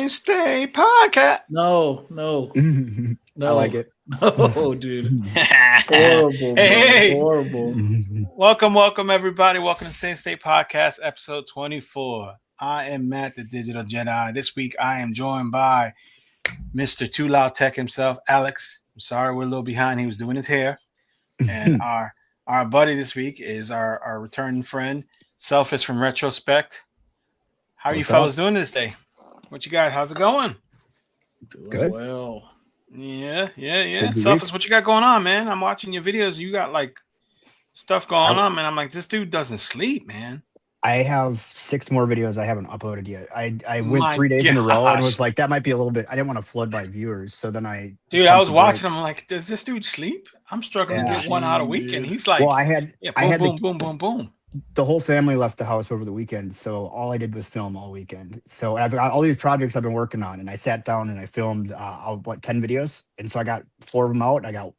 SaveState podcast. No. I like it. No, dude. Horrible, Hey. Horrible. Welcome, everybody. Welcome to SaveState podcast, episode 24. I am Matt, the Digital Jedi. This week, I am joined by Mr. Too Loud Tech himself, Alex. I'm sorry we're a little behind. He was doing his hair. And our buddy this week is our returning friend, Selfish from Retrospect. How are you fellas doing this day? What you guys? How's it going? Doing Good. well. Yeah. Selfish, what you got going on, man? I'm watching your videos. You got like stuff going on, man. I'm like, this dude doesn't sleep, man. I have 6 more videos I haven't uploaded yet. I went My 3 days in a row and gosh. was like, that might be a little bit. I didn't want to flood my viewers, so then I. I was watching him. I'm like, does this dude sleep? I'm struggling to Yeah. get one out a week, and he's like, Well, I had boom. the whole family left the house over the weekend, so all I did was film all weekend. So I've got all these projects I've been working on, and I sat down and I filmed 10 videos, and so I got 4 of them out. I got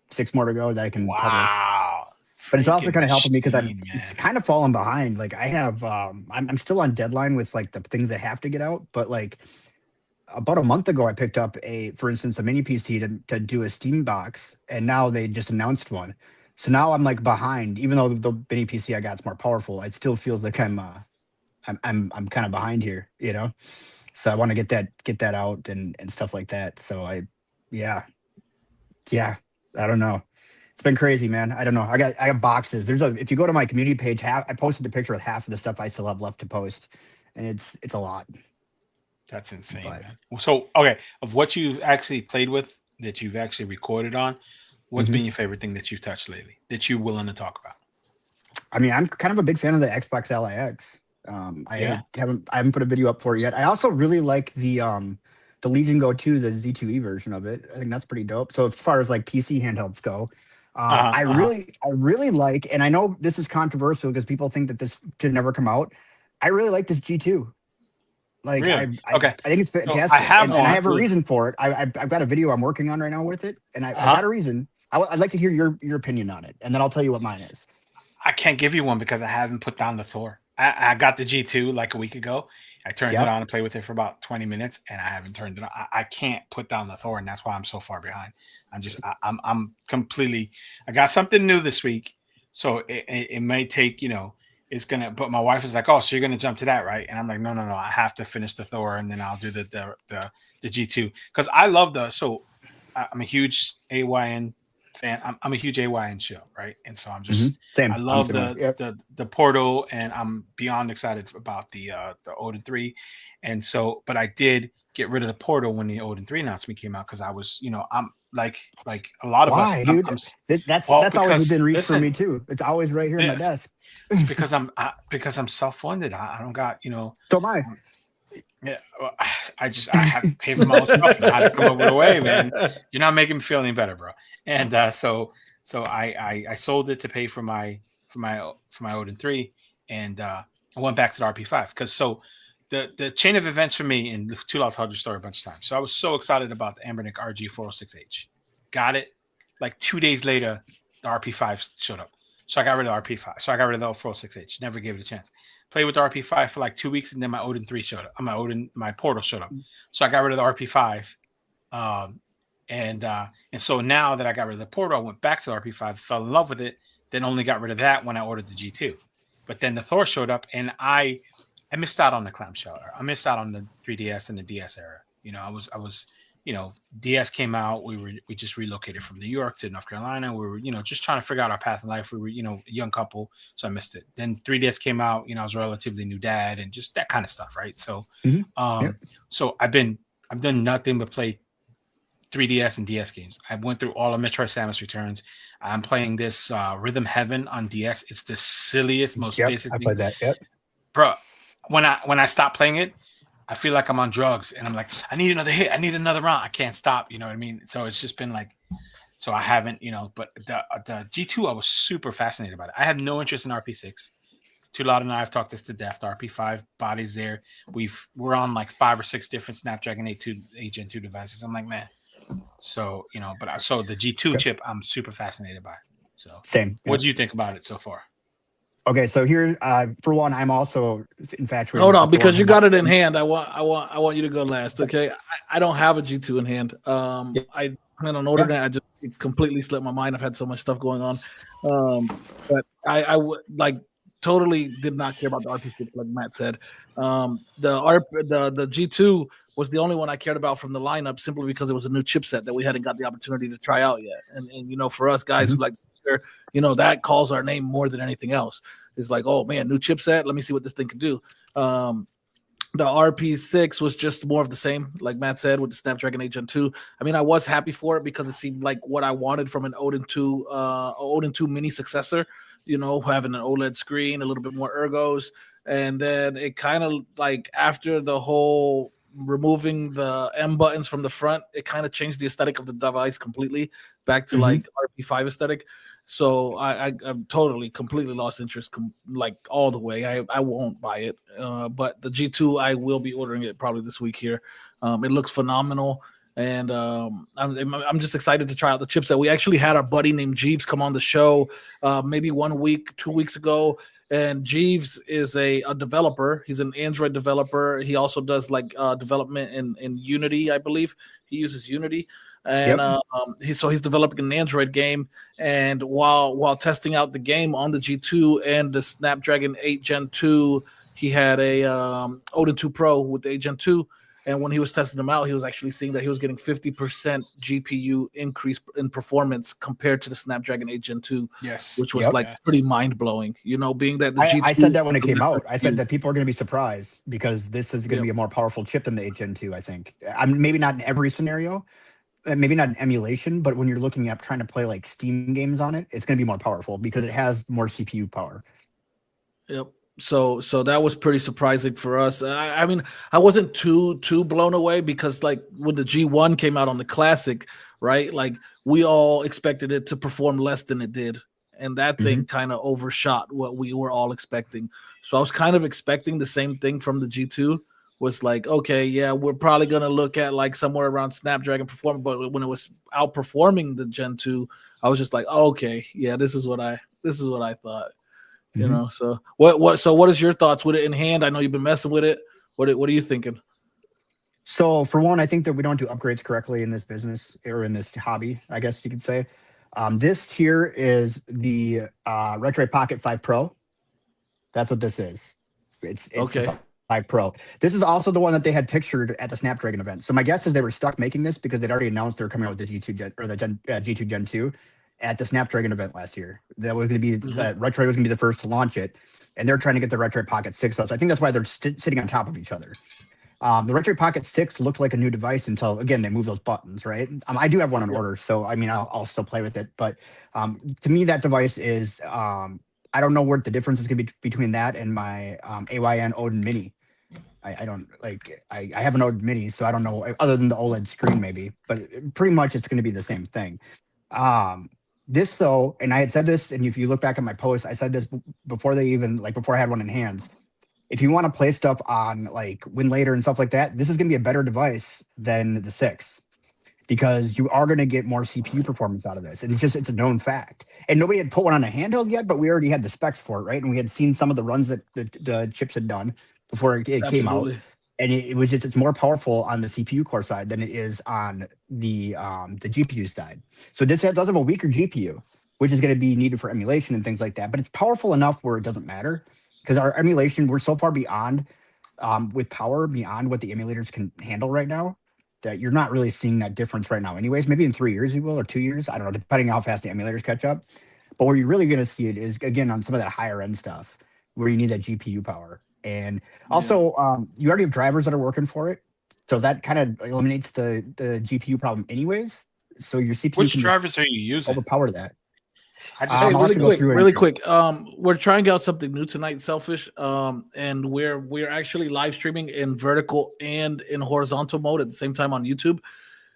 6 more to go that I can publish. Wow. But it's also kind of helping me because I'm machine, kind of falling behind. Like I have, I'm still on deadline with like the things that have to get out. But like about a month ago, I picked up for instance, a mini PC to do a Steam box, and now they just announced one. So now I'm like behind. Even though the mini PC I got is more powerful, it still feels like I'm kind of behind here, you know. So I want to get that out and stuff like that. So yeah, I don't know. It's been crazy, man. I don't know. I got boxes. If you go to my community page, I posted a picture with half of the stuff I still have left to post, and it's a lot. That's insane, man. So, okay, of what you've actually played with, that you've actually recorded on, what's been your favorite thing that you've touched lately that you're willing to talk about? I mean, I'm kind of a big fan of the Xbox LIX. I haven't put a video up for it yet. I also really like the Legion Go 2, the Z2E version of it. I think that's pretty dope. So as far as like PC handhelds go. I really like, and I know this is controversial because people think that this should never come out. I really like this G2. Like, really? I think it's fantastic. I have one. And I have a reason for it. I've got a video I'm working on right now with it, and I've got a reason. I'd like to hear your opinion on it, and then I'll tell you what mine is. I can't give you one because I haven't put down the Thor. I got the G2 like a week ago. I turned it on and played with it for about 20 minutes, and I haven't turned it on. I can't put down the Thor, and that's why I'm so far behind. I'm completely. I got something new this week, so it may take, it's gonna. But my wife is like, "Oh, so you're gonna jump to that, right?" And I'm like, "No. I have to finish the Thor, and then I'll do the G2 because I love the. So I'm a huge AYN fan. I'm a huge AYN show, right? And so I'm just Same. I love the Portal, and I'm beyond excited about the Odin 3. And so, but I did get rid of the Portal when the Odin 3 announcement came out because I was, I'm like a lot of us. Dude? That's always been reached for me too. It's always right here on my desk. It's because I'm self-funded. I don't got, So am I. Yeah, well, I have to pay for my own stuff. And I had to come up with a way, man. You're not making me feel any better, bro. And so I sold it to pay for my Odin 3, and I went back to the RP5 because the chain of events for me, and Too Loud told your story a bunch of times. So I was so excited about the Anbenric RG406H. Got it. Like 2 days later, the RP5 showed up. So I got rid of the RP5. So I got rid of the 406H. Never gave it a chance. Played with the RP5 for like 2 weeks, and then my Odin 3 showed up. My Portal showed up. So I got rid of the RP5. And so now that I got rid of the Portal, I went back to the RP5, fell in love with it, then only got rid of that when I ordered the G2. But then the Thor showed up, and I missed out on the clamshell era. I missed out on the 3DS and the DS era. I was DS came out. We just relocated from New York to North Carolina. We were, just trying to figure out our path in life. We were, a young couple, so I missed it. Then 3DS came out. I was a relatively new dad and just that kind of stuff, right? So, so I've done nothing but play 3DS and DS games. I went through all of Metroid Samus Returns. I'm playing this Rhythm Heaven on DS. It's the silliest, most basic. I played that. Yep, bro. When I stop playing it, I feel like I'm on drugs, and I'm like, I need another hit. I need another round. I can't stop. You know what I mean? So it's just been like, so I haven't, but the G2, I was super fascinated by it. I have no interest in RP6. Too Loud and I have talked this to death. The RP5 body's there. We're on like 5 or 6 different Snapdragon 8 Gen 2 devices. I'm like, man. So, so the G2 chip, I'm super fascinated by. So same. What do you think about it so far? Okay, so here, for one, I'm also infatuated. Hold with on, the because Thor. you got it in hand. I want you to go last. Okay, I don't have a G2 in hand. Yeah. I plan on ordering it. I just it completely slipped my mind. I've had so much stuff going on, but I would like totally did not care about the RP6 like Matt said. The G2 was the only one I cared about from the lineup simply because it was a new chipset that we hadn't got the opportunity to try out yet. And you know, for us guys who like, you know, that calls our name more than anything else. It's like, oh man, new chipset. Let me see what this thing can do. The RP6 was just more of the same, like Matt said, with the Snapdragon 8 Gen 2. I mean, I was happy for it because it seemed like what I wanted from an Odin 2 mini successor, you know, having an OLED screen, a little bit more ergos. And then it kind of like after the whole removing the M buttons from the front, it kind of changed the aesthetic of the device completely back to like RP5 aesthetic. So I'm totally completely lost interest, like all the way. I won't buy it, but the G2 I will be ordering it probably this week here. It looks phenomenal, and I'm just excited to try out the chipset. We actually had our buddy named Jeeves come on the show maybe 1 week, 2 weeks ago. And Jeeves is a developer. He's an Android developer. He also does like development in Unity, I believe. He uses Unity. And he's developing an Android game, and while testing out the game on the G2 and the Snapdragon 8 Gen 2, he had a Odin 2 Pro with the 8 Gen 2, and when he was testing them out, he was actually seeing that he was getting 50% GPU increase in performance compared to the Snapdragon 8 Gen 2, which was pretty mind-blowing, you know, being that the G2, I said that when it came out. I said that people are going to be surprised because this is going to be a more powerful chip than the 8 Gen 2, I think. Maybe not in every scenario, maybe not an emulation, but when you're looking at trying to play like Steam games on it, it's going to be more powerful because it has more CPU power. Yep. So that was pretty surprising for us. I mean, I wasn't too blown away because like when the G1 came out on the Classic, right? Like we all expected it to perform less than it did. And that thing kind of overshot what we were all expecting. So I was kind of expecting the same thing from the G2. Was like, okay, yeah, we're probably gonna look at like somewhere around Snapdragon performance, but when it was outperforming the Gen 2, I was just like, oh, okay, yeah, this is what I thought, you know. So what is your thoughts with it in hand? I know you've been messing with it. What are you thinking? So for one, I think that we don't do upgrades correctly in this business or in this hobby, I guess you could say. This here is the Retroid Pocket 5 Pro. That's what this is. It's okay. The 5 Pro. This is also the one that they had pictured at the Snapdragon event. So my guess is they were stuck making this because they'd already announced they were coming out with the G2 Gen or the G2 Gen 2 at the Snapdragon event last year. That was going to be that Retroid was going to be the first to launch it, and they're trying to get the Retroid Pocket 6 up. So I think that's why they're sitting on top of each other. The Retroid Pocket 6 looked like a new device until again they moved those buttons, right? I do have one on order, so I mean I'll still play with it. But to me, that device is I don't know what the difference is going to be between that and my AYN Odin Mini. I don't like I have an Odin Mini, so I don't know other than the OLED screen maybe, but pretty much it's going to be the same thing. This though, and I had said this, and if you look back at my post, I said this before before I had one in hands. If you want to play stuff on like Win Later and stuff like that, this is going to be a better device than the 6 because you are going to get more CPU performance out of this. And it's a known fact. And nobody had put one on a handheld yet, but we already had the specs for it, right? And we had seen some of the runs that the chips had done before it came out. And it's more powerful on the CPU core side than it is on the GPU side. So this does have a weaker GPU, which is going to be needed for emulation and things like that. But it's powerful enough where it doesn't matter. Because our emulation, we're so far beyond with power, beyond what the emulators can handle right now, that you're not really seeing that difference right now. Anyways, maybe in 3 years you will, or 2 years. I don't know, depending on how fast the emulators catch up. But where you're really going to see it is, again, on some of that higher end stuff, where you need that GPU power. And also, you already have drivers that are working for it. So that kind of eliminates the GPU problem anyways. So your CPU Which drivers are you using? Overpower that. Really quick. We're trying out something new tonight, Selfish. And we're actually live streaming in vertical and in horizontal mode at the same time on YouTube.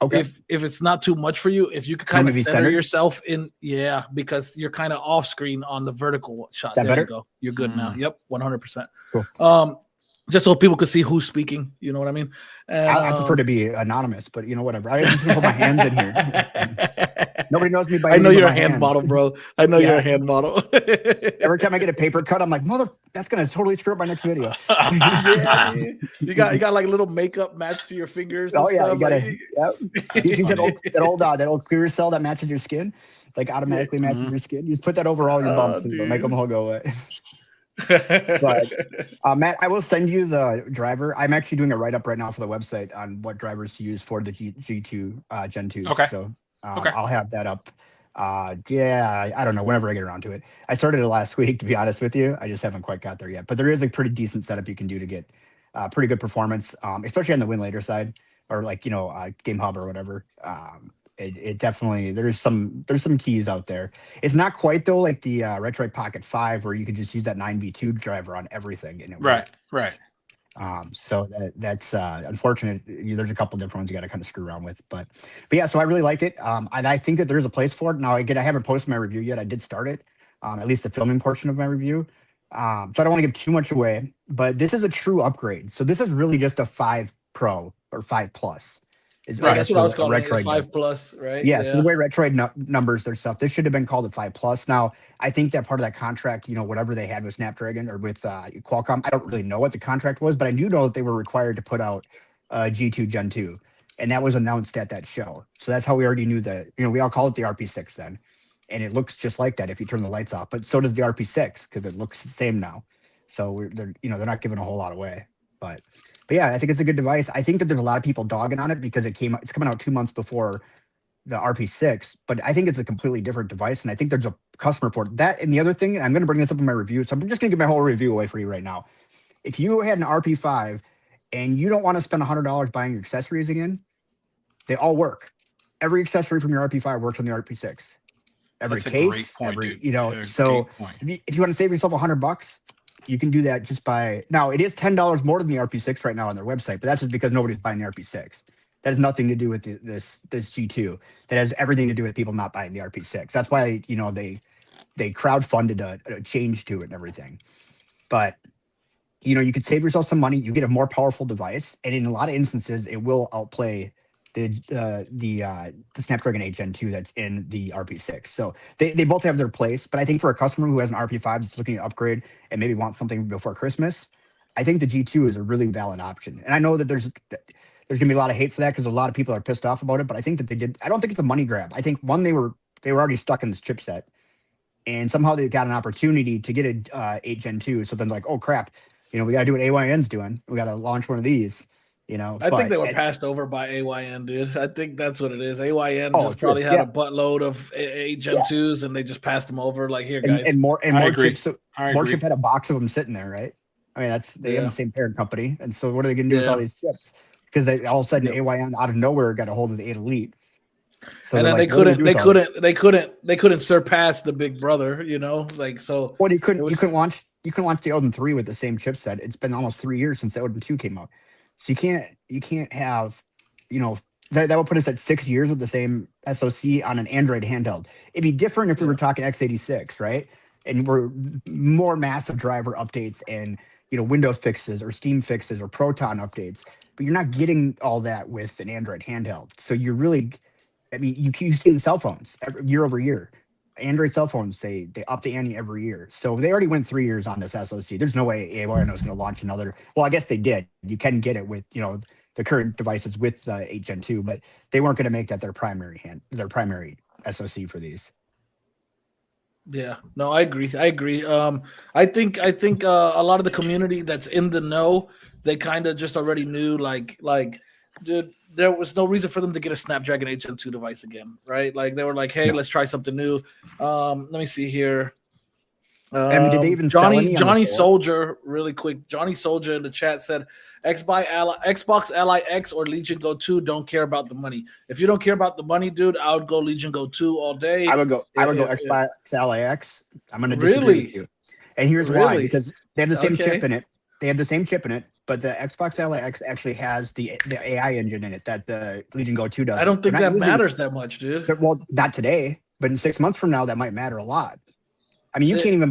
Okay. If it's not too much for you, if you could kind of center yourself in, because you're kind of off screen on the vertical shot. There you go. You're good now. Yep, 100%. Cool. Just so people could see who's speaking, you know what I mean? And, I prefer to be anonymous, but you know, whatever. I just put my hands in here. Nobody knows me by I know any of you're a my hand hands. model, bro. I know you're a hand model. Every time I get a paper cut, I'm like, that's gonna totally screw up my next video. Yeah, dude. You got like little makeup matched to your fingers. And Oh yeah, stuff. you gotta. Like, Yep. You use that old clear cell that matches your skin, like automatically matches your skin. You just put that over all your bumps and it'll make them all go away. But Matt, I will send you the driver. I'm actually doing a write up right now for the website on what drivers to use for the G2 Gen 2. Okay. So I'll have that up. Yeah, I don't know, whenever I get around to it. I started it last week, to be honest with you. I just haven't quite got there yet. But there is a pretty decent setup you can do to get pretty good performance, especially on the win later side, or like Game Hub or whatever. It definitely there's some keys out there. It's not quite though like the Retroid Pocket 5 where you could just use that 9v2 driver on everything and it Right. so that's unfortunate. There's a couple different ones you got to kind of screw around with, but yeah. So I really like it, and I think that there's a place for it. Now again, I haven't posted my review yet. I did start it, at least the filming portion of my review. So I don't want to give too much away, but this is a true upgrade. So this is really just a 5 Pro or 5 Plus. Right, that's what I was calling it, Retroid 5 Plus, right? Yeah, so the way Retroid numbers their stuff, this should have been called a 5 Plus. Now, I think that part of that contract, whatever they had with Snapdragon or with Qualcomm, I don't really know what the contract was, but I do know that they were required to put out G2 Gen 2, and that was announced at that show. So that's how we already knew that, we all call it the RP6 then, and it looks just like that if you turn the lights off, but so does the RP6 because it looks the same now. So they're not giving a whole lot away, but yeah, I think it's a good device. I think that there's a lot of people dogging on it because it's coming out 2 months before the RP6, but I think it's a completely different device, and I think there's a customer for it. That and the other thing, and I'm going to bring this up in my review, so I'm just going to give my whole review away for you right now. If you had an RP5 and you don't want to spend $100 buying your accessories again, they all work. Every accessory from your RP5 works on the RP6. Every That's a case, great point, every dude. so if you want to save yourself $100. You can do that just by now. It is $10 more than the RP6 right now on their website, but that's just because nobody's buying the RP6. That has nothing to do with this G2. That has everything to do with people not buying the RP6. That's why they crowdfunded a change to it and everything. But you could save yourself some money. You get a more powerful device, and in a lot of instances, it will outplay the Snapdragon 8 Gen 2 that's in the RP6. So they both have their place, but I think for a customer who has an RP5 that's looking to upgrade and maybe wants something before Christmas, I think the G2 is a really valid option. And I know that there's gonna be a lot of hate for that because a lot of people are pissed off about it, but I think that I don't think it's a money grab. I think one, they were already stuck in this chipset, and somehow they got an opportunity to get a 8 Gen 2. So then like, oh crap, we gotta do what AYN's doing. We gotta launch one of these. I think they were passed over by AYN, dude. I think that's what it is. AYN just probably had a buttload of 8 Gen 2s, and they just passed them over. Like, here, guys. And more agree. chips. More chip had a box of them sitting there, right? I mean, they have the same parent company, and so what are they going to do with all these chips? Because they all of a sudden AYN out of nowhere got a hold of the 8 Elite. So and then they couldn't surpass the big brother, like so. Well, you couldn't launch the Odin 3 with the same chipset. It's been almost 3 years since the Odin 2 came out. So you can't have, that would put us at 6 years with the same SoC on an Android handheld. It'd be different if we were talking x86, right? And we're more massive driver updates and, Windows fixes or Steam fixes or Proton updates, but you're not getting all that with an Android handheld. So you're really, you see in cell phones year over year. Android cell phones, they up the ante every year. So they already went 3 years on this SoC. There's no way AYN was going to launch another. Well, I guess they did. You can get it with, the current devices with the 8 Gen 2, but they weren't going to make that their primary SoC for these. Yeah, no, I agree. I think a lot of the community that's in the know, they kind of just already knew, like, dude, there was no reason for them to get a Snapdragon 8 Gen 2 device again, right? Like, they were like, hey, let's try something new. Let me see here. Did they even Johnny Soldier, really quick. Johnny Soldier in the chat said, Xbox Ally X or Legion Go 2, don't care about the money. If you don't care about the money, dude, I would go Legion Go 2 all day. I would go Xbox Ally X. I'm going to disagree with you. And here's why, because they have the same chip in it. They have the same chip in it, but the Xbox Ally X actually has the AI engine in it that the Legion Go 2 doesn't. I don't think that matters that much, dude. Well, not today, but in 6 months from now, that might matter a lot. I mean, you can't even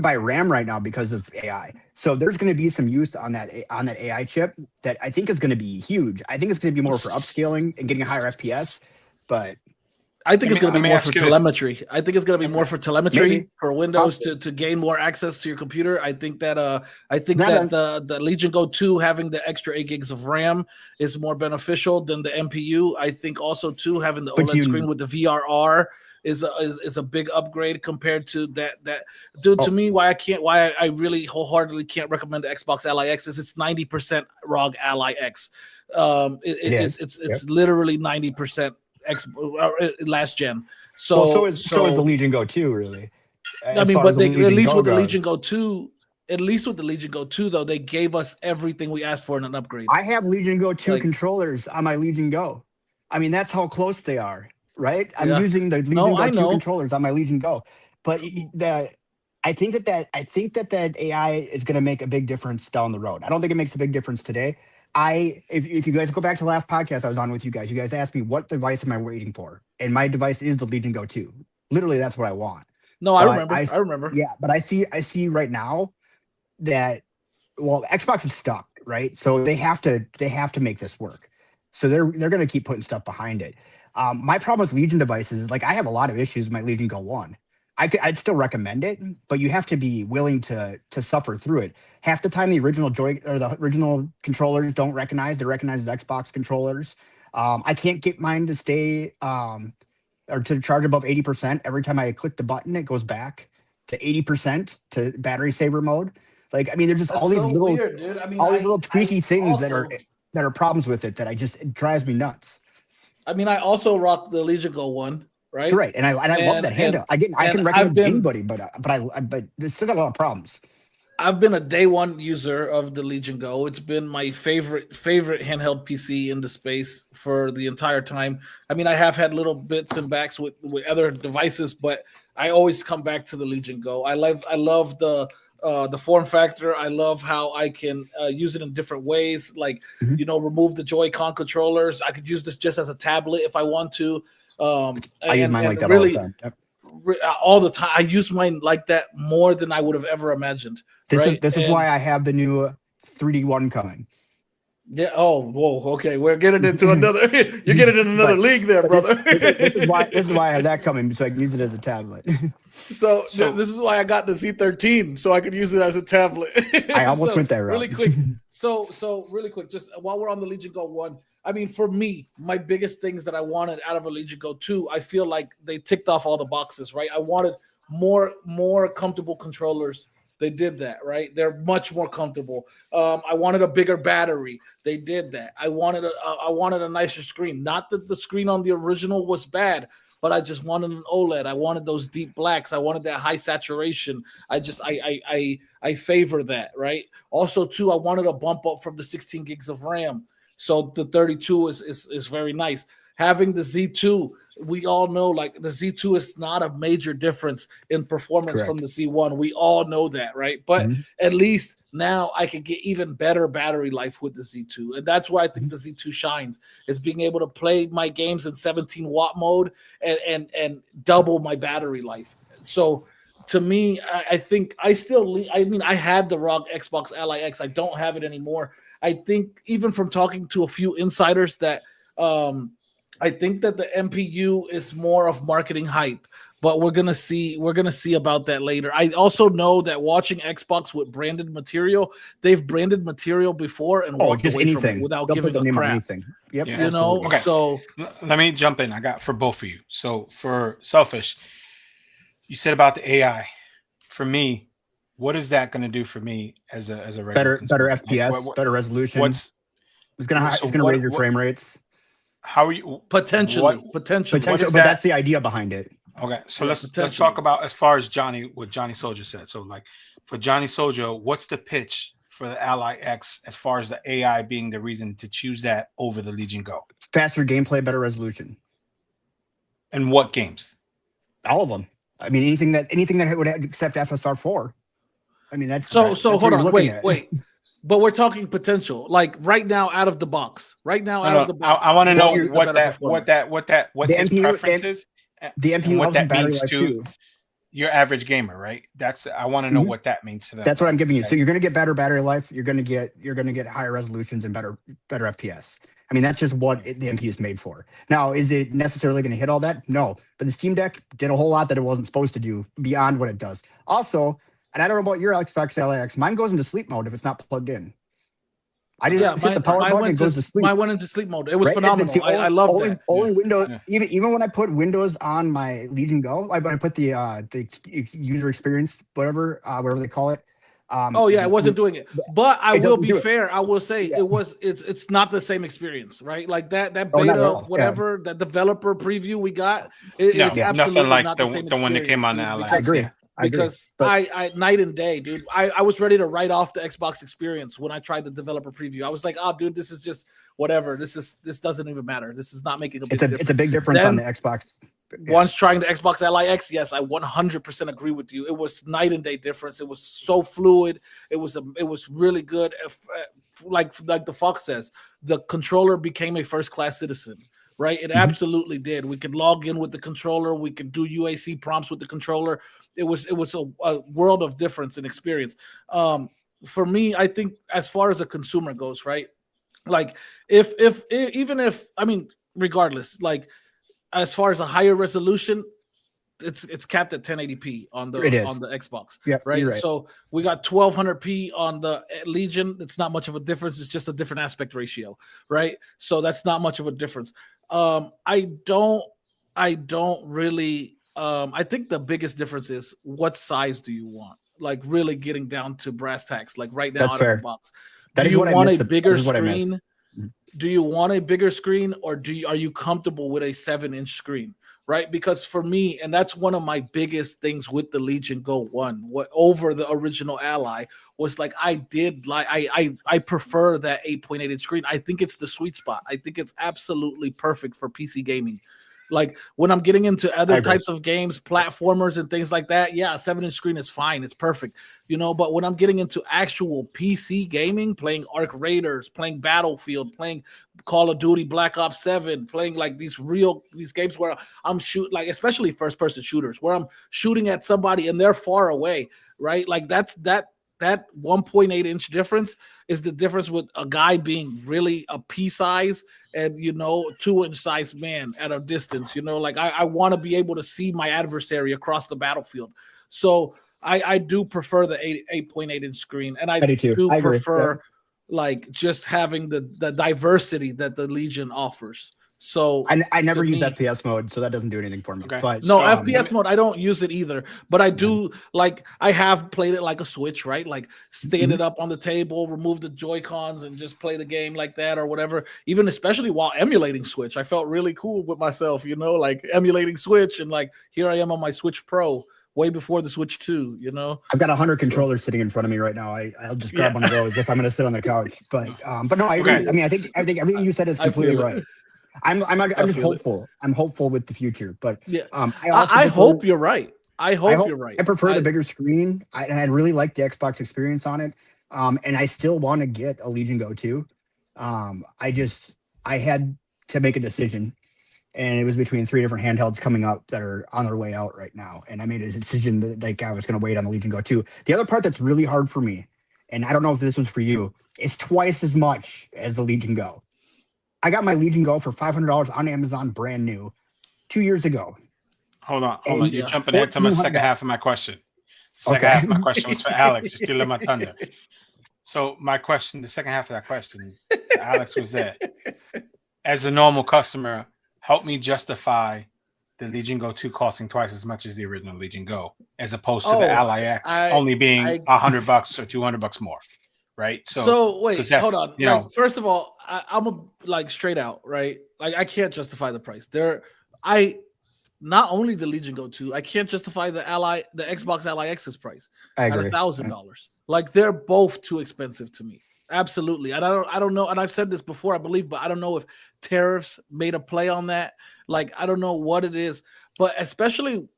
buy RAM right now because of AI. So there's going to be some use on that AI chip that I think is going to be huge. I think it's going to be more for upscaling and getting a higher FPS. But I think it's going to be more for ask you this. telemetry. I think it's going to be more for telemetry Maybe. for Windows to gain more access to your computer. I think that the Legion Go 2 having the extra 8 gigs of RAM is more beneficial than the MPU. I think also too having the OLED screen with the VRR is a big upgrade compared to that. Dude, to me, why I really wholeheartedly can't recommend the Xbox Ally X is it's 90% ROG Ally X. It's literally 90% last gen. So is the Legion Go 2, really. I mean, but at least with the Legion Go 2, though, they gave us everything we asked for in an upgrade. I have Legion Go 2 controllers on my Legion Go. I mean, that's how close they are, right? I'm using the Legion Go 2 controllers on my Legion Go. But I think that AI is going to make a big difference down the road. I don't think it makes a big difference today. If you guys go back to the last podcast I was on with you guys asked me what device am I waiting for, and my device is the Legion Go 2. Literally, that's what I want. No, I remember. Yeah, but I see right now that Xbox is stuck, right? So they have to make this work. So they're going to keep putting stuff behind it. My problem with Legion devices is like I have a lot of issues with my Legion Go 1. I'd still recommend it, but you have to be willing to suffer through it. Half the time, the original controllers don't recognize; they recognize as Xbox controllers. I can't get mine to stay or to charge above 80%. Every time I click the button, it goes back to 80% to battery saver mode. Like, I mean, there's just all these little, weird, dude. I mean, all these little tweaky things that are problems with it that it drives me nuts. I mean, I also rock the Legion Go 1. Right, and I love that handheld. I can recommend anybody, but there's still got a lot of problems. I've been a day one user of the Legion Go. It's been my favorite handheld PC in the space for the entire time. I mean, I have had little bits and backs with other devices, but I always come back to the Legion Go. I love the form factor. I love how I can use it in different ways, like remove the Joy-Con controllers. I could use this just as a tablet if I want to. I use mine like that all the time. Yep. All the time. I use mine like that more than I would have ever imagined. This is why I have the new 3D one coming. Yeah. Oh, whoa. Okay, we're getting into another. You're getting in another league there, brother. This is why I have that coming, so I can use it as a tablet. So this is why I got the Z13, so I could use it as a tablet. I almost went there. Really quick. So really quick, just while we're on the Legion Go 1, I mean, for me, my biggest things that I wanted out of a Legion Go 2, I feel like they ticked off all the boxes, right? I wanted more comfortable controllers. They did that, right? They're much more comfortable. I wanted a bigger battery. They did that. I wanted a nicer screen. Not that the screen on the original was bad, but I just wanted an OLED. I wanted those deep blacks. I wanted that high saturation. I favor that, right? Also, too, I wanted a bump up from the 16 gigs of RAM. So the 32 is very nice. Having the Z2, we all know like the Z2 is not a major difference in performance from the Z1. We all know that, right? But at least now I can get even better battery life with the Z2. And that's where I think the Z2 shines, is being able to play my games in 17 watt mode and double my battery life. So to me, I think I had the ROG Xbox Ally X. I don't have it anymore. I think even from talking to a few insiders that I think that the MPU is more of marketing hype, but we're gonna see about that later. I also know that watching Xbox with branded material, they've branded material before and walked away from it without giving a crap. Anything. Yep, yeah, okay. So let me jump in. I got for both of you. So for Selfish, you said about the AI. For me, what is that going to do for me as a better FPS, better resolution? It's going to raise your frame rates. How are you potentially? But that's the idea behind it. Okay, so let's talk about as far as what Johnny Soldier said. So like for Johnny Soldier, what's the pitch for the Ally X as far as the AI being the reason to choose that over the Legion Go? Faster gameplay, better resolution. And what games? All of them. I mean, anything that would accept FSR4. I mean, that's so. Hold on, wait. But we're talking potential, like right now, out of the box. Right now, out of the box. I want to know what his preference is. The MPU what that battery means life to too. Your average gamer, right? I want to know what that means to them. That's what I'm giving you. So you're going to get better battery life. You're going to get higher resolutions and better FPS. I mean, that's just what the MP is made for. Now, is it necessarily going to hit all that? No. But the Steam Deck did a whole lot that it wasn't supposed to do beyond what it does. Also, and I don't know about your Xbox LAX, mine goes into sleep mode if it's not plugged in. I didn't hit the power button and goes to sleep. Mine went into sleep mode. It was phenomenal. I love that. Only Windows, even when I put Windows on my Legion Go, I put the user experience, whatever they call it. It wasn't doing it. But I will be fair. I will say it's not the same experience, right? Like that beta, whatever, that developer preview we got, it's absolutely nothing like not the same one that came on the LX. I agree. Because I night and day, dude. I was ready to write off the Xbox experience when I tried the developer preview. I was like, oh, dude, this is just whatever. This doesn't even matter. This is not making a big difference. It's a big difference on the Xbox. Once trying the Xbox LIX, yes, I 100% agree with you. It was night and day difference. It was so fluid. It was really good. Like the Fox says, the controller became a first class citizen. Right, it absolutely did. We could log in with the controller. We could do UAC prompts with the controller. It was a world of difference in experience. For me, I think as far as a consumer goes, right? Like regardless, like as far as a higher resolution, it's capped at 1080p on the Xbox. Yep, right? Right. So we got 1200p on the Legion. It's not much of a difference. It's just a different aspect ratio, right? So that's not much of a difference. I don't really. I think the biggest difference is what size do you want? Like really getting down to brass tacks. Like right now out of the box. Do you want a bigger screen? Do you want a bigger screen, or are you comfortable with a 7-inch screen? Right, because for me, and that's one of my biggest things with the Legion Go 1, what over the original Ally was like I prefer that 8.8-inch screen. I think it's the sweet spot. I think it's absolutely perfect for PC gaming. Like when I'm getting into other types of games, platformers and things like that, yeah, a 7-inch screen is fine. It's perfect, but when I'm getting into actual PC gaming, playing Arc Raiders, playing Battlefield, playing Call of Duty Black Ops 7, playing like these games where I'm like especially first person shooters where I'm shooting at somebody and they're far away, right? Like that 1.8-inch difference is the difference with a guy being really a pea size and 2-inch size man at a distance. Like I want to be able to see my adversary across the battlefield. So I do prefer the 8.8-inch screen, and I do prefer like just having the diversity that the Legion offers. So I never use FPS mode, so that doesn't do anything for me. Okay. But FPS mode, I don't use it either. But I do like I have played it like a Switch, right? Like stand it up on the table, remove the Joy-Cons, and just play the game like that or whatever. Even especially while emulating Switch, I felt really cool with myself, like emulating Switch, and like here I am on my Switch Pro. Way before the Switch 2, I've got 100 controllers sitting in front of me right now. I'll just grab one of those if I'm going to sit on the couch. But no, I agree. I mean, I think everything you said is completely right. I'm just hopeful. I'm hopeful with the future. But I hope you're right. I hope you're right. I prefer the bigger screen. I really like the Xbox experience on it. And I still want to get a Legion Go 2. I had to make a decision. And it was between 3 different handhelds coming up that are on their way out right now. And I made a decision that like I was going to wait on the Legion Go 2. The other part that's really hard for me, and I don't know if this was for you, it's twice as much as the Legion Go. I got my Legion Go for $500 on Amazon brand new 2 years ago. Hold on. You're jumping into my second half of my question. Second half of my question was for Alex. You're stealing my thunder. So the second half of that question, Alex, was that as a normal customer, help me justify the Legion Go 2 costing twice as much as the original Legion Go, as opposed to the Ally X only being $100 or $200 more, right? So wait, hold on. First of all, I'm straight out, right? Like I can't justify the price. Not only the Legion Go 2, I can't justify the Xbox Ally X's price at $1,000. Like they're both too expensive to me. Absolutely. And I don't know. And I've said this before, I believe, but I don't know if tariffs made a play on that. Like, I don't know what it is, but especially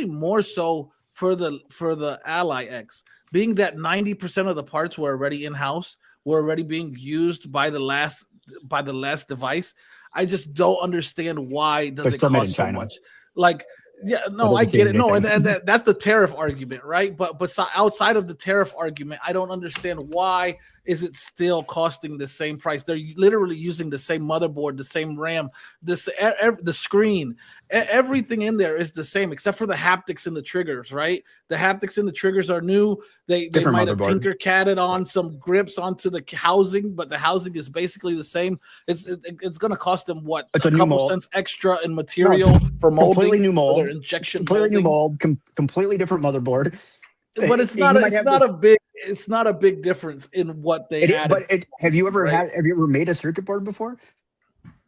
more so for the Ally X, being that 90% of the parts were already in-house, were already being used by the last device. I just don't understand why does it cost so much. Like, yeah, no, I get it. No, and that's the tariff argument, right? But outside of the tariff argument, I don't understand why is it still costing the same price? They're literally using the same motherboard, the same RAM, the screen, everything in there is the same except for the haptics and the triggers, right? The haptics and the triggers are new. They might have tinker-catted on some grips onto the housing, but the housing is basically the same. It's going to cost them what, it's a couple cents extra in material for molding, completely new mold, their injection, completely new mold, completely different motherboard. But it's not a big difference in what they added. But have you ever made a circuit board before?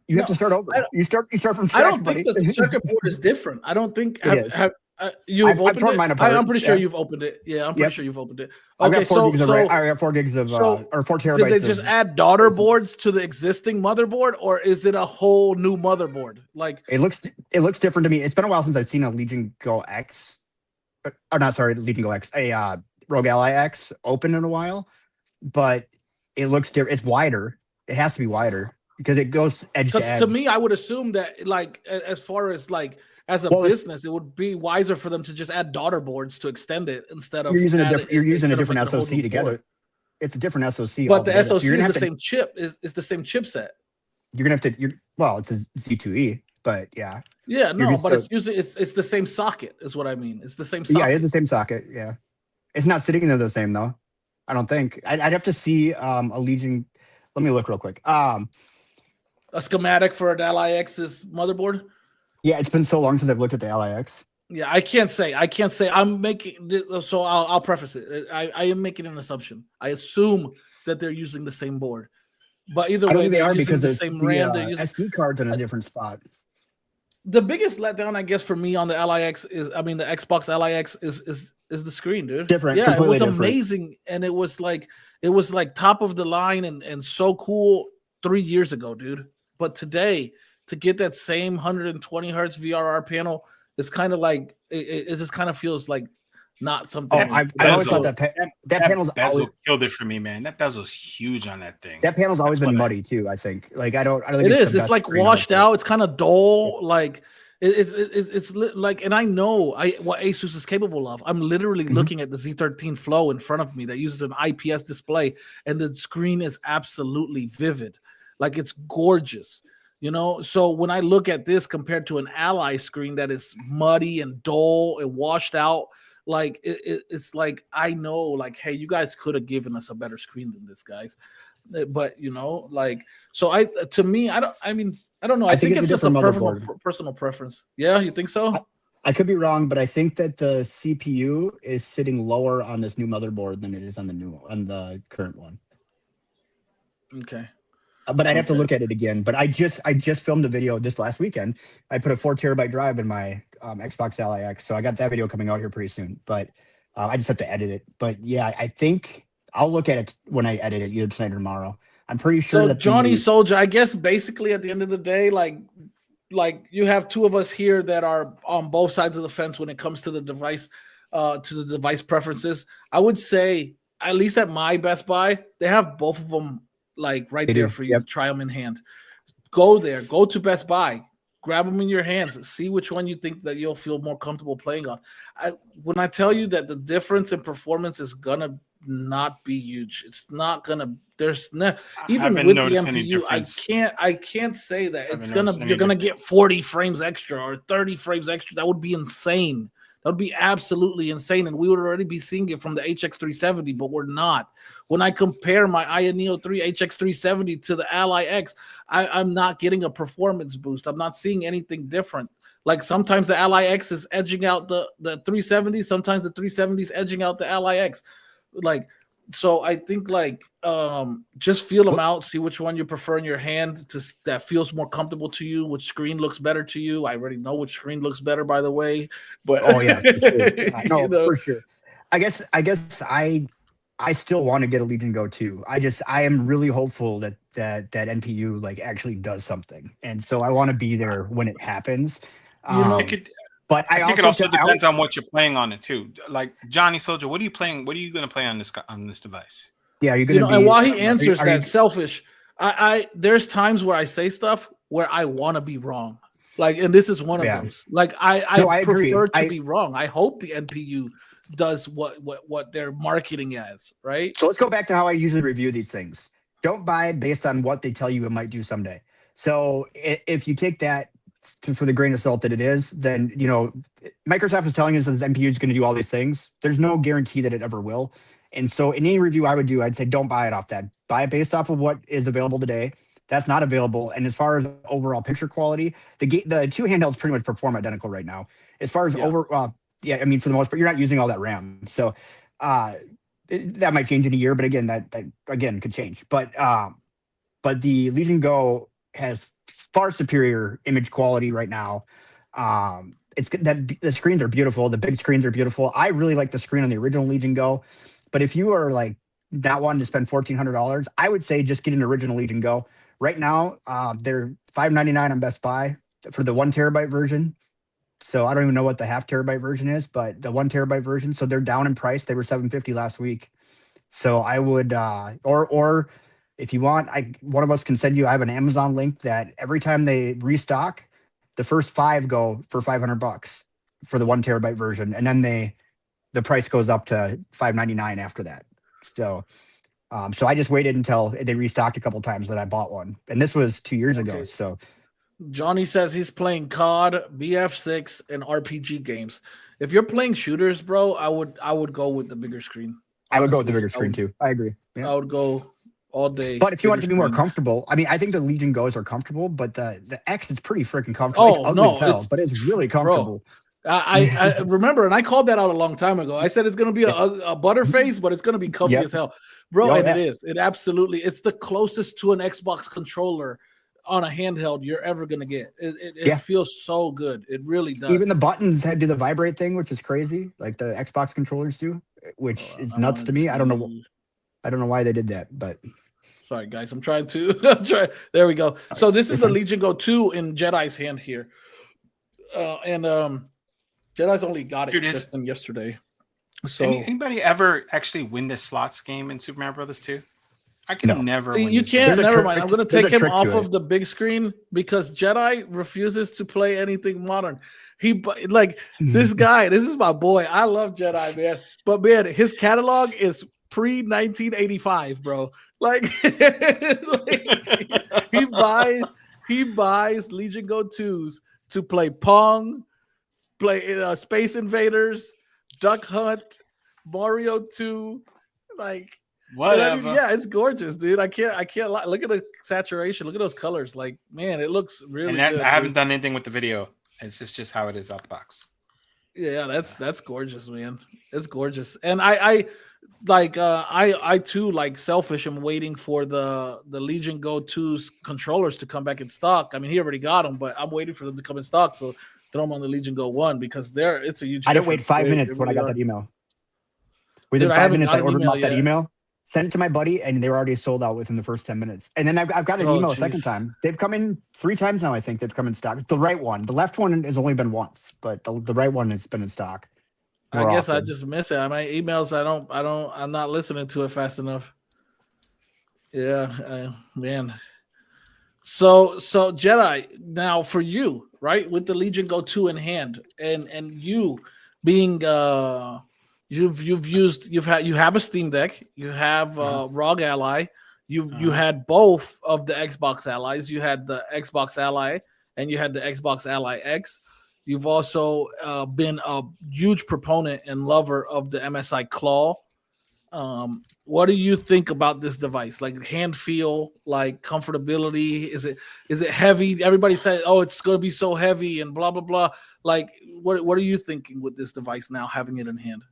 You have to start over. You start from scratch. I don't think the circuit board is different. I don't think you've opened torn it. Mine apart. I'm pretty sure you've opened it. Yeah, I'm pretty sure you've opened it. Okay, I got 4 gigs of or 4 terabytes. Did they just add daughter boards to the existing motherboard, or is it a whole new motherboard? Like it looks different to me. It's been a while since I've seen a Legion Go X. Or not, sorry, Legion Go X, a Rogue Ally X open in a while, but it looks different. It's wider. It has to be wider because it goes edge to edge. To me, I would assume that, like, as far as like as a business, it would be wiser for them to just add daughter boards to extend it instead of you're using a different SoC together. Board. It's a different SoC, but the SoC is the same chip. Is the same chipset. You're gonna have to. Well, it's a Z2E, but yeah. Yeah, no, but it's the same socket, is what I mean. It's the same socket. Yeah, it's the same socket. Yeah, it's not sitting there the same though. I don't think. I'd have to see a Legion. Let me look real quick. A schematic for an Ally X's motherboard. Yeah, it's been so long since I've looked at the Ally X. Yeah, I can't say. I'm making. So I'll preface it. I am making an assumption. I assume that they're using the same board, but either way, I don't think they are because the same RAM. They're using SD cards in a different spot. The biggest letdown, I guess, for me on the Ally X the Xbox Ally X is the screen, dude. Different. Yeah, it was different. amazing, and it was like top of the line and so cool 3 years ago, dude. But today, to get that same 120 hertz VRR panel, it's kind of like it just kind of feels like not something. I always thought that panel's bezel killed it for me, man. That bezel's huge on that thing. That panel's always been muddy too. I think. Like I don't think it is. It's like washed out. It's kind of dull. Like it's like, and I know what Asus is capable of. I'm literally looking at the Z13 Flow in front of me that uses an IPS display, and the screen is absolutely vivid. Like it's gorgeous. You know, so when I look at this compared to an Ally screen that is muddy and dull and washed out. Like it's like I know, like, hey, you guys could have given us a better screen than this, guys. But you know, like, so I don't know. I think it's just a personal preference. Yeah, you think so? I could be wrong, but I think that the CPU is sitting lower on this new motherboard than it is on the current one. Okay. But I'd have to look at it again. But I just filmed a video this last weekend. I put a 4 terabyte drive in my Xbox Ally X, so I got that video coming out here pretty soon. But I just have to edit it. But yeah, I think I'll look at it when I edit it either tonight or tomorrow. I'm pretty sure that Johnny Soldier, I guess basically at the end of the day, like you have two of us here that are on both sides of the fence when it comes to the device preferences. I would say at least at my Best Buy, they have both of them. Like right there for you to try them in hand. Go there, go to Best Buy, grab them in your hands, see which one you think that you'll feel more comfortable playing on. When I tell you that the difference in performance is gonna not be huge, it's not gonna. There's no even with the MPU. I can't say that you're gonna get 40 frames extra or 30 frames extra. That would be insane. That would be absolutely insane, and we would already be seeing it from the HX370, but we're not. When I compare my Aya Neo 3 HX370 to the Ally X, I'm not getting a performance boost. I'm not seeing anything different. Like sometimes the Ally X is edging out the 370, sometimes the 370 is edging out the Ally X. Like, so I think like just feel them out, see which one you prefer in your hand that feels more comfortable to you, which screen looks better to you. I already know which screen looks better, by the way. But oh yeah, for sure. No, for sure. I guess I still want to get a Legion Go 2. I am really hopeful that NPU like actually does something, and so I want to be there when it happens. But I think it also depends on what you're playing on it too. Like Johnny Soldier, what are you playing? What are you going to play on this device? Yeah, you're going to. And while he answers selfish, I there's times where I say stuff where I want to be wrong. Like, and this is one of those. Like, I prefer to be wrong. I hope the NPU does what they're marketing as, right? So let's go back to how I usually review these things. Don't buy based on what they tell you it might do someday. So if you take that for the grain of salt that it is, then Microsoft is telling us this MPU is going to do all these things. There's no guarantee that it ever will. And so in any review I would do, I'd say don't buy it off that. Buy it based off of what is available today. That's not available. And as far as overall picture quality, the two handhelds pretty much perform identical right now. As far as for the most part, you're not using all that RAM. So that might change in a year, but again, that again could change. But the Legion Go has far superior image quality right now. It's that the screens are beautiful. The big screens are beautiful. I really like the screen on the original Legion Go. But if you are like not wanting to spend $1,400, I would say just get an original Legion Go. Right now, they're $599 on Best Buy for the 1 terabyte version. So I don't even know what the half terabyte version is, but the 1 terabyte version. So they're down in price. They were $750 last week. So I would, or if you want, one of us can send you. I have an Amazon link that every time they restock, the first 5 go for $500 for the 1 terabyte version, and then the price goes up to $599 after that. So I just waited until they restocked a couple times that I bought one, and this was 2 years ago. So Johnny says he's playing COD, BF6, and RPG games. If you're playing shooters, bro, I would go with the bigger screen. Honestly, I would go with the bigger screen too. I agree. Yeah. I would go all day. But if you want to be more comfortable, I mean, I think the Legion Go's are comfortable, but the X is pretty freaking comfortable. It's ugly as hell, but it's really comfortable. Bro, I remember, and I called that out a long time ago. I said it's going to be a butterface, but it's going to be comfy as hell. Bro, and it is. It absolutely, it's the closest to an Xbox controller on a handheld you're ever going to get. It feels so good. It really does. Even the buttons do the vibrate thing, which is crazy, like the Xbox controllers do, which is nuts to me. I don't know why they did that, but sorry guys, I'm trying to there we go. So this is the Legion Go 2 in Jedi's hand here. And Jedi's only got it just yesterday. So anybody ever actually win the slots game in Super Mario Brothers 2? I can never win. You can't. Never mind. I'm going to take him off of the big screen because Jedi refuses to play anything modern. This guy. This is my boy. I love Jedi, man. But man, his catalog is pre-1985, bro. he buys Legion Go 2s to play Pong, play Space Invaders, Duck Hunt, Mario 2, whatever. Yeah, it's gorgeous, dude. I can't lie. Look at the saturation. Look at those colors. Man, it looks really good. I haven't done anything with the video. It's just how it is out the box. Yeah, that's gorgeous, man. It's gorgeous. And I too, selfish, am waiting for the Legion Go 2's controllers to come back in stock. I mean, he already got them, but I'm waiting for them to come in stock. So throw them on the Legion Go 1 because it's a huge. I didn't wait 5 minutes when I got that email. Within 5 minutes, I ordered off that email, sent it to my buddy, and they were already sold out within the first 10 minutes. And then I've got an email a second time. They've come in 3 times now. I think they've come in stock. The right one, the left one has only been once, but the right one has been in stock. I guess often. I just miss it. My emails, I'm not listening to it fast enough. Yeah, man. So Jedi, now for you, right, with the Legion Go 2 in hand, and you being you have a Steam Deck, you have ROG Ally, you had both of the Xbox Allies, you had the Xbox Ally and you had the Xbox Ally X. You've also been a huge proponent and lover of the MSI Claw. What do you think about this device? Hand feel, comfortability? Is it heavy? Everybody says, "Oh, it's going to be so heavy," and blah blah blah. What are you thinking with this device now, having it in hand?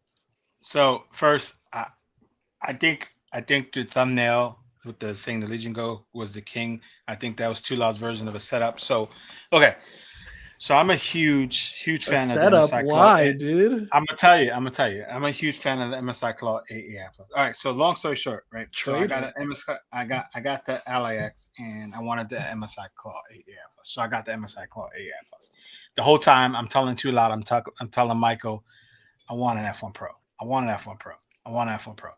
So first, I think the thumbnail with the saying the Legion Go was the king. I think that was Too Loud's version of a setup. So okay. So I'm a huge fan of the MSI Claw. Why, dude? I'm gonna tell you. I'm a huge fan of the MSI Claw 8 AI Plus. All right. So long story short, right? So I got an MSI. I got the Ally X, and I wanted the MSI Claw 8 AI Plus. So I got the MSI Claw 8 AI Plus. The whole time I'm telling Too Loud. I'm telling Michael, I want an F1 Pro. I want an F1 Pro. I want an F1 Pro.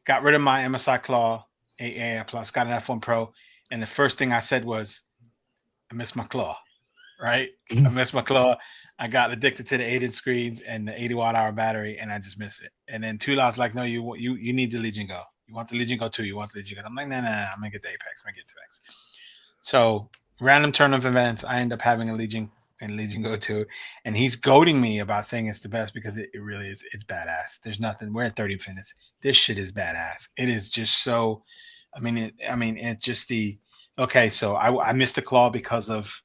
Got rid of my MSI Claw 8 AI Plus. Got an F1 Pro, and the first thing I said was, I miss my claw. right? I miss my claw. I got addicted to the 8-inch screens and the 80 watt-hour battery, and I just miss it. And then Tula's like, no, you need the Legion Go. You want the Legion Go too? You want the Legion Go? I'm like, nah, I'm gonna get the Apex. I'm gonna get the Apex. So random turn of events, I end up having a Legion and Legion Go 2, and he's goading me about saying it's the best because it really is. It's badass. There's nothing. We're at 30 minutes. This shit is badass. It is just so. It's just the okay. So I missed the claw because of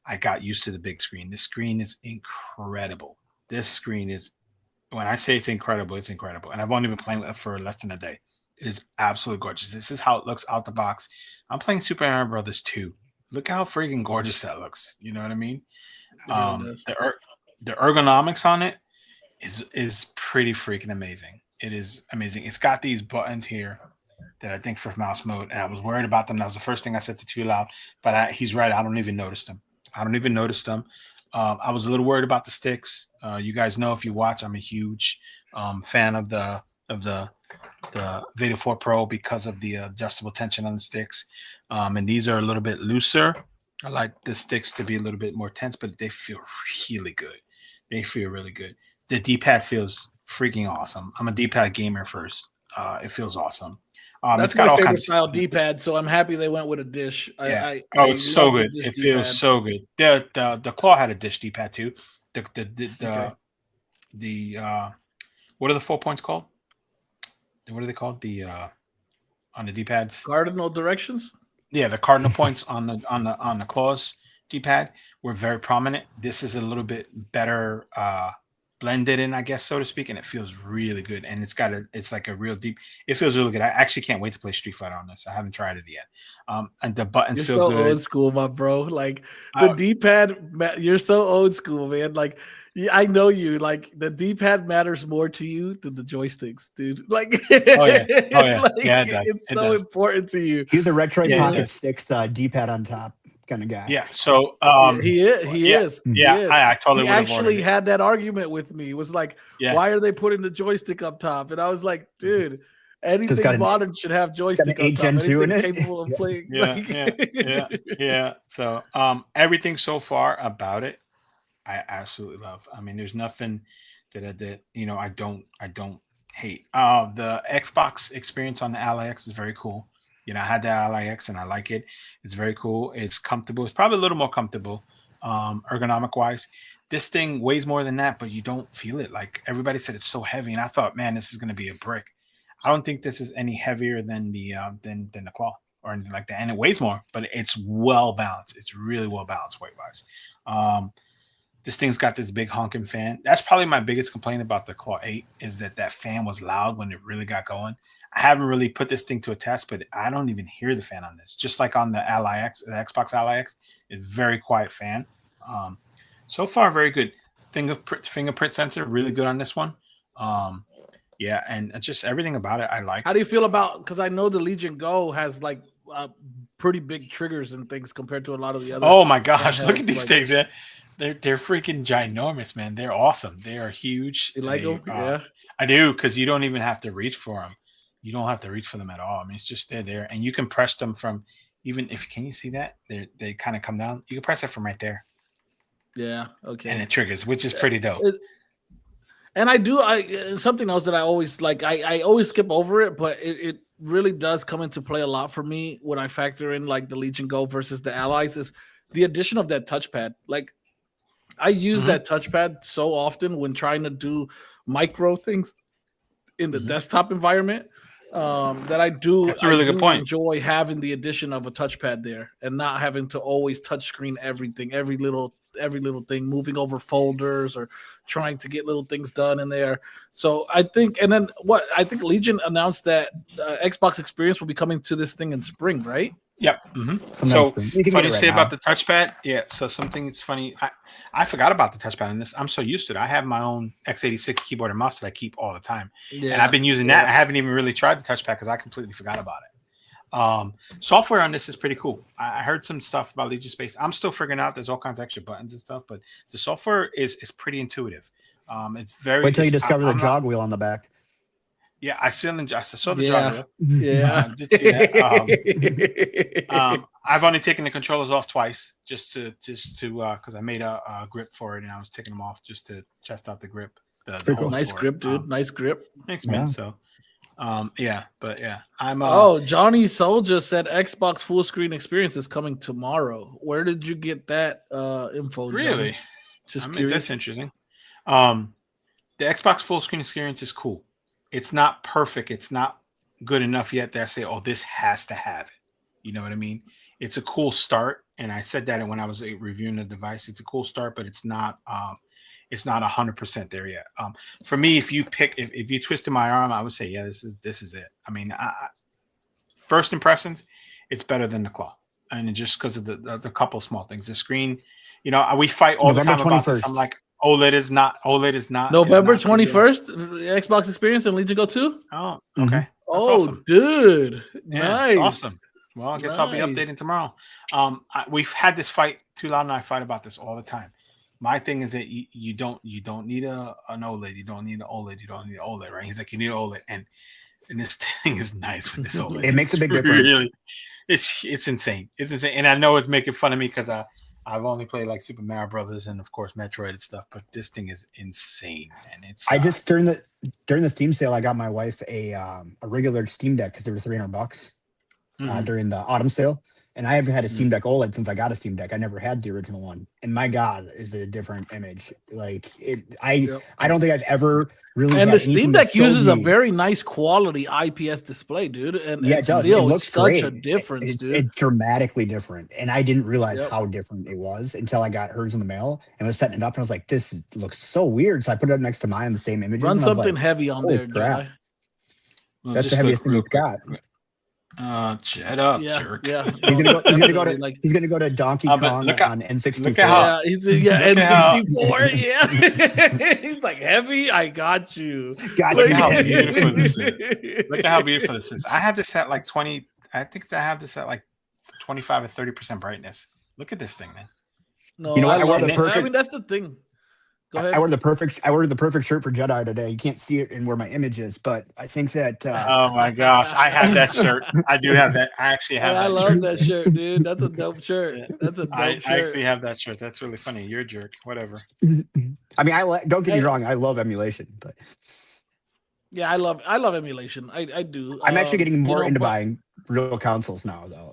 I got used to the big screen. This screen is incredible. This screen is when I say it's incredible, and I've only been playing with it for less than a day. It is absolutely gorgeous. This is how it looks out the box. I'm playing Super Mario Brothers 2. Look how freaking gorgeous that looks. You know what I mean? The ergonomics on it is pretty freaking amazing. It is amazing. It's got these buttons here that I think for mouse mode, and I was worried about them. That was the first thing I said to Too Loud, but he's right. I don't even notice them. I was a little worried about the sticks. You guys know if you watch, I'm a huge fan of the Veda 4 Pro because of the adjustable tension on the sticks. And these are a little bit looser. I like the sticks to be a little bit more tense, but they feel really good. They feel really good. The D-pad feels freaking awesome. I'm a D-pad gamer first. It feels awesome. That's my favorite style D-pad, so I'm happy they went with a dish. Yeah. It's so good. It feels so good. The claw had a dish D-pad too. The what are the 4 points called? What are they called? The on the D-pads? Cardinal directions? Yeah, the cardinal points on the claws D-pad were very prominent. This is a little bit better blended in, I guess, so to speak, and it feels really good. And it's like a real deep. It feels really good. I actually can't wait to play Street Fighter on this. I haven't tried it yet. And the buttons you're feel so good. Old school, my bro. Like the D-pad, you're so old school, man. Like I know you. Like the D-pad matters more to you than the joysticks, dude. Like oh yeah, like, yeah, it does. It's so important to you. He's a Retroid Pocket 6 D-pad on top kind of guy. Yeah. So he is. Yeah, I totally he actually had that argument with me. It was like, why are they putting the joystick up top? And I was like, dude, anything modern should have joystick up top. Anything capable of playing. Yeah. So everything so far about it, I absolutely love. I mean, there's nothing that I don't hate. The Xbox experience on the Ally X is very cool. I had the Ally X and I like it. It's very cool. It's comfortable. It's probably a little more comfortable, ergonomic wise. This thing weighs more than that, but you don't feel it. Like everybody said, it's so heavy, and I thought, man, this is going to be a brick. I don't think this is any heavier than the claw or anything like that, and it weighs more, but it's well balanced. It's really well balanced weight wise. This thing's got this big honking fan. That's probably my biggest complaint about the Claw 8 is that fan was loud when it really got going. I haven't really put this thing to a test, but I don't even hear the fan on this. Just like on the Ally X, the Xbox Ally X, it's very quiet fan. So far, very good. Fingerprint sensor, really good on this one. Yeah, and just everything about it, I like. How do you feel about? Because I know the Legion Go has like pretty big triggers and things compared to a lot of the other. Oh my gosh, look at these things, man. They're freaking ginormous, man. They're awesome. They are huge. You like them? Yeah, I do, because you don't even have to reach for them. You don't have to reach for them at all. I mean, it's just they're there, and you can press them from even if can you see that they kind of come down. You can press it from right there. Yeah. Okay. And it triggers, which is pretty dope. And something else that I always like. I always skip over it, but it really does come into play a lot for me when I factor in like the Legion Go versus the Allies is the addition of that touchpad. Like I use that touchpad so often when trying to do micro things in the desktop environment that I do. That's a really good point. Enjoy having the addition of a touchpad there and not having to always touch screen everything, every little thing, moving over folders or trying to get little things done in there. So I think, and then I think Legion announced that Xbox Experience will be coming to this thing in spring, right? Yep. So funny to say about the touchpad. Yeah. So something's funny. I forgot about the touchpad on this. I'm so used to it. I have my own x86 keyboard and mouse that I keep all the time, and I've been using that. I haven't even really tried the touchpad because I completely forgot about it. Software on this is pretty cool. I heard some stuff about Legion Space. I'm still figuring out. There's all kinds of extra buttons and stuff, but the software is pretty intuitive. It's very. Wait till you discover the jog wheel on the back. Yeah, I saw the Yeah. jog. Yeah. I did see that. I've only taken the controllers off twice, just to because I made a grip for it, and I was taking them off just to test out the grip. The cool. Nice grip, dude. Nice grip. Thanks, man. Yeah. So, but I'm. Oh, Johnny Soul just said Xbox full screen experience is coming tomorrow. Where did you get that info? Really? Johnny? Just I mean, curious. that's interesting. The Xbox full screen experience is cool. It's not perfect. It's not good enough yet that I say, oh, this has to have it. You know what I mean? It's a cool start, and I said that when I was reviewing the device. It's a cool start, but it's not 100% there yet. For me, if you twisted my arm, I would say, yeah, this is it. I mean, first impressions, it's better than the claw, and just because of the couple of small things. The screen, we fight all November the time about this. I'm like, OLED is not. November 21st, Xbox experience and Legion Go 2? Oh, okay. That's awesome. Dude. Yeah, nice. Awesome. Well, I guess I'll be updating tomorrow. We've had this fight. Too Loud and I fight about this all the time. My thing is that you don't need an OLED. You don't need an OLED. You don't need an OLED, right? He's like, you need an OLED, and this thing is nice with this OLED. It makes a big difference. Really, it's insane. It's insane, and I know it's making fun of me because I've only played like Super Mario Brothers and of course Metroid and stuff, but this thing is insane, and it's. I just during the Steam sale, I got my wife a regular Steam Deck because they were $300 during the autumn sale, and I haven't had a Steam Deck OLED since I got a Steam Deck. I never had the original one, and my God, is it a different image? Like it, I don't think I've ever really. And had the Steam Deck uses a very nice quality IPS display, dude. And yeah, it does. Still, it looks such great. a difference, dude. It's dramatically different, and I didn't realize how different it was until I got hers in the mail and was setting it up, and I was like, "This looks so weird." So I put it up next to mine in the same images. Run and I was something like, heavy on there, guy. Well, that's the heaviest thing we've got. Shut up, jerk. Yeah. He's gonna go to Donkey Kong on N64. How, he's N64. Yeah. He's like, heavy. I got you. Look at how beautiful this is. Look at how beautiful this is. I have this at like 20. I think I have this at like 25 or 30% brightness. Look at this thing, man. No, I mean, that's the thing. Go ahead. I ordered the perfect shirt for Jedi today. You can't see it in where my image is, but I think that. Oh my gosh, I have that shirt. I do have that. I actually have. I love that shirt, dude. That's a dope shirt. That's a dope shirt. I actually have that shirt. That's really funny. You're a jerk. Whatever. I mean, don't get me wrong. I love emulation, but yeah, I love emulation. I do. I'm actually getting more into buying real consoles now, though.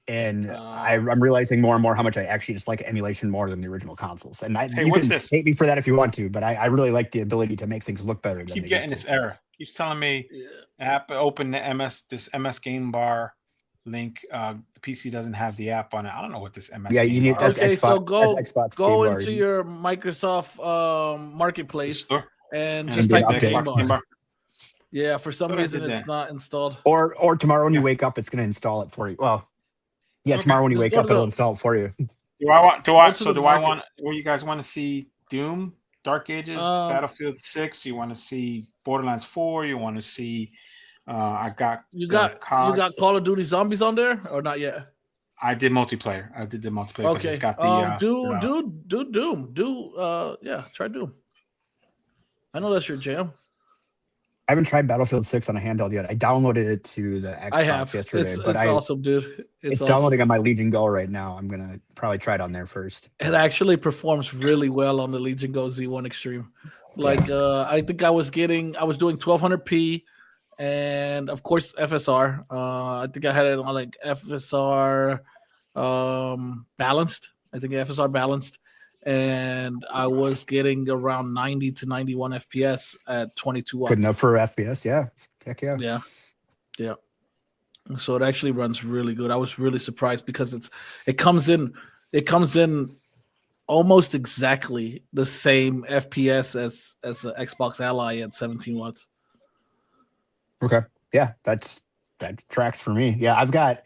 I'm realizing more and more how much I actually just like emulation more than the original consoles. And you can hate me for that if you want to, but I really like the ability to make things look better. Keep getting this error. Keeps telling me, app open the this MS Game Bar link. The PC doesn't have the app on it. I don't know what this MS. Yeah, you need that's okay. Xbox, So go Game into Bar. your Microsoft Marketplace and just type the Game Bar. Yeah, for some reason it's not installed. Or tomorrow when you wake up, it's going to install it for you. Well, yeah, tomorrow when you wake up, it'll install it for you. Do I want? Well, you guys want to see Doom, Dark Ages, Battlefield 6? You want to see Borderlands 4? You want to see? You got Call of Duty Zombies on there or not yet? I did multiplayer. I did the multiplayer. Okay. It's got the do Doom. Try Doom. I know that's your jam. I haven't tried Battlefield 6 on a handheld yet. I downloaded it to the Xbox yesterday. It's awesome, dude. It's downloading on my Legion Go right now. I'm gonna probably try it on there first. It actually performs really well on the Legion Go Z1 Extreme. I think I was doing 1200p and of course FSR. I think I had it on like FSR balanced. I think FSR balanced. And I was getting around 90 to 91 FPS at 22 watts. Good enough for FPS, yeah. Heck yeah. Yeah. So it actually runs really good. I was really surprised because it comes in almost exactly the same FPS as the Xbox Ally at 17 watts. Okay. Yeah, that tracks for me. Yeah,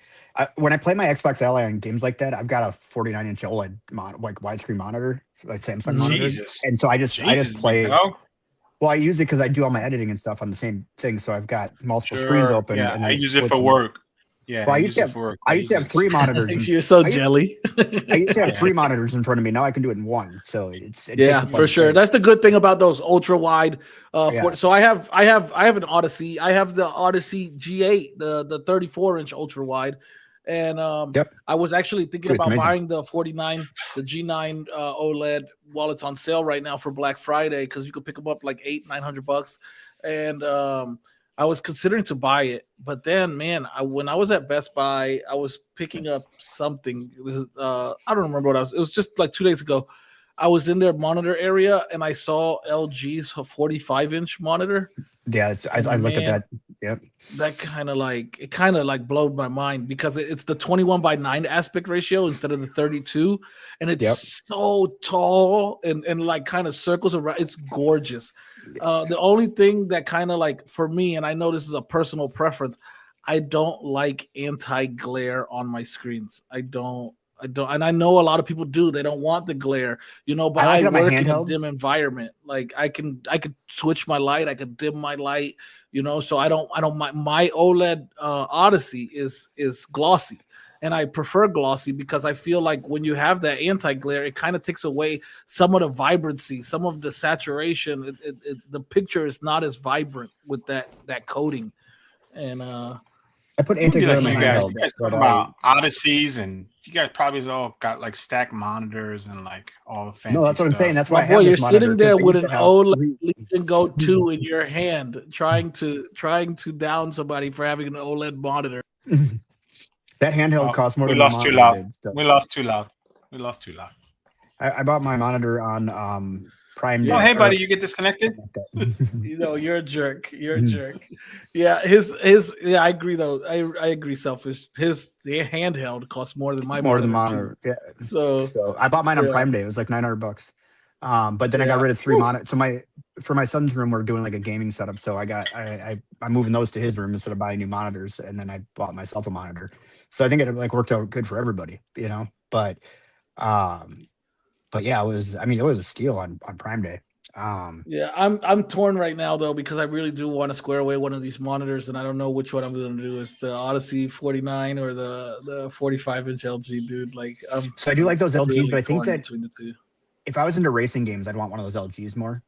when I play my Xbox Ally on games like that, I've got a 49-inch OLED widescreen monitor, like Samsung monitor, and so I just play. Well, I use it because I do all my editing and stuff on the same thing, so I've got multiple screens open. Yeah, and I use it for work. Yeah, Well, I use it for I used to have crazy. 3 monitors. You're so I used- jelly. I used to have 3 monitors in front of me. Now I can do it in one. So it Yeah, takes up for less sure. space. That's the good thing about those ultra wide. Yeah. So I have an Odyssey. I have the Odyssey G8, the 34-inch ultra wide, and Yep. I was actually thinking Dude, it's about amazing. buying the 49, the G9 OLED while it's on sale right now for Black Friday because you could pick them up like $800-900, and I was considering to buy it, but then, man, when I was at Best Buy, I was picking up something. It was I don't remember what I was. It was just like 2 days ago. I was in their monitor area and I saw LG's 45-inch monitor. Yeah, I looked at that. Yep. That kind of like blowed my mind because it's the 21:9 aspect ratio instead of the 32, and it's so tall and like kind of circles around. It's gorgeous. The only thing that kind of like for me, and I know this is a personal preference, I don't like anti-glare on my screens. I don't, and I know a lot of people do. They don't want the glare, but I like I it on my work in a handhelds. dim environment. Like I could switch my light, I could dim my light, so I don't my OLED Odyssey is glossy. And I prefer glossy because I feel like when you have that anti-glare, it kind of takes away some of the vibrancy, some of the saturation. The picture is not as vibrant with that coating. And I put Maybe anti-glare like on my you guys, handheld. you guys but talking about Odysseys, and you guys probably all got like stacked monitors and like all the fancy no, that's what I'm saying. stuff. That's why my I have boy, this you're sitting monitor, there 'cause I with used an to have OLED 3 Legion Go 2 in your hand, trying to down somebody for having an OLED monitor. That handheld Oh, costs more we than my lost too monitor loud. did. So We lost too loud. We lost too loud. I bought my monitor on Prime Day. Oh, hey, or- buddy, you get disconnected? You're a jerk. You're a jerk. Yeah, yeah, I agree though. I agree, selfish. The handheld costs more than my more than monitor, monitor. Yeah. too. So I bought mine on yeah. Prime Day. It was like $900. But then I got Yeah. rid of 3 monitors. So for my son's room, we're doing like a gaming setup. So I'm moving those to his room instead of buying new monitors. And then I bought myself a monitor. So I think it like worked out good for everybody, But yeah, it was a steal on Prime Day. Yeah, I'm torn right now though because I really do want to square away one of these monitors, and I don't know which one I'm going to do. Is the Odyssey 49 or the 45-inch LG, dude? Like, So I do like those LGs, really but I think torn that between the two. if I was into racing games, I'd want one of those LGs more.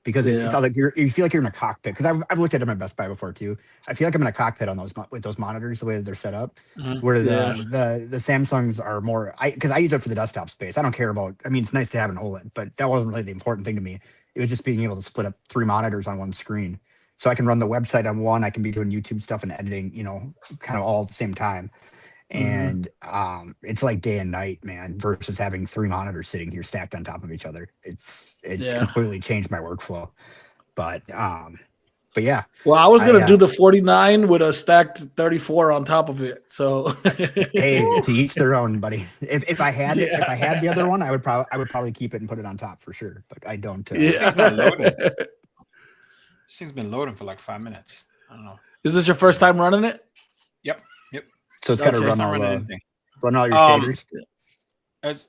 Because it's Yeah. like you feel like you're in a cockpit. Because I've looked at them at Best Buy before too. I feel like I'm in a cockpit on those with those monitors, the way that they're set up. Mhm. Where Yeah. the Samsungs are more. Because I use it for the desktop space. I don't care about. I mean, it's nice to have an OLED, but that wasn't really the important thing to me. It was just being able to split up 3 monitors on one screen, so I can run the website on one. I can be doing YouTube stuff and editing, kind of all at the same time. And it's like day and night, man, versus having 3 monitors sitting here stacked on top of each other. It's completely changed my workflow. But yeah. Well, I was gonna do the 49 with a stacked 34 on top of it. So hey, to each their own, buddy. If I had if I had the other one, I would probably keep it and put it on top for sure. But I don't. This thing's not loading. This thing's been loading for like 5 minutes. I don't know. Is this your first time running it? Yep. So it's got to Okay. run It's not all running anything. run all your shaders.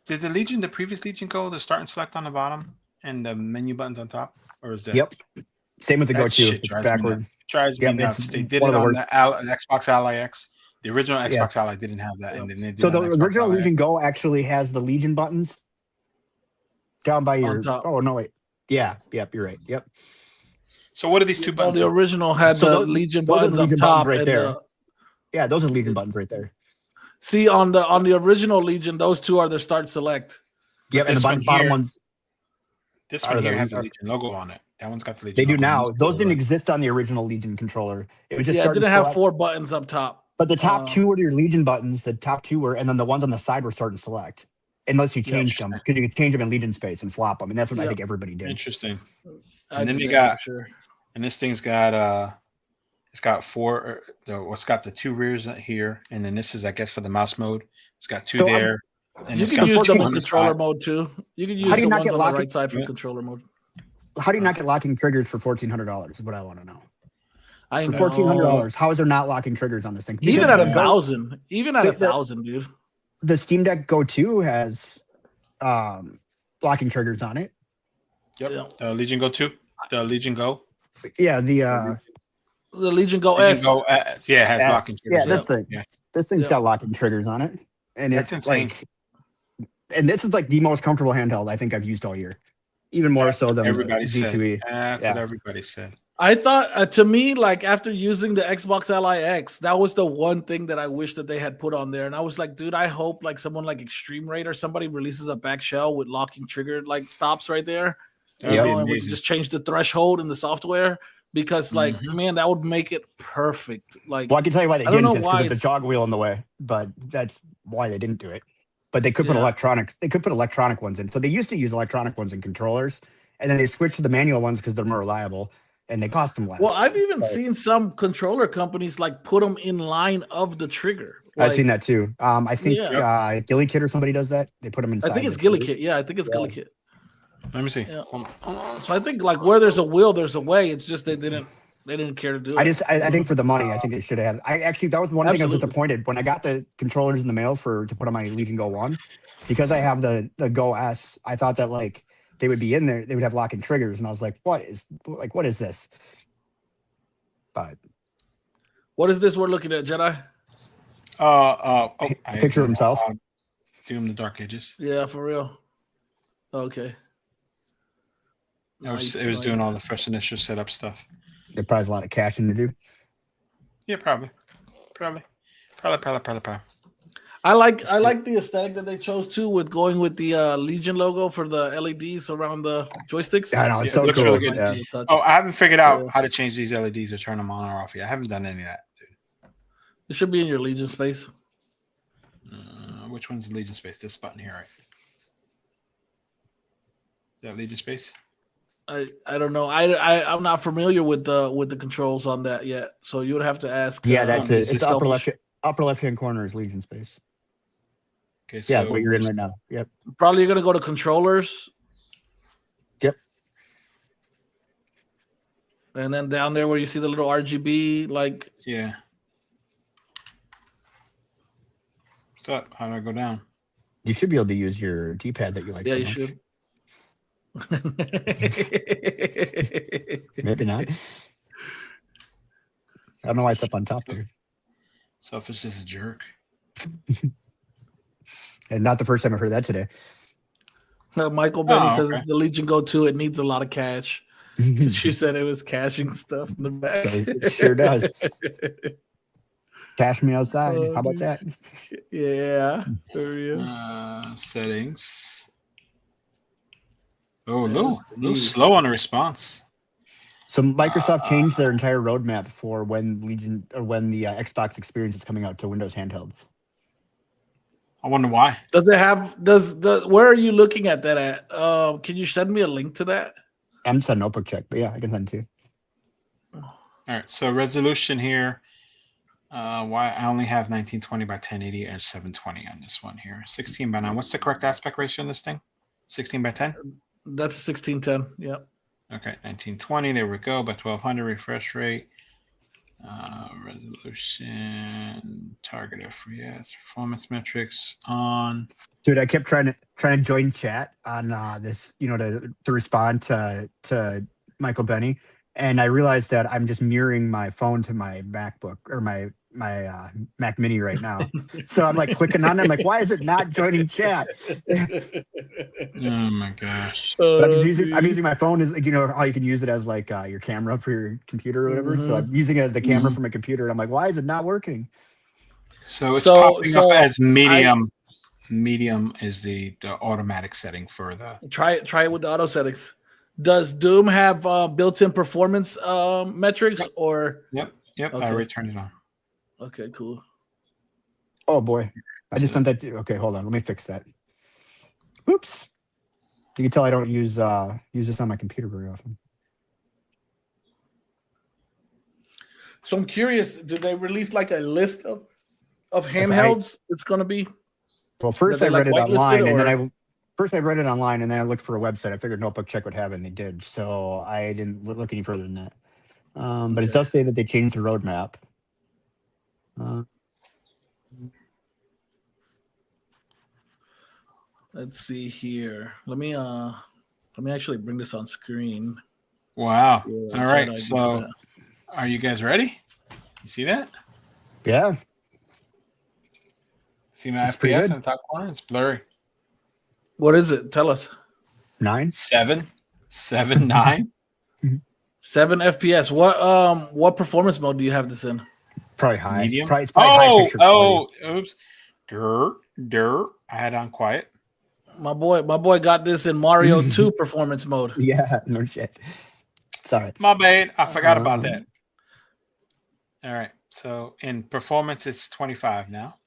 Did the previous Legion go the start and select on the bottom and the menu buttons on top, or is that? Yep. Same with the Go That 'To. shit It's drives me backward. nuts. Drives me Yep, nuts. it's They did one it of the on worst. the Xbox Ally X. The original Xbox Yes. Ally didn't have that, and then they did So it the on Xbox original Ally Legion Go actually has the Legion buttons down by your. top. Oh no, wait. Yeah. Yep. You're right. Yep. So what are these 2 Well, buttons? the original had So the those- Legion those are buttons the Legion up top, buttons right and there. Yeah, those are Legion buttons right there. see on the original Legion, those 2 are the start select. Yep, and the this one bottom here- ones. This are one the here has the Legion- Legion logo on it. That one's got the Legion. They do logo on now. it. Those didn't exist on the original Legion controller. It was just Yeah, it start and didn't have select. 4 buttons up top. But the top Uh, 2 were your Legion buttons. The top 2 were, and then the ones on the side were start and select. Unless you changed them, because you could change them in Legion space and flop them, and that's what I Yep. think everybody did. Interesting. I And then did they that got- for sure. And this thing's got it's got 4. It's got the 2 rears here, and then this is, I guess, for the mouse mode. It's got 2 So, there, and You it's can got use them 2 in on the controller spot. mode too. You can use How do you the not ones get on the locking- right side for Yeah. controller mode. How do you not get locking triggers for $1,400? Is what I want to know. I For know. $1,400, how is there not locking triggers on this thing? Even Because at the 1,000, the- 1,000, dude. the Steam Deck Go 2 has locking triggers on it. Yep. Yeah. The Legion Go 2. The Legion Go. Yeah, the The Legion Go Legion S. Go, yeah, it has S. locking triggers. Yeah, this thing. Yeah. This thing's Yeah. got locking triggers on it, and That's it's insane. like, and this is like the most comfortable handheld I think I've used all year, even more That's so what than everybody the said. Z2E. That's Yeah. what everybody said. I thought, to me, like after using the Xbox Ally X, that was the one thing that I wish that they had put on there. And I was like, dude, I hope like someone like Extreme Rate or somebody releases a back shell with locking trigger like stops right there. That would be And we amazing. just change the threshold in the software because, like, man, that would make it perfect. Like, Well, I can tell you why they I don't didn't. know It's why because of the jog wheel in the way, but that's why they didn't do it. But they could put Yeah. electronic. They could put electronic ones in. So they used to use electronic ones in controllers, and then they switched to the manual ones because they're more reliable and they cost them less. Well, I've even But seen some controller companies like put them in line of the trigger. I've seen Like, that too. I think Gilly Kit or somebody does that. They put them inside. I think it's the Gilly triggers. Kit. Yeah, I think it's Gilly Kit. Let me see. Yeah. Hold on. So I think like where there's a will, there's a way. It's just they didn't care to do it. I think for the money, I think they should have. That was one thing I was disappointed when I got the controllers in the mail to put on my Legion Go 1, because I have the Go S. I thought that like they would be in there, they would have locking triggers, and I was like, what is this? But What is this we're looking at, Jedi? A picture of himself. Doom the Dark Ages. Yeah, for real. Okay. It was doing all the first initial setup stuff. There probably has a lot of caching to do. Yeah, probably. I like the aesthetic that they chose too, with going with the Legion logo for the LEDs around the joysticks. I know, it's so looks cool. really good. Yeah. Oh, I haven't figured out how to change these LEDs or turn them on or off yet. I haven't done any of that, dude. It should be in your Legion space. Which one's Legion space? This button here, right? Is that Legion space? I don't know. I'm not familiar with the controls on that yet, so you would have to ask. Yeah, that's it. It's Stealth. upper left hand corner is Legion space. Okay, so Yeah, what you're in right now. Yep. Probably you're gonna go to controllers. Yep. And then down there where you see the little RGB, like yeah. What's up? How do I go down? You should be able to use your D-pad that you like. yeah, so you much. should. Maybe not. I don't know why it's up on top there. Selfish is a jerk. And not the first time I've heard that today. Michael Benny says okay. it's the Legion Go 2. It needs a lot of cash. She said it was caching stuff in the back. It sure does. Cash me outside. How about that? Yeah. For real. Settings. Oh, a little slow on the response. So Microsoft changed their entire roadmap for when the Xbox Experience is coming out to Windows handhelds. I wonder why. Does it have where are you looking at that at? Can you send me a link to that? I'm just a notebook check, but yeah, I can send it to you. All right, so resolution here. Why I only have 1920 by 1080 and 720 on this one here. 16 by 9. What's the correct aspect ratio on this thing? 16 by 10? That's 1610. Yeah. Okay, 1920. There we go. By 1200 refresh rate. Resolution, target FPS, performance metrics on. Dude, I kept trying to join chat on this, to respond to Michael Benny, and I realized that I'm just mirroring my phone to my MacBook or my Mac Mini right now. So I'm like clicking on it. I'm like, why is it not joining chat? Oh my gosh! But I'm using my phone as how you can use it as like your camera for your computer or whatever. So I'm using it as the camera for my computer, and I'm like, why is it not working? So it's popping up as medium. Medium is the automatic setting for the. Try it with the auto settings. Does Doom have built-in performance metrics or? Yep. Okay. I already turned it on. Okay, cool. Oh boy, I just sent that to. Okay, hold on. Let me fix that. Oops. You can tell I don't use this on my computer very often. So I'm curious, do they release like a list of handhelds it's going to be? Well, first I read it online, and then I looked for a website. I figured Notebook Check would have it, and they did. So I didn't look any further than that. But it does say that they changed the roadmap. Let's see here. Let me actually bring this on screen. Wow. Yeah, all right. So Are you guys ready? You see that? Yeah. See my That's pretty FPS good. in the top corner? It's blurry. What is it? Tell us. 9. 7, 9. 7 FPS. What performance mode do you have this in? Probably high. Medium. It's probably high picture quality. Oops. I had on quiet. My boy got this in Mario 2 performance mode. Yeah, no shit. Sorry. My bad. I forgot about that. All right. So in performance, it's 25 now.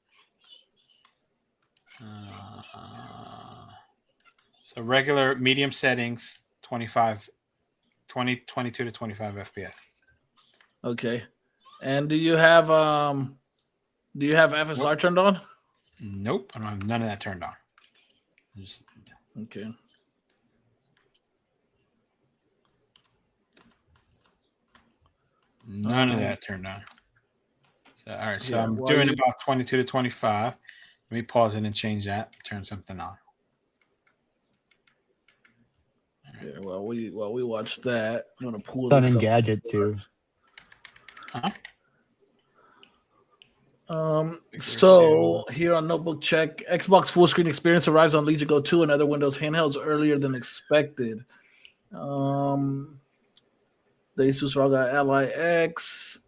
So regular medium settings, 22 to 25 FPS. Okay. And do you have FSR turned on? Nope. I don't have none of that turned on. Okay. None of that turned on. So all right. So Yeah, I'm while doing you- about 22 to 25. Let me pause it and change that. Turn something on. Yeah, while we watch that, I'm gonna pull Done this in up. Gadget too. Huh? So here on Notebook Check, Xbox full screen experience arrives on Legion Go 2 and other Windows handhelds earlier than expected. The Asus ROG Ally X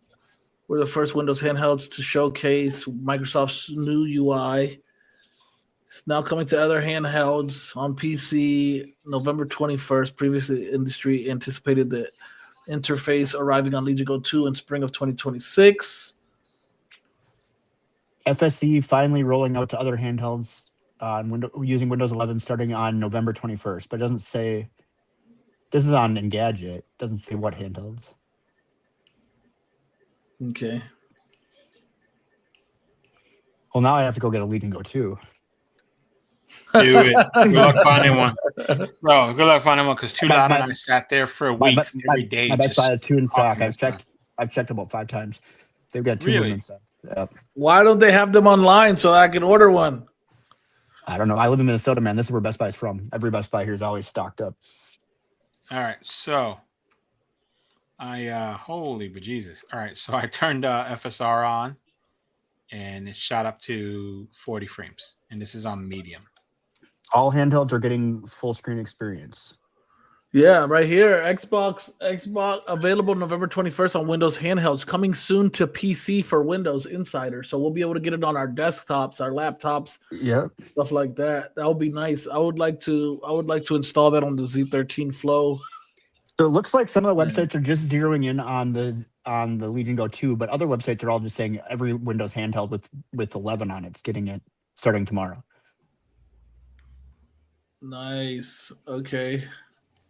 were the first Windows handhelds to showcase Microsoft's new UI. It's now coming to other handhelds on PC November 21st. Previously, industry anticipated the interface arriving on Legion Go 2 in spring of 2026. FSC finally rolling out to other handhelds on using Windows 11 starting on November 21st, but it doesn't say. This is on Engadget. It doesn't say what handhelds. Okay. Well, now I have to go get a Legion Go 2. Do it. Good luck finding one, bro. Good luck finding one because Too Loud and I sat there for weeks every day. My Best Buy has 2 in stock. talking I've checked about 5 times. They've got 2 of Really? them in stock. Yep. Why don't they have them online so I can order one? I don't know. I live in Minnesota, man. This is where Best Buy is from. Every Best Buy here is always stocked up. All right, so holy bejesus. All right, so I turned FSR on, and it shot up to 40 frames, and this is on medium. All handhelds are getting full screen experience. Yeah, right here. Xbox available November 21st on Windows handhelds, coming soon to PC for Windows Insider. So we'll be able to get it on our desktops, our laptops, Yep. stuff like that. That would be nice. I would like to install that on the Z13 Flow. So it looks like some of the websites are just zeroing in on the Legion Go 2, but other websites are all just saying every Windows handheld with 11 on it's getting it starting tomorrow. Nice. Okay.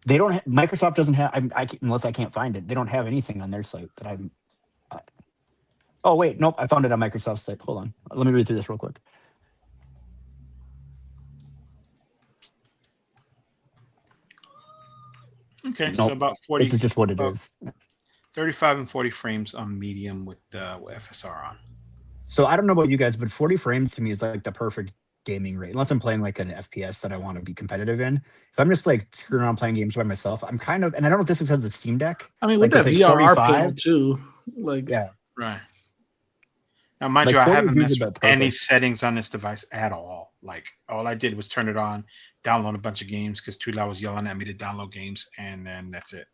They don't. Microsoft doesn't have. Unless I can't find it. They don't have anything on their site that I'm. Oh wait, nope. I found it on Microsoft's site. Hold on. Let me read through this real quick. Okay, Nope. so about 40. This is just what it is. 35 and 40 frames on medium with FSR on. So I don't know about you guys, but 40 frames to me is like the perfect gaming rate. Unless I'm playing like an FPS that I want to be competitive in. If I'm just like screwing around playing games by myself, I'm kind of, and I don't know if this is because of the Steam Deck. I mean, with Like, that it's like VRR 45. panel too. Like, Yeah. Right. Now, mind Like, you, I 40 haven't is messed usually with about any perfect. settings on this device at all. Like, all I did was turn it on, download a bunch of games because Too Loud was yelling at me to download games, and then that's it.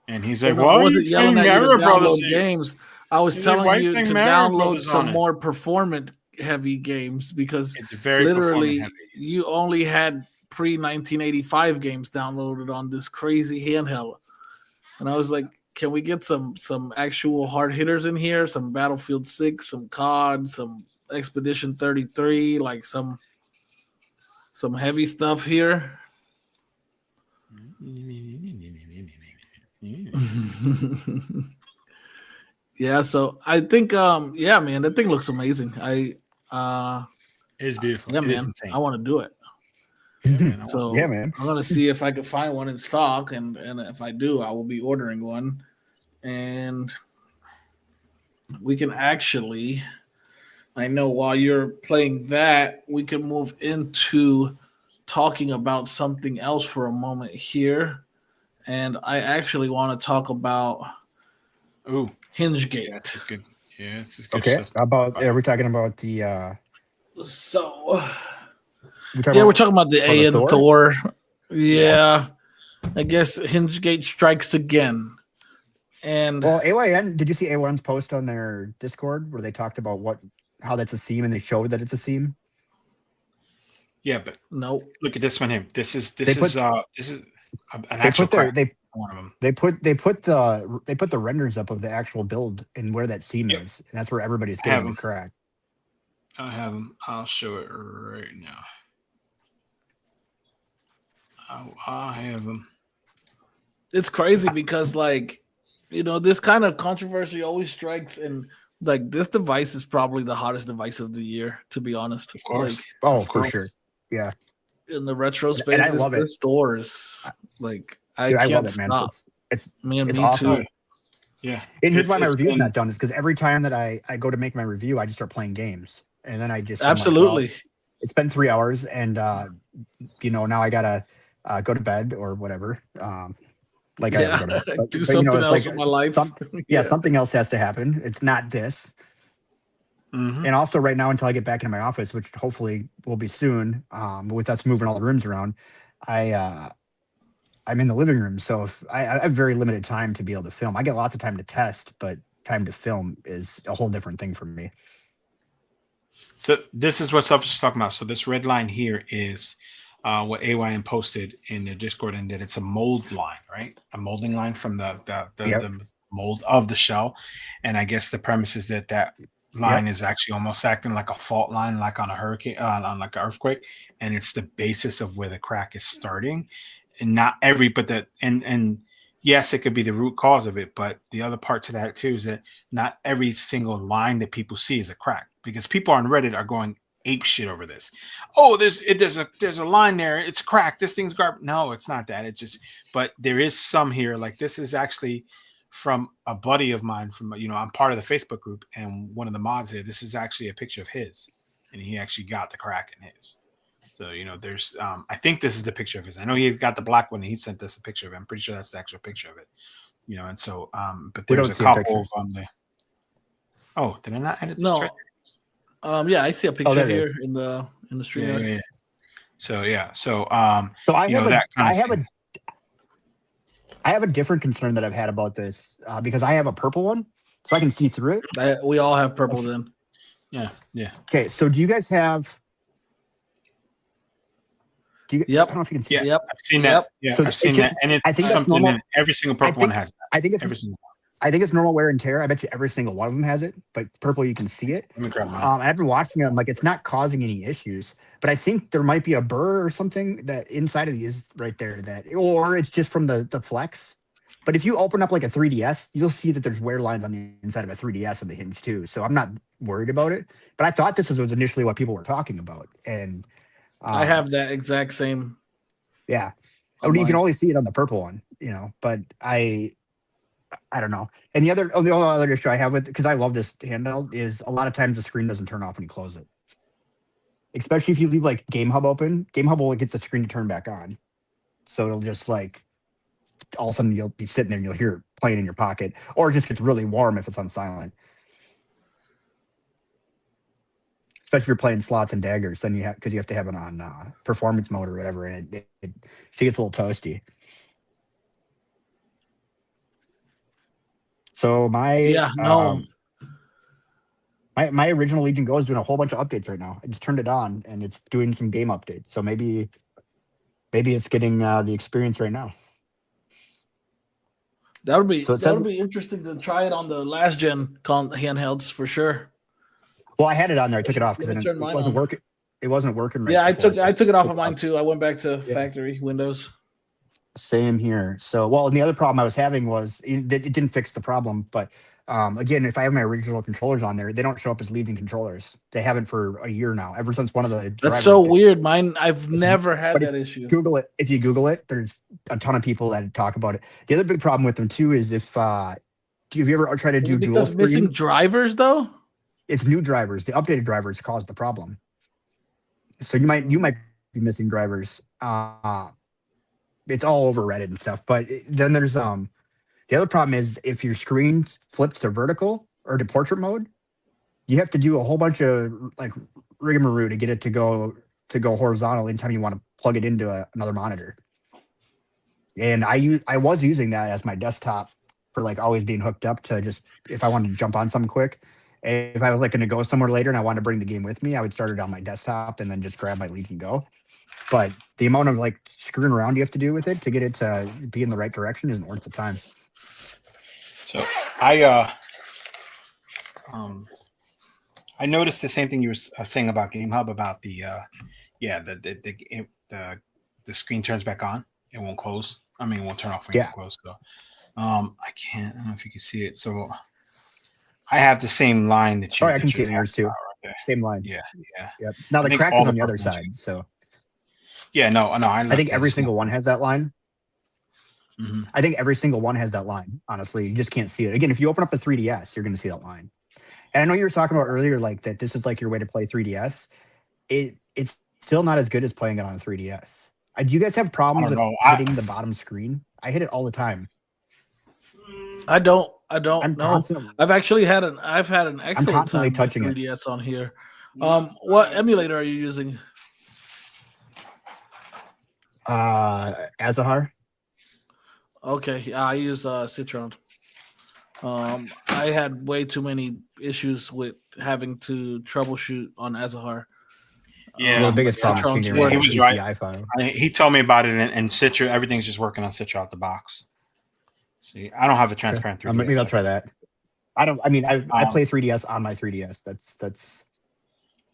And he's like, I "Why are wasn't you yelling playing at you to Mario Brothers download here?" games. I was He's like, "Why telling you you playing to Mario download Brothers on some it?" more performant heavy games because It's very literally performant heavy. you only had pre-1985 games downloaded on this crazy handheld. And I was like, can we get some actual hard hitters in here? Some Battlefield 6, some COD, some Expedition 33, like some heavy stuff here. Yeah, so I think yeah, man, that thing looks amazing. It's beautiful. Yeah, It is man, insane. I want to do it. Yeah, man, So Yeah, man. I'm gonna see if I can find one in stock, and if I do, I will be ordering one. And we can actually, I know while you're playing that, we can move into talking about something else for a moment here. And I actually want to talk about Ooh, HingeGate. yeah, this is good. Yeah, this is good Okay. stuff. How about are we talking about the So we're we're talking about the Ayn Thor? Thor. Yeah. I guess HingeGate strikes again. And Well, AYN, did you see AYN's post on their Discord where they talked about how that's a seam and they showed that it's a seam? Yeah, but no. look at this one here. This is an They actual put their crack. One of them. they put the renders up of the actual build and where that seam Yep. is, and that's where everybody's I have getting them. the crack. I have them. I'll show it right now. I have them. It's crazy because this kind of controversy always strikes, and like this device is probably the hottest device of the year, to be honest. Of course. Like, Oh, for sure. Yeah. in the retro space, I love this store is like I Dude, can't I love it, man. stop. It's Me awesome. too. Yeah. And here's why my It's review's been- not done is because every time that I go to make my review, I just start playing games, and then I'm like, Absolutely. well, it's been 3 hours, and now I gotta go to bed or whatever. Like I go to bed. But, do but, something it's else like with my life. something else has to happen. It's not this. Mhm. And also right now, until I get back into my office, which hopefully will be soon, with us moving all the rooms around, I'm in the living room. So if I have very limited time to be able to film. I get lots of time to test, but time to film is a whole different thing for me. So this is what Selfish is talking about. So this red line here is what AYN posted in the Discord, and that it's a mold line, right? A molding line from the mold of the shell. And I guess the premise is that line is actually almost acting like a fault line, like on a hurricane, on like an earthquake, and it's the basis of where the crack is starting. And not every, but that, and yes, it could be the root cause of it, but the other part to that too is that not every single line that people see is a crack, because people on Reddit are going ape shit over this. Oh, there's a line there, it's cracked, this thing's garbage. No, it's not that. It's just, but there is some here. Like this is actually from a buddy of mine from, I'm part of the Facebook group, and one of the mods there, this is actually a picture of his, and he actually got the crack in his. So, there's, I think this is the picture of his. I know he's got the black one, and he sent us a picture of it. I'm pretty sure that's the actual picture of it, and so, but there's a couple of them. Oh, did I not edit this? No. Right? Yeah, I see a picture there it here is. in the stream. Yeah. So, So I have a different concern that I've had about this because I have a purple one, so I can see through it. We all have purple then. Yeah. Okay, so do you guys have? Yep. I don't know if you can see. Yeah. It. Yep. I've seen that. Yeah, So I've seen just, that, and it's I think something normal. that every single purple one has. That. I think it's Every single one. I think it's normal wear and tear. I bet you every single one of them has it, but purple you can see it. Let me grab mine. I've been watching it. I'm like, it's not causing any issues, but I think there might be a burr or something that inside of these right there or it's just from the flex. But if you open up like a 3DS, you'll see that there's wear lines on the inside of a 3DS on the hinge too. So I'm not worried about it, but I thought this was initially what people were talking about. And I have that exact same. Yeah. You can only see it on the purple one, but I don't know. And the only other issue I have with, because I love this handheld, is a lot of times the screen doesn't turn off when you close it. Especially if you leave like Game Hub open. Game Hub will get the screen to turn back on. So it'll just like, all of a sudden you'll be sitting there and you'll hear it playing in your pocket, or it just gets really warm if it's on silent. Especially if you're playing slots and daggers, then you have to have it on performance mode or whatever, and she gets a little toasty. So my original Legion Go is doing a whole bunch of updates right now. I just turned it on and it's doing some game updates. So maybe it's getting the experience right now. That would be interesting to try it on the last gen handhelds for sure. Well, I had it on there. I took it off because it wasn't working. It wasn't working right. Yeah, I took it off of mine too. I went back to factory Windows. Same here. So, and the other problem I was having was it didn't fix the problem. But again, if I have my original controllers on there, they don't show up as Legion controllers. They haven't for a year now. Ever since one of the That's so weird. Mine, I've never had that issue. Google it. If you Google it, there's a ton of people that talk about it. The other big problem with them too is if have you ever tried to do dual screen? Missing drivers though. It's new drivers. The updated drivers caused the problem. So you might be missing drivers. It's all over Reddit and stuff. But then there's the The other problem is if your screen flips to vertical or to portrait mode, you have to do a whole bunch of like rigmarole to get it to go horizontal anytime you want to plug it into another monitor. And I was using that as my desktop for like always being hooked up to just if I wanted to jump on something quick. And if I was like going to go somewhere later and I wanted to bring the game with me, I would start it on my desktop and then just grab my Legion Go. But the amount of like screwing around you have to do with it to get it to be in the right direction isn't worth the time. So I noticed the same thing you were saying about GameHub about the screen turns back on. It won't close. I mean, it won't turn off when it's closed. So I can't. I don't know if you can see it. So I have the same line that you. I can see it in yours too. Right, same line. Yeah. Yep. Now the crack is on the other side. So. Yeah. No. I think every single one has that line. Mm-hmm. I think every single one has that line. Honestly, you just can't see it. Again, if you open up a 3DS, you're going to see that line. And I know you were talking about earlier, like that this is like your way to play 3DS. It's still not as good as playing it on a 3DS. Do you guys have problems with hitting the bottom screen? I hit it all the time. I don't know. I've actually had an excellent I'm constantly time touching with 3DS on here. What emulator are you using? Azahar. Okay, I use Citron. I had way too many issues with having to troubleshoot on Azahar. Yeah, the biggest problem is he was right. File. He told me about it, and Citra, everything's just working on Citra out the box. See, I don't have a transparent 3DS. Maybe I'll try that. I play 3DS on my 3DS. That's.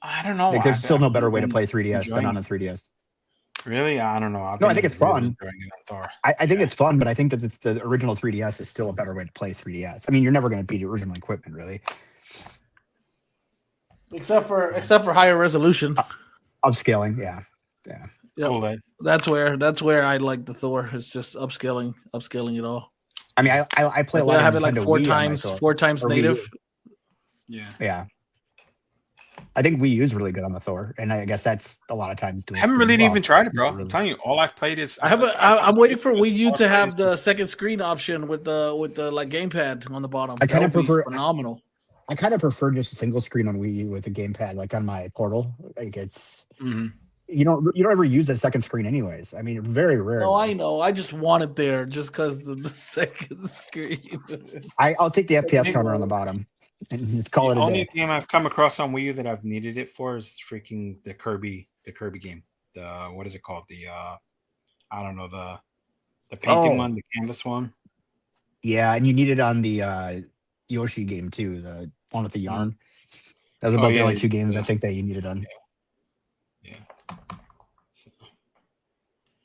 I don't know. Like, there's still no better way to play 3DS than on a 3DS. Really? I don't know. I think it's fun. I think it's fun, but I think that the original 3DS is still a better way to play 3DS. I mean, you're never going to beat the original equipment, really. Except for higher resolution. Upscaling, yeah. Yep. Cool, that's where I like the Thor. It's just upscaling it all. I mean, I play a lot. I have it like four times native. Yeah. I think Wii U is really good on the Thor, and I guess that's a lot of times. I haven't really even tried it, bro. I'm telling you, all I've played is. I'm waiting for Wii U to have the second screen option with the like gamepad on the bottom. I kind of prefer phenomenal. I kind of prefer just a single screen on Wii U with a gamepad, like on my Portal. Like it's you don't ever use that second screen, anyways. I mean, very rare. No, I know. I just want it there just because of the second screen. I'll take the FPS counter on the bottom and just call it a day. The only game I've come across on Wii U that I've needed it for is freaking the Kirby game. What is it called? I don't know, the painting one, the canvas one. Yeah, and you need it on the Yoshi game too, the one with the yarn. That was about the only two games I think that you needed on. Yeah.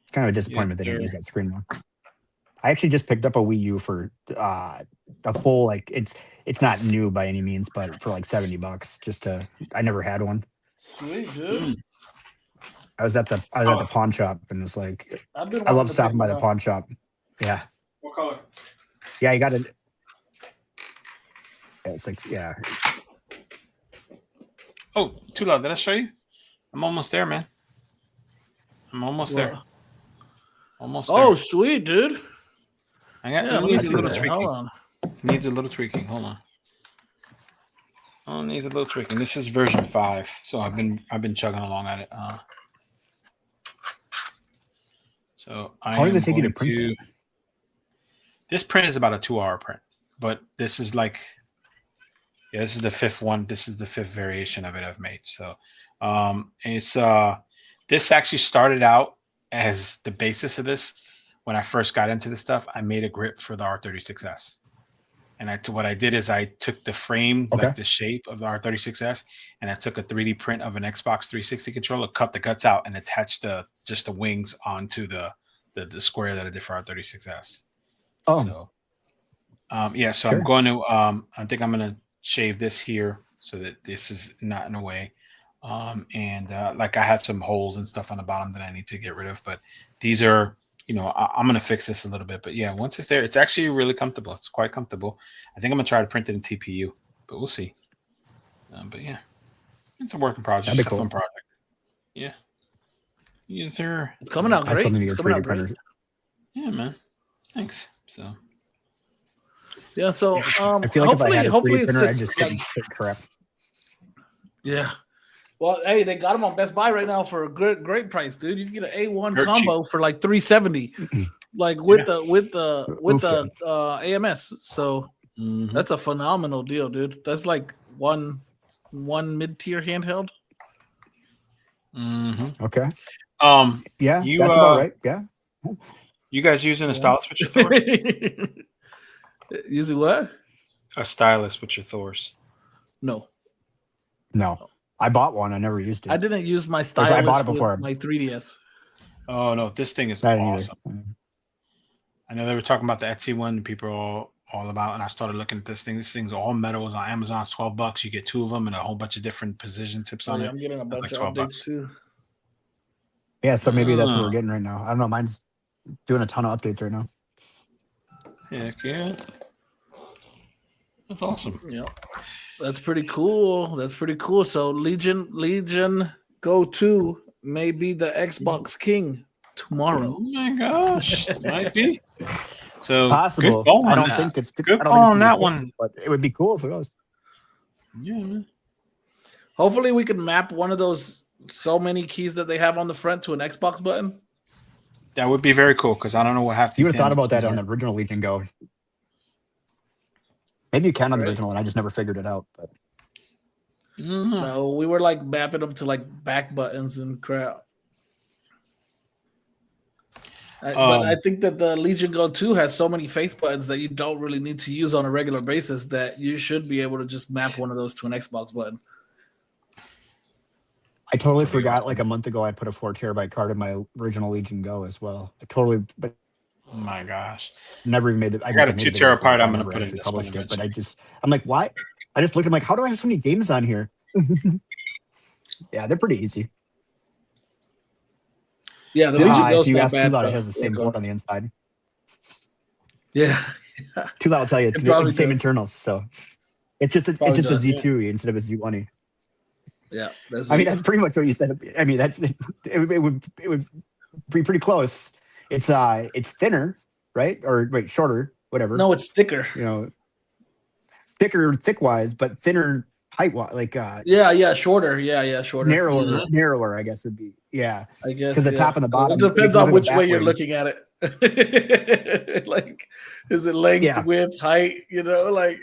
It's kind of a disappointment they didn't use that screen more. I actually just picked up a Wii U for a full, like it's not new by any means, but for like $70 I never had one. Sweet, dude. I was at the pawn shop and it's like I love stopping by the pawn shop. Yeah. What color? Yeah, you got it. Yeah, it's like Oh, too loud. Did I show you? I'm almost there, man. I'm almost there. Almost there. Oh, sweet, dude. It needs a little tweaking. Hold on. Needs a little tweaking. Hold on. Oh, needs a little tweaking. This is version 5, so I've been chugging along at it. So how long does it take you to print? This print is about a 2-hour print, but this is like, this is the 5th one. This is the 5th variation of it I've made. So, it's this actually started out as the basis of this. When I first got into this stuff, I made a grip for the R36S. And what I did is I took the frame, like the shape of the R36S, and I took a 3D print of an Xbox 360 controller, cut the guts out, and attached just the wings onto the square that I did for R36S. Oh. So, so sure. I'm going to, I think I'm going to shave this here so that this is not in a way. Like I have some holes and stuff on the bottom that I need to get rid of, but these are, I'm going to fix this a little bit, but yeah, once it's there, it's actually really comfortable. It's quite comfortable. I think I'm going to try to print it in TPU, but we'll see. But yeah, it's a working project. It's a fun project. Yeah. Yes, sir. It's coming out great. It's coming out great. Yeah, man. Thanks. So Yeah, so I feel like if I had a 3D it's printer, I'd just just sit and crap. yeah. Well, hey, they got them on Best Buy right now for a great price, dude. You can get an A1 They're combo for like $370, like with the AMS. So that's a phenomenal deal, dude. That's like one mid-tier handheld. Okay. Yeah, You that's about right. Yeah. you guys using a stylus with your Thors? Using what? A stylus with your Thors? No. I bought one. I never used it. I didn't use my stylus I bought it before. with my 3DS. Oh no, this thing is I didn't awesome. either. I know they were talking about the Etsy one. People are all about, and I started looking at this thing. This thing's all metal. It's on Amazon. It's $12. You get 2 of them and a whole bunch of different precision tips on it. I'm getting a bunch like of $12. updates too. Yeah, so maybe that's what we're getting right now. I don't know. Mine's doing a ton of updates right now. Heck yeah. That's awesome. Yeah. That's pretty cool. So Legion Go 2 may be the Xbox King tomorrow. Oh my gosh. Might be. So Possible. Good call I on don't that. think it's Good I don't call think on it's that gonna be one. quick, but it would be cool if it was. Yeah, man. Hopefully we can map one of those so many keys that they have on the front to an Xbox button. That would be very cool because I don't know what half You these would have thought damn about that keys on are. the original Legion Go. Maybe you can on the Right. original, and I just never figured it out. But No, we were like mapping them to like back buttons and crap. But I think that the Legion Go 2 has so many face buttons that you don't really need to use on a regular basis that you should be able to just map one of those to an Xbox button. I totally Pretty forgot. awesome. Like a month ago, I put a 4 terabyte card in my original Legion Go as well. But Oh my gosh. never even made it. I got a 2 terabyte. I'm gonna put in actually this one published it, but eventually. I'm like, why? I just looked. I'm like, how do I have so many games on here? Yeah, they're pretty easy. Yeah, the Legion Go's If you not ask bad. Tula, it but- has the same board on the inside. Yeah. Tula will tell you It it's probably the same does. internals. So it's just Probably a does, yeah. Z2 instead of a Z1. Yeah. I mean, that's pretty much what you said. I mean, it would be pretty close. It's thinner, right? Or wait, shorter, whatever. no, it's thicker. You know, thicker thick-wise, but thinner height-wise, like Yeah, shorter. Yeah, shorter. narrower, I guess would be. Yeah, I guess because the top and the bottom. It depends if you on look at which the way you're back looking at it. Like, is it length, Yeah. width, height? You know, like,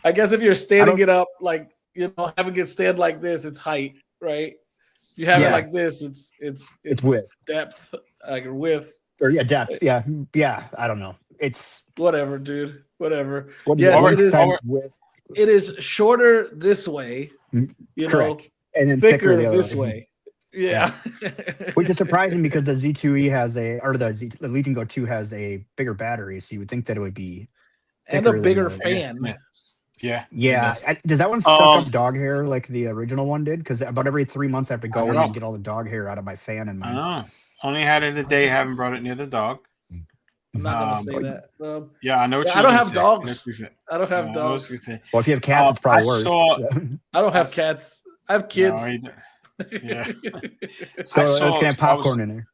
I guess if you're standing it up, like, you know, having it stand like this, it's height, right? If you have it Yeah. like this, it's width depth, like width, or depth. Yeah. I don't know. It's whatever, dude. Whatever. what is Yes, length it is. times width. It is shorter this way, you Correct. know, And then thicker the other this way. Yeah. Which is surprising because the Z2E the Legion Go 2 has a bigger battery, so you would think that it would be And thicker a than bigger the- fan. Yeah. Yeah. Does that one suck up dog hair like the original one did? Because about every 3 months I have to go in and get all the dog hair out of my fan and I my. know. Only had it in the day. Haven't brought it near the dog. I'm not gonna say that. Yeah, I know what Yeah, you're I don't gonna have say. dogs. I don't have I know what dogs. you're gonna say. Well, if you have cats, it's probably I worse. saw- I don't have cats. I have kids. No, yeah. So I it's saw- gonna have I was- popcorn in there.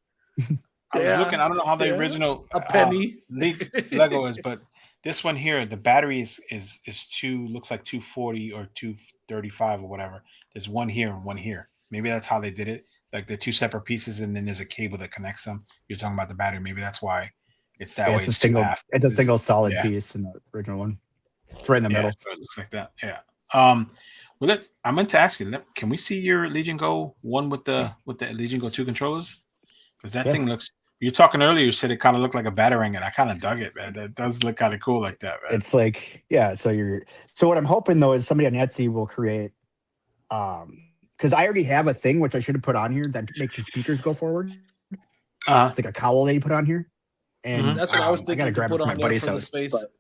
I was Yeah. looking. I don't know how the Yeah. original A penny. Lego is, but this one here, the battery is looks like 240 or 235 or whatever. There's one here and one here. Maybe that's how they did it. Like the 2 separate pieces, and then there's a cable that connects them. You're talking about the battery. Maybe that's why it's that way. It's a single. half. It's a single solid Yeah. piece in the original one. It's right in the Yeah, middle. so it looks like that. Yeah. Well, I meant to ask you. Can we see your Legion Go 1 with the Legion Go 2 controllers? Because that thing looks. You were talking earlier. You said it kind of looked like a batarang, and I kind of dug it, man. That does look kind of cool like that, man. It's like So what I'm hoping though is somebody on Etsy will create. Because I already have a thing which I should have put on here that makes your speakers go forward. It's like a cowl that you put on here, and That's what I was I thinking gotta to grab it put from on my there buddy's for the house. space. but-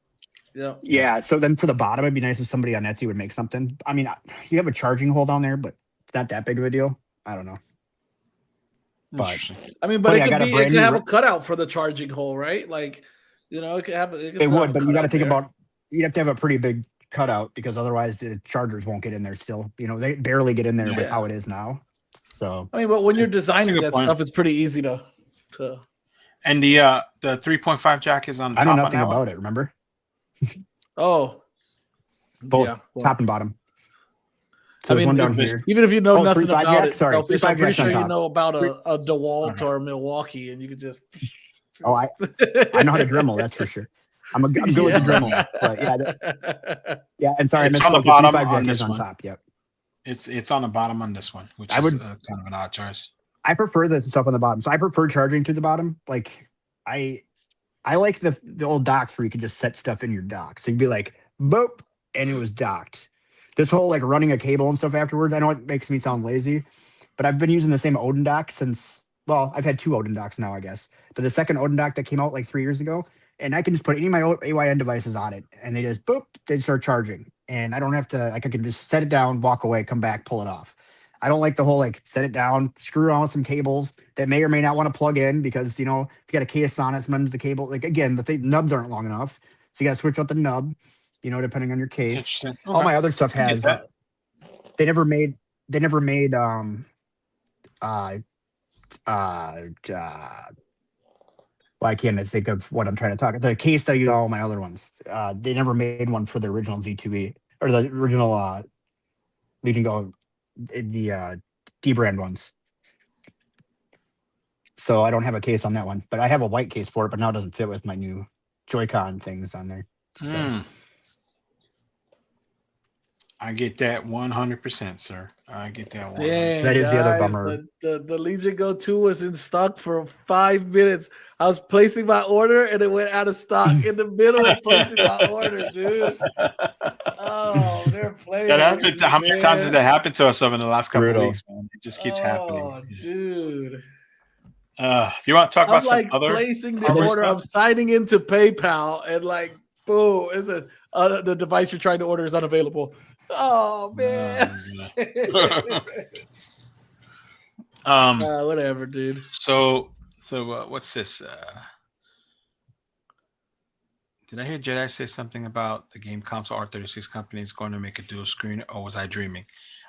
Yeah. Yeah, so then for the bottom, it'd be nice if somebody on Etsy would make something. I mean, you have a charging hole down there, but it's not that big of a deal. I don't know. But Interesting. I mean, but Buddy, it I got a could brand new have a re- cutout for the charging hole, right? Like, you know, it could have. it would, but you got to think about. You have to have a pretty big cutout because otherwise the chargers won't get in there. Still, they barely get in there with how it is now. So I mean, but when you're designing good that point. stuff, it's pretty easy to. And the 3.5 jack is on. I know top on nothing that one? about it. Remember? Oh, both yeah, well, top and bottom. So I there's mean, one down here. even if you know Oh, nothing 3.5 about jack? it, Sorry, Selfish, 3.5 I'm pretty jacks on sure you top. know about a DeWalt Okay. or a Milwaukee, and you could just. Oh, I know how to Dremel, that's for sure. I'm good with the Dremel, but yeah. And sorry, I It's on the misspoke. The bottom 3.5 on jack this is on one. top. Yep. It's on the bottom on this one, which I is would- kind of an odd choice. I prefer the stuff on the bottom. So I prefer charging to the bottom. Like I like the old docks where you could just set stuff in your dock. So you'd be like, boop, and it was docked. This whole like running a cable and stuff afterwards, I know it makes me sound lazy, but I've been using the same Odin dock since, well, I've had 2 Odin docks now, I guess. But the second Odin dock that came out like 3 years ago, and I can just put any of my AYN devices on it, and they just, boop, they start charging. And I don't have to, like, I can just set it down, walk away, come back, pull it off. I don't like the whole, like, set it down, screw on with some cables that may or may not want to plug in because, you know, if you got a case on it, sometimes the cable, like, again, the nubs aren't long enough. So you got to switch out the nub, you know, depending on your It's case. interesting. All Okay. my other stuff I get has, that. they never made, well, I can't think of what I'm trying to talk. The case that I use all my other ones, they never made one for the original Z2E or the original Legion Go, the D brand ones. So I don't have a case on that one, but I have a white case for it. But now it doesn't fit with my new Joy-Con things on there. So. I get that 100%, sir. I get that 100%. Dang, That is the other guys, bummer. The Legion Go 2 was in stock for 5 minutes. I was placing my order and it went out of stock in the middle of placing my order, dude. Oh, they're playing. That happened. How many times did that happen to us over the last couple of Brutal. weeks, man? It just keeps happening. Oh, dude. Do you want to talk I'm about like some other placing the hardware order. stuff? I'm signing into PayPal and like, boom, it's the device you're trying to order is unavailable. Oh man. Whatever, dude. So what's this? Did I hear Jedi say something about the game console R36 company is going to make a dual screen, or was I dreaming?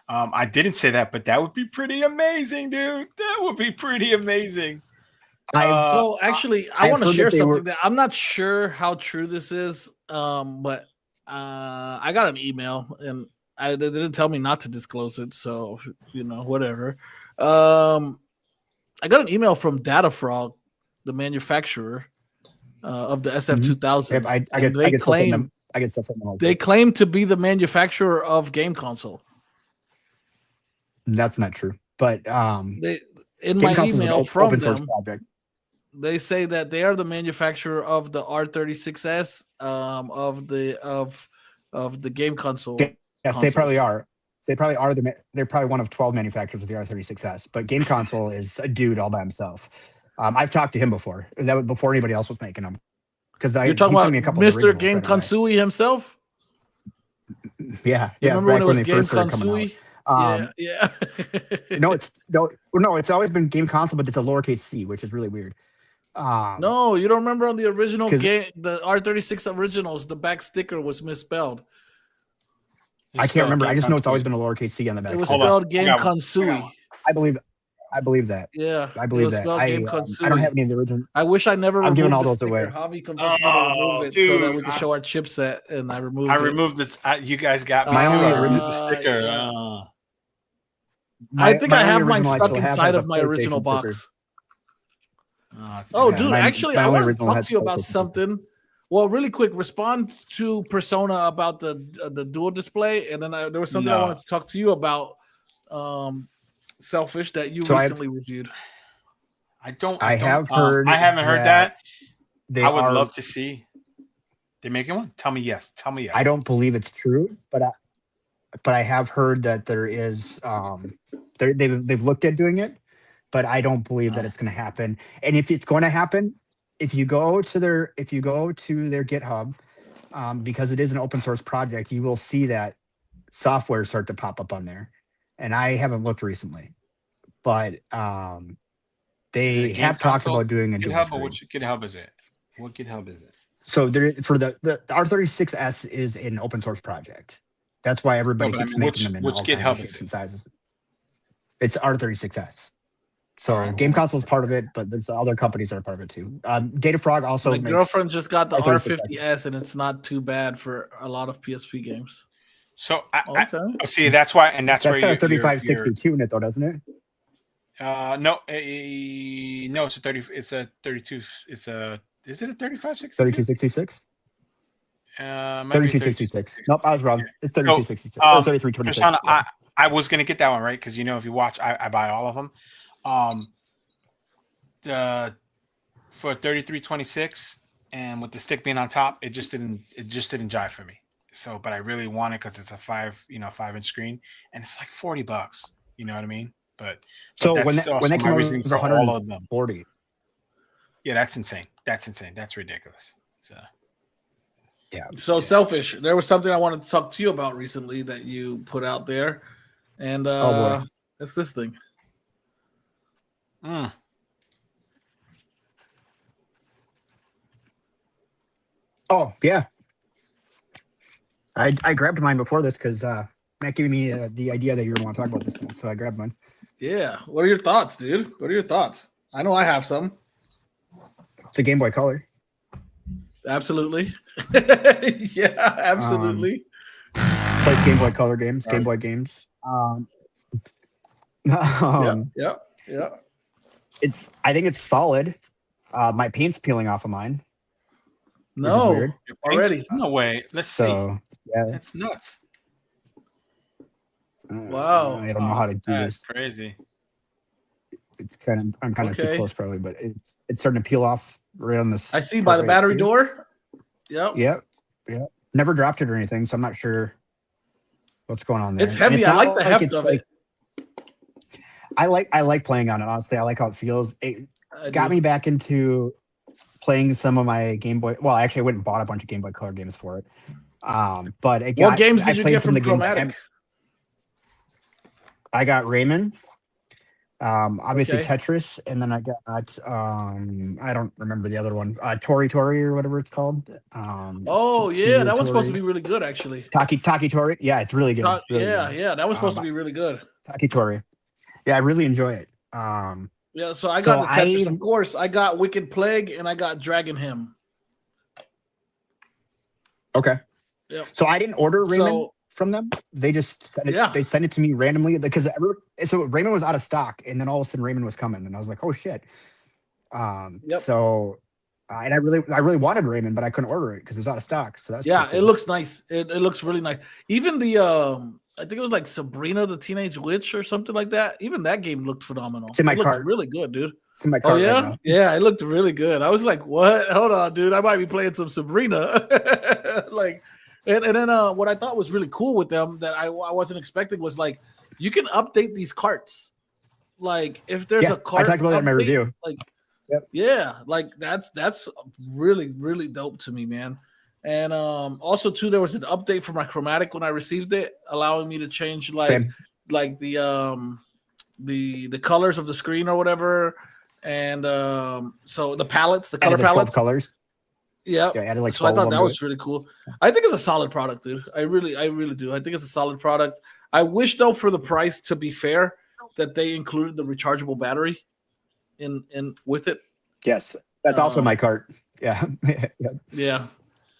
I didn't say that, but that would be pretty amazing, dude. That would be pretty amazing. So actually, I want to heard share that they something were- that I'm not sure how true this is. But I got an email and they didn't tell me not to disclose it. So, you know, whatever. I got an email from Datafrog, the manufacturer of the SF2000. Yep, I get stuff from them. They claim to be the manufacturer of game console. That's not true. But They in Game my Console's an email from open source them, project. they say that they are the manufacturer of the R36S of the game console. Yes, they probably are. They're probably one of 12 manufacturers of the R36S. But Game Console is a dude all by himself. I've talked to him before. That was before anybody else was making them. Because You're talking about Mr. Game Consui himself. Yeah. Remember when it was they Game first started coming out. Consui? Yeah. No, it's always been Game Console, but it's a lowercase c, which is really weird. No, you don't remember on the original 'cause- game, the R36 originals, the back sticker was misspelled. I can't remember. I just know it's always been a lowercase c on the back. It was Hold on. spelled Game I got one. Consui. I believe that. Yeah, I it believe was that. spelled Game Consui. I don't have any of the original. I wish I never I'm removed giving all the those sticker. away. Javi convinced me to remove it so that dude, we could show our chipset, and I removed I it. removed it. You guys got me. My too. only I removed the original- sticker. yeah. I think I only have mine original I stuck still have inside has a of my original PlayStation sticker. box. It's Oh, okay. dude, actually, my I only want to original talk has to you about PlayStation sticker. something. Well, really quick, respond to Persona about the dual display, and then there was something I No. wanted to talk to you about. Selfish that you So recently reviewed. I have heard I haven't heard that. They I would are- love to see. They're making one. Tell me yes. I don't believe it's true, but I have heard that there is. They've looked at doing it, but I don't believe that it's going to happen. And if it's going to happen, if you go to their GitHub, because it is an open source project, you will see that software start to pop up on there. And I haven't looked recently, but they have talked about doing a dual GitHub, or screen. which GitHub is it? What GitHub is it? So there for the R36S is an open source project. That's why everybody No, but I keeps mean, making them in which all kinds GitHub of is shapes it? and sizes. It's R36S. So Game Console is part of it, but there's other companies that are part of it too. Datafrog also My makes girlfriend just got the R36 R50S, and it's not too bad for a lot of PSP games. So Okay. see, that's why, and that's That's where got a you're 3562 in it though, doesn't it? no, no, it's a 30. It's a 32. It's a. Is it a 3560? 3266? Might be 3266. Nope, I was wrong. It's So, 3266 or 3326. Persona, Yeah. I was gonna get that one right because if you watch, I buy all of them. The for 3326 and with the stick being on top, it just didn't jive for me. So, but I really want it because it's a 5-inch screen, and it's like $40. You know what I mean? But So that's when that also came my out, it reasoning was for all of them. 140. Yeah, that's insane. That's ridiculous. So. Yeah. So Selfish, there was something I wanted to talk to you about recently that you put out there, and Oh, boy. it's this thing. Oh yeah. I grabbed mine before this because Matt gave me the idea that you were going to want to talk about this thing, so I grabbed mine. Yeah. What are your thoughts, dude? What are your thoughts? I know I have some. It's a Game Boy Color. Absolutely. Yeah, absolutely. Plays Game Boy Color games, Game Boy games. Yeah. I think it's solid. My paint's peeling off of mine. No, weird. already. No way. Let's So yeah, That's nuts. Wow. I don't know how to do That's this. crazy. It's I'm kind of too Okay. close probably, but it's starting to peel off right on this. I see by the battery door. Yep. Yep. Never dropped it or anything, so I'm not sure what's going on there. It's And heavy. I not like the heft it's of it. I like playing on it. Honestly, I like how it feels. It I got do. me back into playing some of my Game Boy. Well, actually, I went and bought a bunch of Game Boy Color games for it. But it got, What games I did you played get some from of the games Chromatic? I got Rayman, obviously Okay. Tetris, and then I got I don't remember the other one, Tori or whatever it's called. Oh yeah, that was supposed to Tori. be really good actually. Taki Tori. Yeah, it's really good. Really good. Yeah, that was supposed to be really good. Taki Tori. Yeah, I really enjoy it. Yeah, so I got the Tetris, I- of course. I got Wicked Plague and I got Dragon Hymn. Okay. Yep. So I didn't order Rayman So from them. They just sent it, Yeah. they sent it to me randomly because so Rayman was out of stock, and then all of a sudden Rayman was coming, and I was like, oh shit. Yep. So and I really wanted Rayman, but I couldn't order it because it was out of stock. So that's yeah, pretty it cool. looks nice. It looks really nice. Even the I think it was like Sabrina the Teenage Witch or something like that. Even that game looked phenomenal. It's in my it looked cart. really good, dude. It's in my Oh cart yeah, right now. yeah, it looked really good. I was like, "What? Hold on, dude. I might be playing some Sabrina." Like, and then what I thought was really cool with them that I wasn't expecting was like you can update these carts. Like if there's Yeah, a cart, I talked about that in my update, review. Like, Yep. yeah, like that's really dope to me, man. And also too, there was an update for my Chromatic when I received it, allowing me to change Same. like the colors of the screen or whatever, and so the palettes, the color Added the 12 palettes. colors. Yeah. Yeah, added like So I 12 thought of that them was really cool. I think it's a solid product, dude. I really do. I think it's a solid product. I wish though, for the price, to be fair, that they included the rechargeable battery in with it. Yes, that's also my cart. Yeah. Yep. Yeah.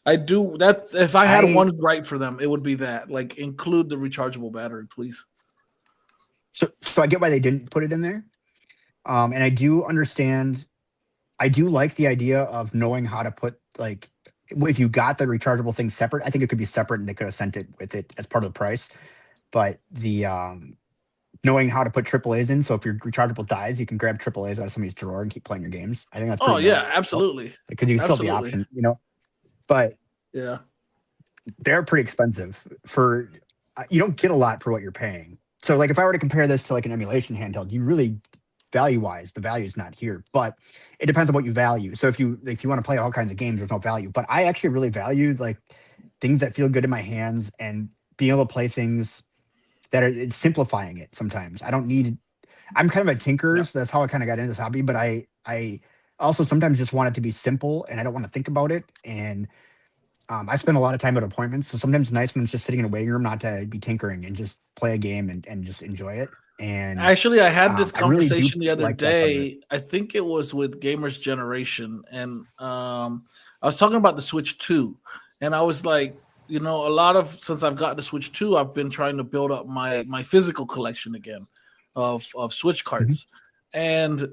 I do that. If I had one gripe for them, it would be that, like, include the rechargeable battery, please. So I get why they didn't put it in there. And I do understand. I do like the idea of knowing how to put, like, if you got the rechargeable thing separate, I think it could be separate and they could have sent it with it as part of the price. But the knowing how to put AAAs in, so if your rechargeable dies, you can grab AAAs out of somebody's drawer and keep playing your games. I think that's pretty nice. Absolutely. Because you still have the option, you know. But Yeah. they're pretty expensive for you don't get a lot for what you're paying. So like if I were to compare this to like an emulation handheld, you really value wise, the value is not here, but it depends on what you value. So if you want to play all kinds of games, there's no value. But I actually really value like things that feel good in my hands and being able to play things that it's simplifying it sometimes. I'm kind of a tinker, so that's how I kind of got into this hobby, but I also sometimes just want it to be simple and I don't want to think about it. And I spend a lot of time at appointments, so sometimes it's nice when it's just sitting in a waiting room not to be tinkering and just play a game and just enjoy it. And actually, I had this I really do conversation the other like that part of it. day. I think it was with Gamers Generation, and I was talking about the Switch 2, and I was like, you know, since I've got the Switch 2, I've been trying to build up my physical collection again of Switch cards, and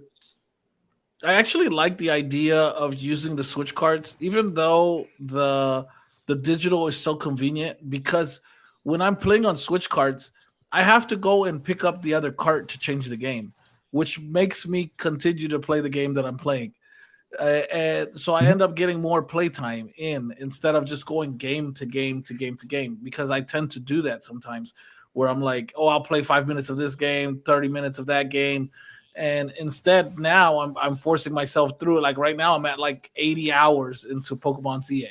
I actually like the idea of using the Switch cards, even though the digital is so convenient, because when I'm playing on Switch cards, I have to go and pick up the other cart to change the game, which makes me continue to play the game that I'm playing. And so I end up getting more playtime in instead of just going game to game to game to game, because I tend to do that sometimes where I'm like, oh, I'll play 5 minutes of this game, 30 minutes of that game. And instead now I'm forcing myself through it. Like right now I'm at like 80 hours into Pokemon ZA.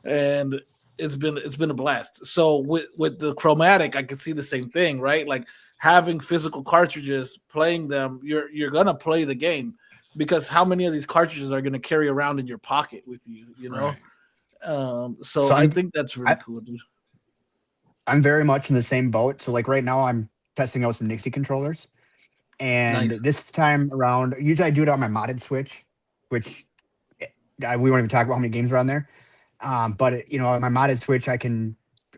And it's been a blast. So with the Chromatic, I could see the same thing, right? Like having physical cartridges, playing them, you're gonna play the game, because how many of these cartridges are gonna carry around in your pocket with you, you know? Right. So I think that's really cool, dude. I'm very much in the same boat. So like right now I'm testing out some Nixie controllers. And this time around, usually I do it on my modded Switch, which we won't even talk about how many games are on there. But you know, on my modded Switch, I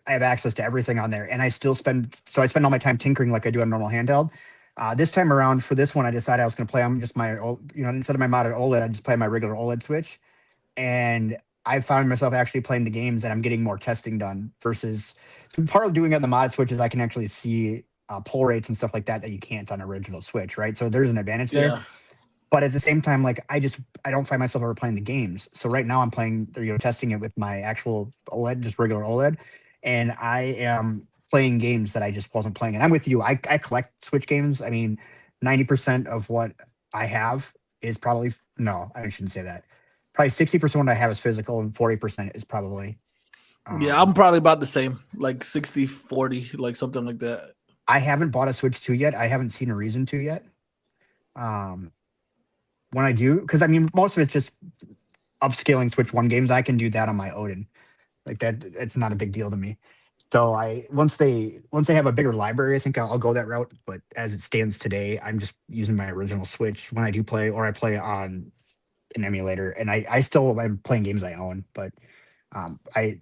have access to everything on there, and I spend all my time tinkering like I do on normal handheld. This time around for this one, I decided I was going to play on just my old, you know, instead of my modded OLED, I just play my regular OLED Switch, and I found myself actually playing the games, and I'm getting more testing done versus part of doing it on the modded Switch is I can actually see pull rates and stuff like that you can't on original Switch, right? So there's an advantage there. But at the same time, like I don't find myself ever playing the games. So right now I'm playing, you know, testing it with my actual OLED, just regular OLED, and I am playing games that I just wasn't playing. And I'm with you. I collect Switch games. I mean, 90% of what I have is probably I shouldn't say that. Probably 60% of what I have is physical, and 40% is probably. Yeah, I'm probably about the same, like 60-40, like something like that. I haven't bought a Switch 2 yet. I haven't seen a reason to yet. When I do, because I mean, most of it's just upscaling Switch 1 games. I can do that on my Odin. Like that, it's not a big deal to me. So once they have a bigger library, I think I'll go that route. But as it stands today, I'm just using my original Switch when I do play, or I play on an emulator. And I still am playing games I own, but I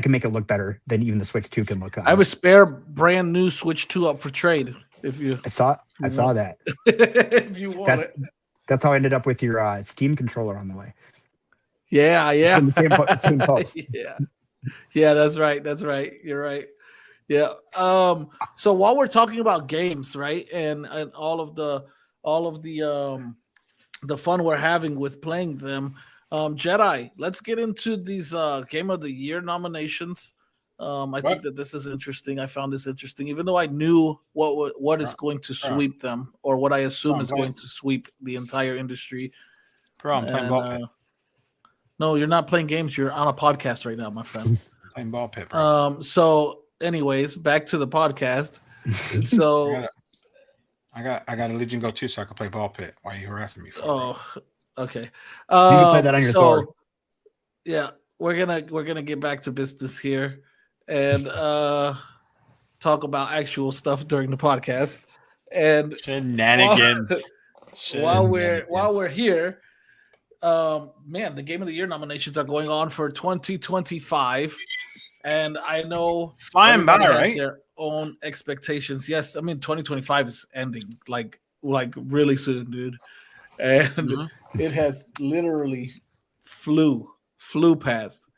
can make it look better than even the Switch 2 can look. I have a spare brand new Switch 2 up for trade. If you, I saw that. If you want it. That's how I ended up with your Steam controller on the way. Yeah. In the same post. Yeah, that's right. You're right. Yeah. So while we're talking about games, right, and all of the fun we're having with playing them, Jedi, let's get into these Game of the Year nominations. I think that this is interesting. I found this interesting, even though I knew what is going to sweep them, or what I assume is going to sweep the entire industry. Bro, I'm playing ball pit. No, you're not playing games. You're on a podcast right now, my friend. Playing ball pit, bro. So, anyways, back to the podcast. So, I got a Legion Go 2, so I can play ball pit. Why are you harassing me for? Okay. You can play that on your Thor. Yeah, we're gonna get back to business here and talk about actual stuff during the podcast. And shenanigans. While we're here, man, the Game of the Year nominations are going on for 2025, and I know flying by, right? Their own expectations. Yes, I mean 2025 is ending like really soon, dude, and it has literally flew past.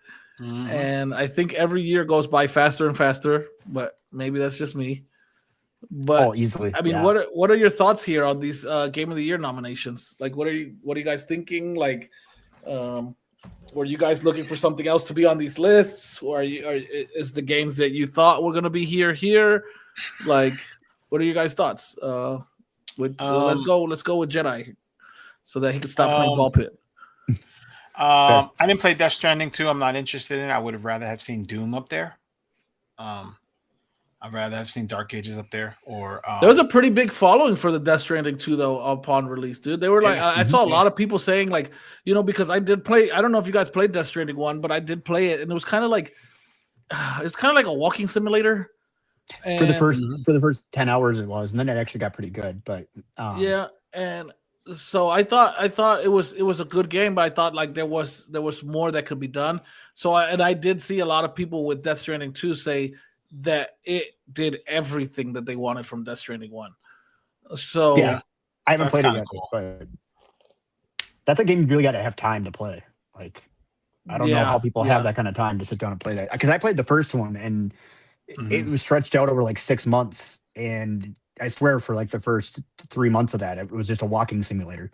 And I think every year goes by faster and faster, but maybe that's just me. But easily. I mean, what are your thoughts here on these Game of the Year nominations? Like, what are you guys thinking? Like, were you guys looking for something else to be on these lists, or is the games that you thought were going to be here? Like, what are you guys' thoughts? Let's go with Jedi, so that he can stop playing ball pit. I didn't play Death Stranding 2. I'm not interested in it. I would have rather have seen Doom up there. I'd rather have seen Dark Ages up there. Or there was a pretty big following for the Death Stranding 2 though upon release, dude. They were like, I saw a lot of people saying like, you know, because I did play. I don't know if you guys played Death Stranding 1, but I did play it, and it was kind of like a walking simulator. For the And first 10 hours it was, and then it actually got pretty good. But yeah, and so I thought it was a good game, but I thought like there was more that could be done. So I did see a lot of people with Death Stranding 2 say that it did everything that they wanted from Death Stranding 1. So yeah, I haven't That's played it kinda yet, cool. but that's a game you really got to have time to play. Like, I don't know how people have that kind of time to sit down and play that. Because I played the first one and it was stretched out over like 6 months, and I swear for like the first 3 months of that, it was just a walking simulator.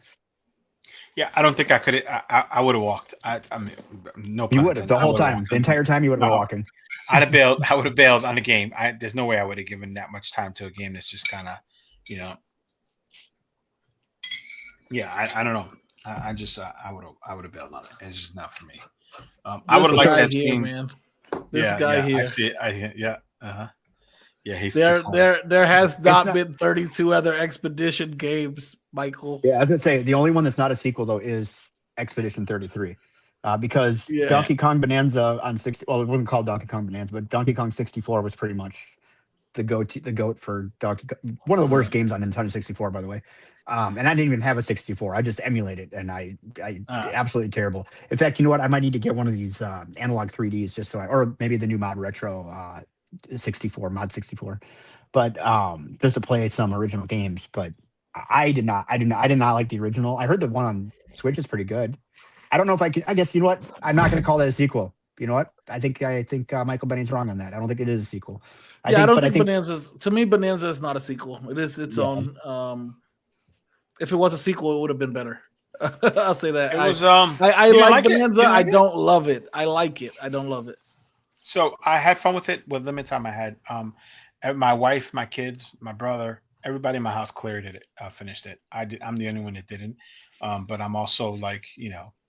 Yeah, I don't think I could. I would have walked. I mean, no. You pun would have intended. the I whole would've time, walked. the entire time you would have been No. walking. I'd have bailed. I would have bailed on the game. There's no way I would have given that much time to a game that's just kind of, you know. Yeah, I don't know. I just I would have bailed on it. It's just not for me. I would have liked to have seen. man. This guy I here. see it. Yeah. Yeah, he's there has not not- been 32 other Expedition games, Michael. Yeah, I was gonna say the only one that's not a sequel though is Expedition 33, because Yeah. Donkey Kong Bonanza on 60. Well, it wasn't called Donkey Kong Bonanza, but Donkey Kong 64 was pretty much the goat for Donkey Kong. One of the worst games on Nintendo 64, by the way. And I didn't even have a 64. I just emulated, and I absolutely terrible. In fact, you know what? I might need to get one of these analog 3Ds just so or maybe the new Mod Retro 64, Mod 64, but just to play some original games. But I did not like the original. I heard the one on Switch is pretty good. I don't know if I can. I guess you know what? I'm not going to call that a sequel. You know what? I think Michael Benning's wrong on that. I don't think it is a sequel. I don't think Bonanza's. To me, Bonanza is not a sequel. It is its own. If it was a sequel, it would have been better. I'll say that. It was. I like Bonanza. I don't love it. I like it. I don't love it. So I had fun with it. With limited time, I had my wife, my kids, my brother, everybody in my house cleared it, finished it. I'm the only one that didn't. But I'm also like,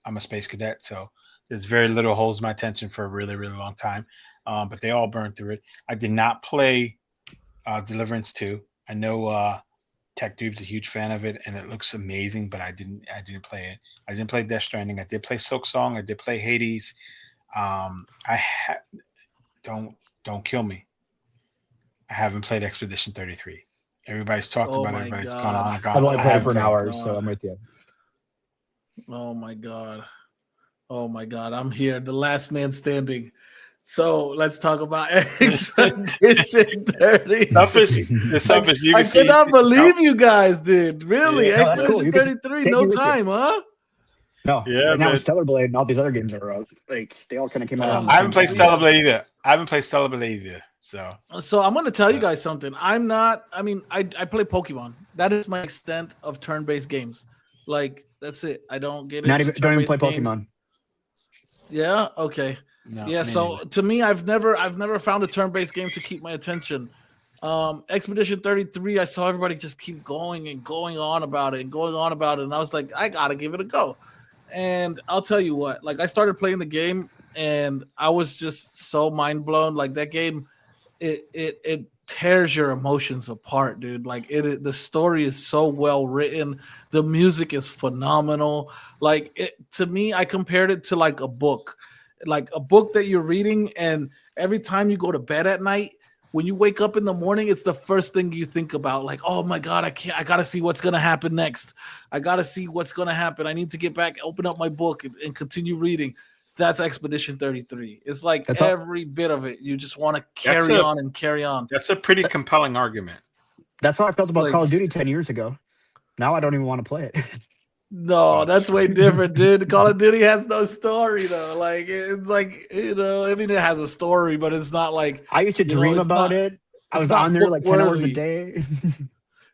I'm a space cadet, so there's very little holds my attention for a really, really long time. But they all burned through it. I did not play Deliverance 2. I know Tech Dube's a huge fan of it, and it looks amazing. But I didn't play it. I didn't play Death Stranding. I did play Silk Song. I did play Hades. Don't kill me. I haven't played Expedition 33. Everybody's talked about it, but it's gone on and gone. I've only played I for an haven't hour, so I'm with you. Oh my god. I'm here, the last man standing. So let's talk about Expedition 30. The selfish. You I can see. cannot believe you guys did. Really? Yeah, that's Expedition cool. 33, take no you with you. time, huh? No, Yeah, and now man. Stellar Blade and all these other games are like they all kind of came out. on the I haven't same played time. Stellar Blade either. So I'm going to tell you guys something. I play Pokemon. That is my extent of turn-based games. Like, that's it. I don't get Don't into even play turn-based games. Pokemon. Yeah. Okay. no, Yeah. So to me, I've never found a turn-based game to keep my attention. Expedition 33, I saw everybody just keep going and going on about it, and I was like, I gotta give it a go. And I'll tell you what, like I started playing the game, and I was just so mind blown. Like that game, it tears your emotions apart, dude. Like the story is so well written, the music is phenomenal. Like to me, I compared it to like a book that you're reading, and every time you go to bed at night, when you wake up in the morning, it's the first thing you think about. Like, oh my god, I gotta see what's gonna happen next. I gotta see what's gonna happen. I need to get back, open up my book, and continue reading. That's Expedition 33. It's like every bit of it. You just want to carry on and carry on. That's a pretty compelling argument. That's how I felt about Call of Duty 10 years ago. Now I don't even want to play it. No, that's way different, dude. Call of Duty has no story though. Like it's like, I mean, it has a story, but it's not like I used to dream about it. I was on there like 10 hours a day.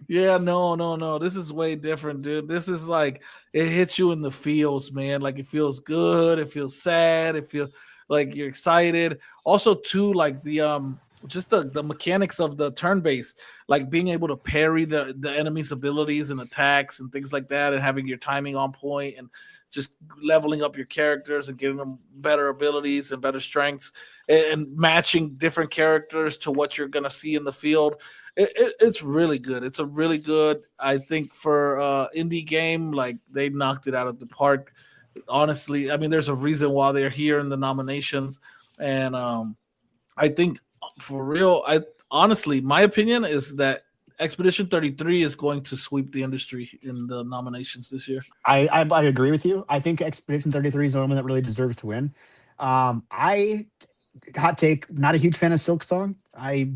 Yeah, no. This is way different, dude. This is like it hits you in the feels, man. Like it feels good, it feels sad, it feels like you're excited. Also, too, like the just the mechanics of the turn base, like being able to parry the enemy's abilities and attacks and things like that, and having your timing on point, and just leveling up your characters and giving them better abilities and better strengths, and matching different characters to what you're gonna see in the field. It's really good. It's a really good, I think, for indie game. Like they knocked it out of the park. Honestly, I mean, there's a reason why they're here in the nominations, and I think for real, honestly, my opinion is that Expedition 33 is going to sweep the industry in the nominations this year. I agree with you. I think Expedition 33 is the one that really deserves to win. I hot take, not a huge fan of Silk Song. I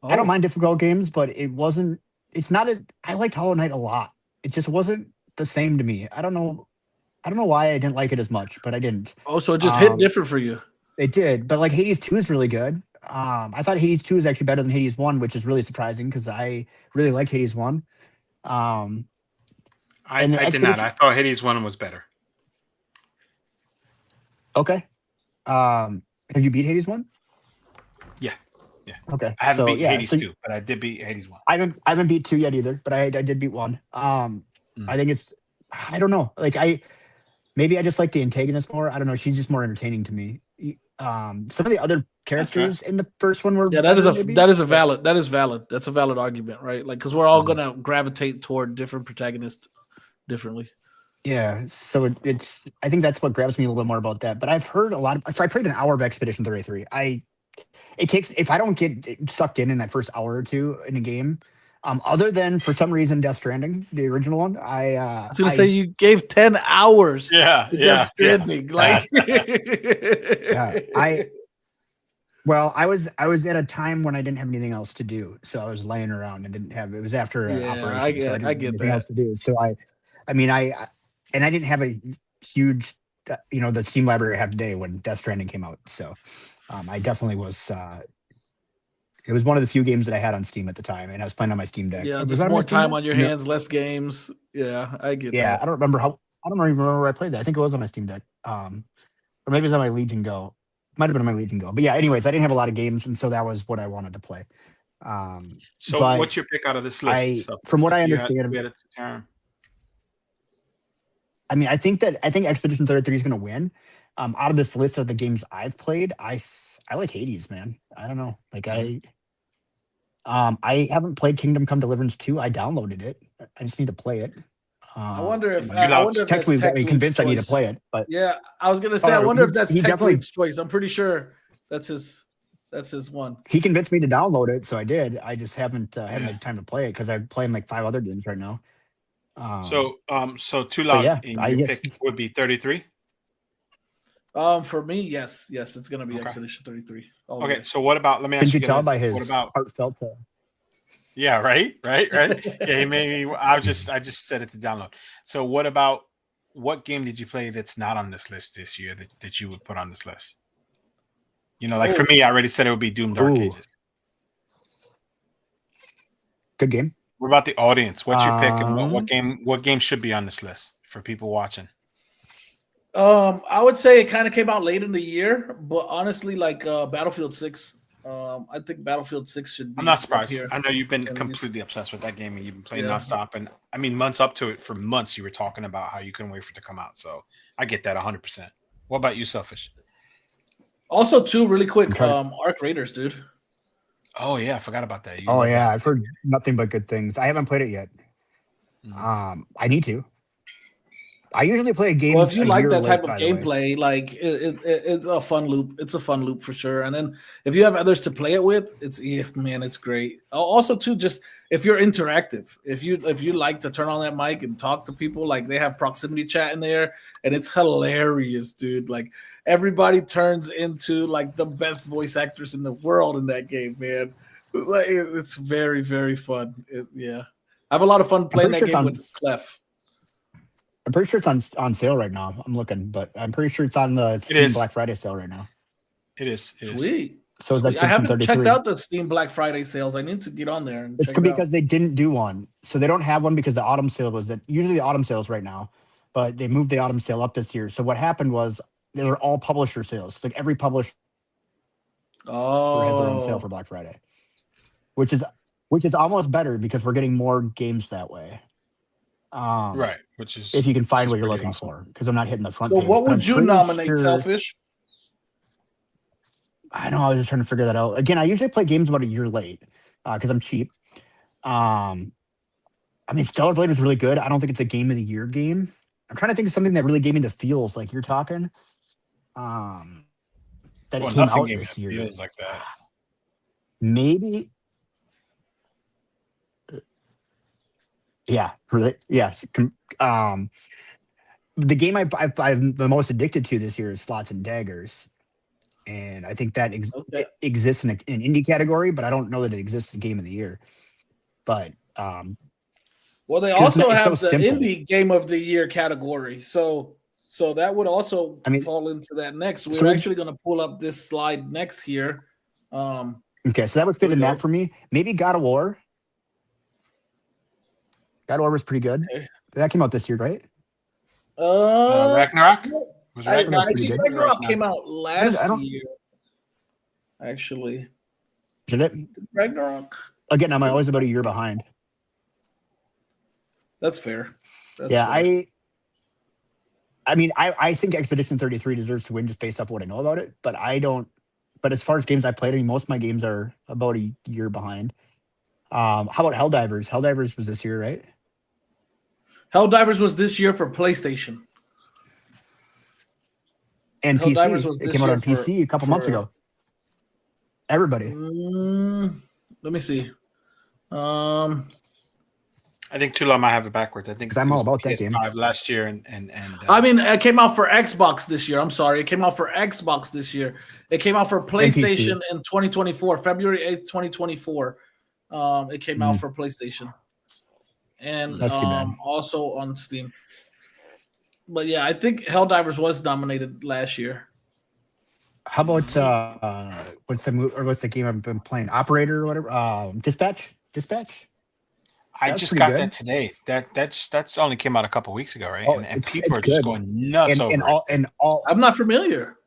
don't mind difficult games, but it's not I liked Hollow Knight a lot. It just wasn't the same to me. I don't know why I didn't like it as much, but I didn't. Oh, so it just hit different for you. It did, but like Hades 2 is really good. I thought Hades 2 is actually better than Hades 1, which is really surprising because I really liked Hades 1. I did not. I thought Hades 1 was better. Okay. Have you beat Hades 1? Yeah. Okay. I haven't beat Hades 2, but I did beat Hades 1. I haven't beat 2 yet either, but I did beat 1. I think I don't know. Like maybe I just like the antagonist more. I don't know. She's just more entertaining to me. Some of the other characters in the first one were that is valid. That's a valid argument, right? Like because we're all gonna gravitate toward different protagonists differently. Yeah, so I think that's what grabs me a little bit more about that. But I've heard a lot so I played an hour of Expedition 33. If I don't get sucked in that first hour or two in a game, other than for some reason Death Stranding, the original one, I was gonna say you gave 10 hours. Death Stranding, like I was at a time when I didn't have anything else to do, so I was laying around and didn't have. It was after an operation, so I didn't have anything else to do. So I didn't have a huge, the Steam library I have today when Death Stranding came out. So I definitely was. It was one of the few games that I had on Steam at the time, and I was playing on my Steam Deck. Yeah, there's more time on your hands, less games. Yeah, I get that. Yeah, I don't even remember where I played that. I think it was on my Steam Deck, or maybe it was on my Legion Go. Might have been on my Legion Go. But yeah, anyways, I didn't have a lot of games, and so that was what I wanted to play. So what's your pick out of this list? From what I understand, I think Expedition 33 is going to win. Out of this list of the games I've played, I like Hades, man. I don't know. Like I haven't played Kingdom Come Deliverance 2. I downloaded it. I just need to play it. I wonder if technically got me convinced I need to play it. But yeah, I was gonna say I wonder if that's Tech Lead's choice. I'm pretty sure that's his one. He convinced me to download it, so I did. I just haven't had time to play it because I'm playing like 5 other games right now. So too loud. Your pick would be 33. For me, yes, it's gonna be Expedition 33. Okay, so what about? Let me ask you. Can you tell by his heartfelt? Yeah, right. Yeah, he made me. I just set it to download. So what game did you play that's not on this list this year that you would put on this list? For me, I already said it would be Doom Dark Ages. Good game. What about the audience? What's your pick, and what game should be on this list for people watching? I would say it kind of came out late in the year, but honestly, like Battlefield 6. I think Battlefield 6 should be. I'm not surprised. I know you've been completely obsessed with that game and you've been playing nonstop. And I mean, months up to it, for months, you were talking about how you couldn't wait for it to come out. So I get that 100%. What about you, Selfish? Also, too, really quick, Arc Raiders, dude. Oh, yeah. I forgot about that. I've heard nothing but good things. I haven't played it yet. I need to. I usually play a game. Well, if you like that type of gameplay, like it's a fun loop. It's a fun loop for sure. And then if you have others to play it with, it's great. Also, too, just if you're interactive, if you like to turn on that mic and talk to people, like they have proximity chat in there, and it's hilarious, dude. Like everybody turns into like the best voice actors in the world in that game, man. Like it's very, very fun. I have a lot of fun playing that game with Clef. I'm pretty sure it's on sale right now. I'm looking, but I'm pretty sure it's on the Steam Black Friday sale right now. It is. Sweet. So that's I haven't checked out the Steam Black Friday sales. I need to get on there. It's because they didn't do one. So they don't have one because the autumn sale was that. Usually the autumn sales right now, but they moved the autumn sale up this year. So what happened was they were all publisher sales. Like every publisher has their own sale for Black Friday, which is almost better because we're getting more games that way. Right, which is if you can find what you're looking for, because I'm not hitting the front page. What would you nominate, Selfish? I know, I was just trying to figure that out. Again, I usually play games about a year late because I'm cheap. Stellar Blade was really good. I don't think it's a game of the year game. I'm trying to think of something that really gave me the feels like you're talking. That it came out this year. Feels like that. maybe. Yeah, really. Yes. The game I'm the most addicted to this year is Slots and Daggers, and I think that Okay. it exists in an indie category, but I don't know that it exists as Game of the Year. But Well, they 'cause also it's so have the simple. indie game of the year category. So that would also I mean, fall into that next. We're so actually going to pull up this slide next here. okay, so that would Here fit we in go. that for me. Maybe God of War. God of War was pretty good. Okay. That came out this year, right? Ragnarok? Was I Ragnarok pretty think good. Ragnarok came out I last don't. year. Actually, Did it? Ragnarok. Again, I'm always about a year behind. That's fair. That's Yeah, fair. I mean, I think Expedition 33 deserves to win just based off what I know about it, but I don't. But as far as games I played, I mean, most of my games are about a year behind. How about Helldivers? Helldivers was this year, right? Helldivers was this year for PlayStation. And Helldivers PC. was It this came out year on PC a couple months ago. Everybody. Let me see. I think Tula might have it backwards. I think 'Cause I'm it all was about that game. PS5 last year, and I mean, it came out for Xbox this year. I'm sorry, it came out for Xbox this year. It came out for PlayStation in 2024, February 8th, 2024. It came out for PlayStation, and That's too bad. also on Steam. But yeah, I think Helldivers was nominated last year. How about what's the game I've been playing? Operator or whatever. Dispatch. I That's just pretty got good. that today. That's only came out a couple weeks ago, right? Oh, and it's people are just good. going nuts over it. I'm not familiar.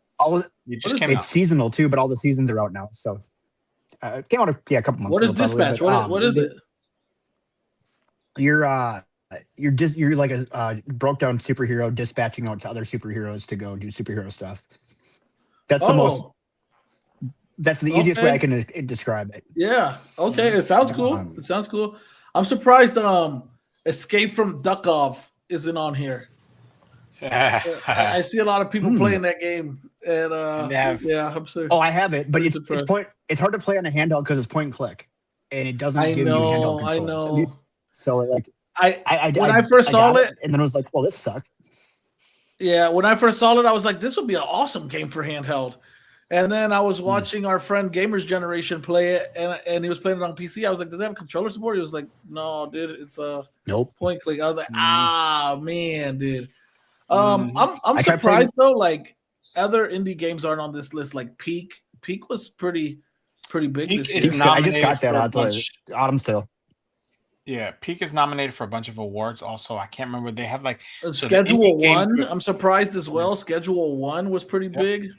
You just is came It's out. seasonal too, but all the seasons are out now. So it came out a couple months What is ago. Probably, Dispatch? but, What is it? You're like a broke down superhero dispatching out to other superheroes to go do superhero stuff. That's the most. That's the easiest way I can describe it. Yeah. Okay. It sounds cool. It sounds cool. I'm surprised. Escape from Duckov isn't on here. I see a lot of people playing that game, and yeah, I'm sorry. Oh, I have it, but it's impressed. It's hard to play on a handheld because it's point and click, and it doesn't give you handheld controls. I know. So like, when I first saw it, and then I was like, well, this sucks. Yeah, when I first saw it, I was like, this would be an awesome game for handheld. And then I was watching our friend Gamers Generation play it, and he was playing it on PC. I was like, does it have controller support? He was like, no, dude, it's a point click. I was like, man, dude. I'm surprised though. Like other indie games aren't on this list. Like Peak was pretty big this year. I just got that out the Autumn Sale. Yeah, Peak is nominated for a bunch of awards. Also, I can't remember. They have like Schedule 1. I'm surprised as well. Schedule 1 was pretty big.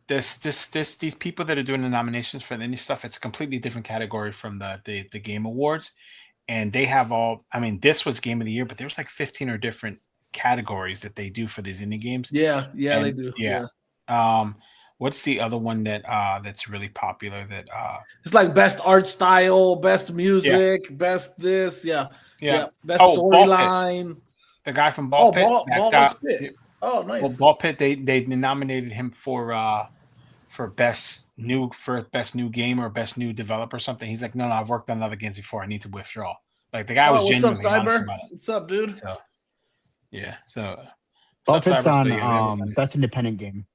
These people that are doing the nominations for any stuff, it's a completely different category from the game awards, and they have all. I mean, this was game of the year, but there's like 15 or different categories that they do for these indie games. Yeah, they do. Yeah. What's the other one that's really popular? That it's like best art style, best music, best this. Yeah. Best storyline. The guy from Ball Pit. Ball Pit. Oh, nice. Well, Ball Pit. They nominated him for best new game or best new developer or something. He's like, no, I've worked on other games before. I need to withdraw. Like the guy was genuinely honest about it. What's up, dude? So, yeah. So Ball Pit's on best independent game.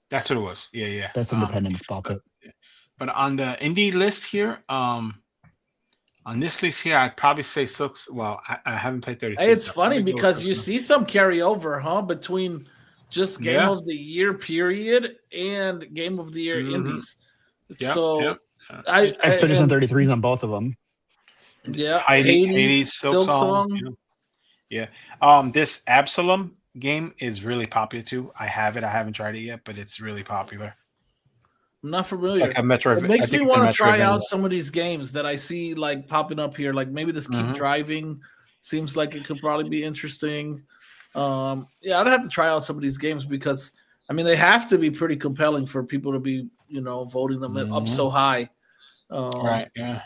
That's what it was. Yeah. Best independent Ball Pit. But on the indie list here, on this list here, I'd probably say Silks. Well, I haven't played 33. Hey, it's funny because you see some carryover, between just Game of the Year period and Game of the Year indies. Expedition 33 is on both of them. Yeah, Hades, Silk Song. Yeah. This Absalom game is really popular too. I have it. I haven't tried it yet, but it's really popular. I'm not familiar. It's like a Metroid. It makes me want to try out some of these games that I see like popping up here. Like maybe this Keep Driving seems like it could probably be interesting. I'd have to try out some of these games because I mean they have to be pretty compelling for people to be voting them up so high. Right. Yeah.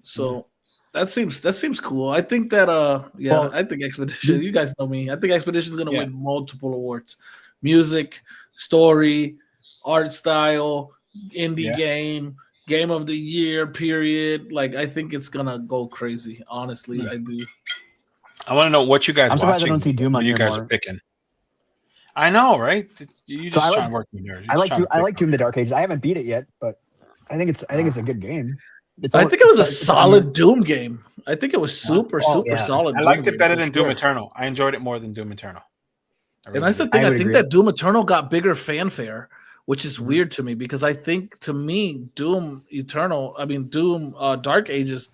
So. That seems cool. I think that I think Expedition. You guys know me. I think Expedition is going to win multiple awards: music, story, art style, indie game, game of the year. Period. Like I think it's gonna go crazy. Honestly, I do. I want to know what you guys I'm surprised I watching. don't see Doom what on you here guys more. are picking. I know, right? You just I try like- and work with nerds. I like Doom: The Dark Ages. I haven't beat it yet, but I think it's a good game. I think it was a it's solid Doom game. I think it was super yeah. solid. I liked Doom it better game, than for Doom sure. Eternal. I enjoyed it more than Doom Eternal. And that's the did. thing. I would think agree. that Doom Eternal got bigger fanfare, which is weird to me because I think to me Doom Dark Ages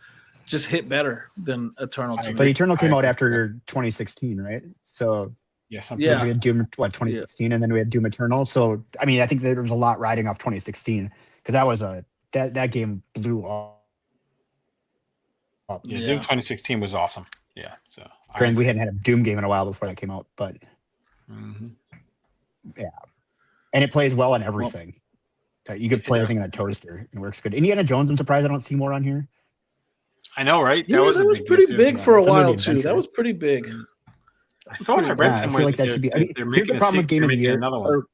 just hit better than Eternal to But me. Eternal came out after 2016, right? So Yeah, something. Yeah. we had Doom 2016, and then we had Doom Eternal. So I mean, I think there was a lot riding off 2016 because that was that game blew up. Yeah, Doom 2016 was awesome. Yeah, so Granted, we hadn't had a Doom game in a while before that came out, but yeah, and it plays well on everything. You could play everything on a toaster. It works good. Indiana Jones, I'm surprised I don't see more on here. I know, right? That was pretty big for a It's under the while too. adventure. That was pretty big. I thought I read I somewhere feel like that should be. I mean, they're here's the making problem with Game of the Year. another one. Or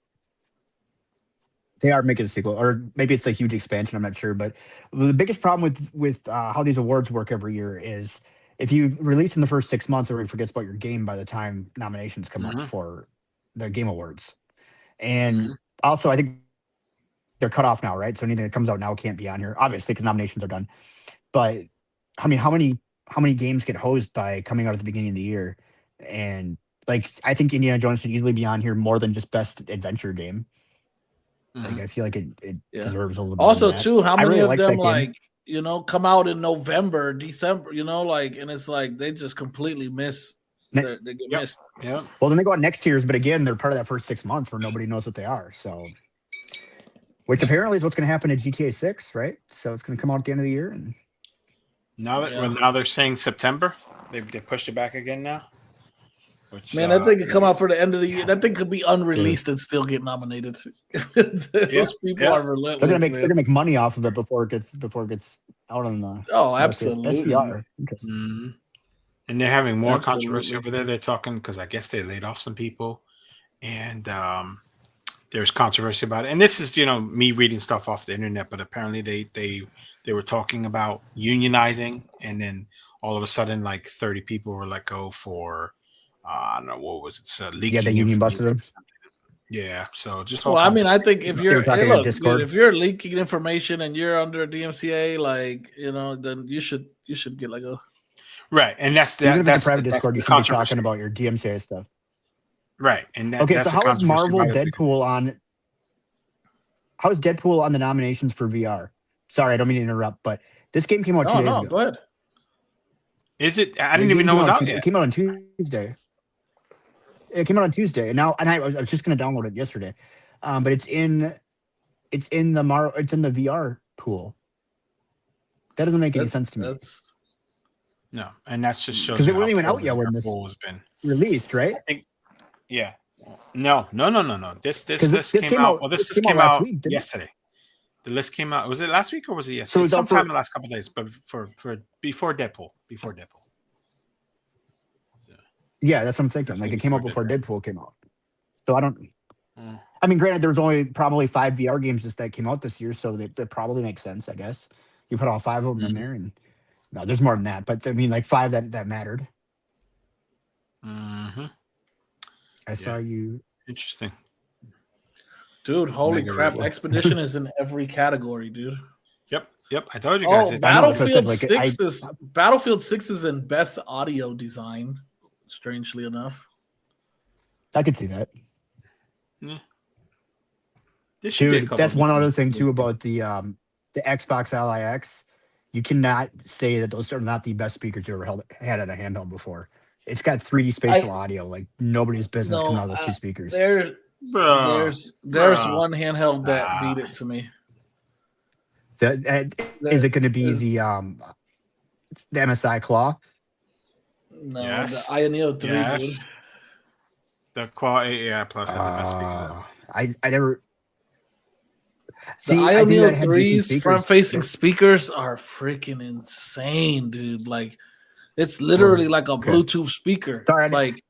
they are making a sequel, or maybe it's a huge expansion. I'm not sure, but the biggest problem with how these awards work every year is if you release in the first 6 months, everybody forgets about your game by the time nominations come up for the Game Awards. And also, I think they're cut off now, right? So anything that comes out now can't be on here, obviously, because nominations are done. But I mean, how many games get hosed by coming out at the beginning of the year? And like, I think Indiana Jones should easily be on here more than just best adventure game. Like, I feel like it deserves a little bit. Also, more than that. too, how many really of liked them that game. come out in November, December? And it's like they just completely miss. They get missed. Yeah. Well, then they go on next year's, but again, they're part of that first 6 months where nobody knows what they are. So, which apparently is what's going to happen to GTA 6, right? So it's going to come out at the end of the year, and now they're saying September. They pushed it back again now. Which, Man, that thing could come out for the end of the year. That thing could be unreleased and still get nominated. Those people are relentless. They're gonna make money off of it before it gets out on the. Oh, absolutely. That's VR. And they're having more controversy over there. They're talking because I guess they laid off some people, and there's controversy about it. And this is me reading stuff off the internet, but apparently they were talking about unionizing, and then all of a sudden, like 30 people were let go for. I don't know what was it. Leaking. Yeah, the union busted them. Yeah, so just. Well, I mean, I think if you're Discord. if you're leaking information and you're under a DMCA, then you should get like a. Right, and that's private Discord. You should be talking about your DMCA stuff. Right, and so how is Marvel Deadpool on? How is Deadpool on the nominations for VR? Sorry, I don't mean to interrupt, but this game came out 2 days ago. Go ahead. Is it? I didn't even know it was out yet. It came out on Tuesday. It came out on Tuesday, and I was just going to download it yesterday, but it's in the VR pool. That doesn't make any sense to me. No, and that's just shows because it wasn't even out yet when this was released, right? I think, yeah. No. This came out. Well, this came out yesterday. The list came out. Was it last week or was it yesterday? So sometime in the last couple of days, but for before Deadpool. Yeah, that's what I'm thinking. Like, it came out before Deadpool came out. So I don't. I mean, granted, there was only probably 5 VR games that came out this year, so that probably makes sense, I guess. You put all 5 of them in there, and no, there's more than that. But I mean, like 5 that mattered. I saw you. Interesting, dude. Holy crap! Expedition is in every category, dude. Yep. I told you guys. Battlefield 6 is in best audio design. Strangely enough, I could see that. Yeah. Dude, that's one other thing too about the Xbox Ally X. You cannot say that those are not the best speakers you ever had at a handheld before. It's got 3D spatial audio, like nobody's business coming out of those 2 speakers. There's one handheld that beat it to me. Is it going to be the MSI Claw? No, yes. The Ioneo 3. Yes. Dude. The Claw 8 Plus had the best speakers. I never. The Ioneo 3's front-facing speakers are freaking insane, dude. Like, it's literally like a Bluetooth speaker. Sorry, like,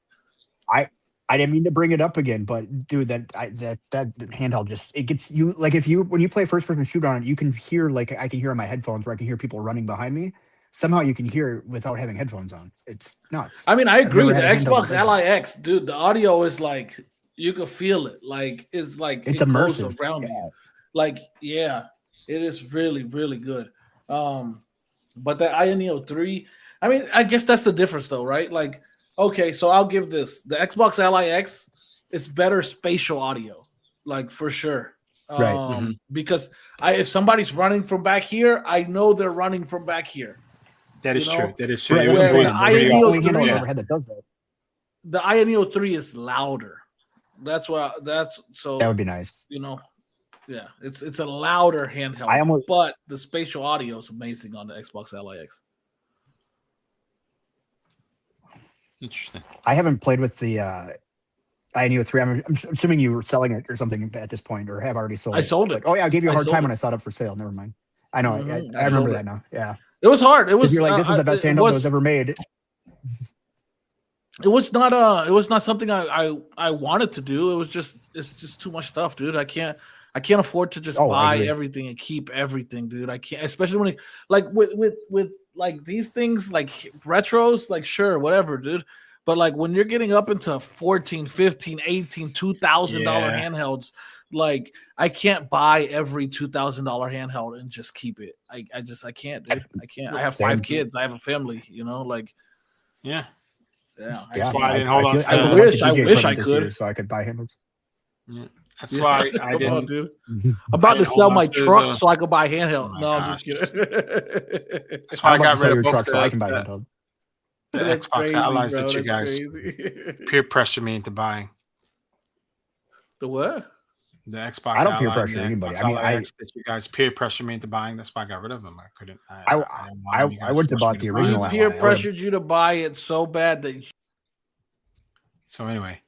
I I didn't mean to bring it up again, but dude, that handheld just it gets you like if you when you play first person shooter on it, you can hear like I can hear on my headphones where I can hear people running behind me. Somehow you can hear it without having headphones on. It's nuts. I mean, I agree. The never had a handheld Xbox that does Ally X, dude, the audio is like you can feel it. Like it's It's it goes immersive. around you. Like, yeah, it is really, really good. But the Neo 3, I mean, I guess that's the difference though, right? Like, okay, so I'll give this. The Xbox Ally X is better spatial audio, like for sure. Right. Because if somebody's running from back here, I know they're running from back here. That is You know? true. That is true. Right, It was where voice the pretty Neo awesome. handheld I've Yeah. ever had that does that. The Neo 3 is louder. That's so That would be nice. you know, yeah, it's a louder handheld, but the spatial audio is amazing on the Xbox Ally X. Interesting. I haven't played with the Neo 3. I'm assuming you were selling it or something at this point, or have already sold it. I sold it. Like, oh yeah, I gave you a hard time it. when I saw it up for sale. Never mind. I know. Mhm, I remember that now. Yeah. It was hard. It was You're like, this is the best handheld that was ever made. It was not something I wanted to do. It's just too much stuff, dude. I can't afford to just buy everything and keep everything, dude. I can't, especially when like with like these things like retros, like sure, whatever, dude. But like when you're getting up into 14, 15, 18, $2,000 handhelds, like I can't buy every $2,000 handheld and just keep it. I can't, dude. I can't. I have 5 kids. I have a family, like yeah. Yeah, that's why I didn't hold on. I wish I could, so I could buy handhelds. Yeah, that's why I didn't. On, dude. I'm about to sell my truck so I can buy handheld. No, I'm just kidding. That's why I got rid of both truck so I can buy handheld. The Xbox Allies that you guys peer pressure me into buying. The what? The Xbox. I don't peer pressure anybody. I mean, that you guys peer pressure me into buying. That's why I got rid of them. I couldn't. I wouldn't have bought the original. We peer pressured you to buy it so bad that. So anyway,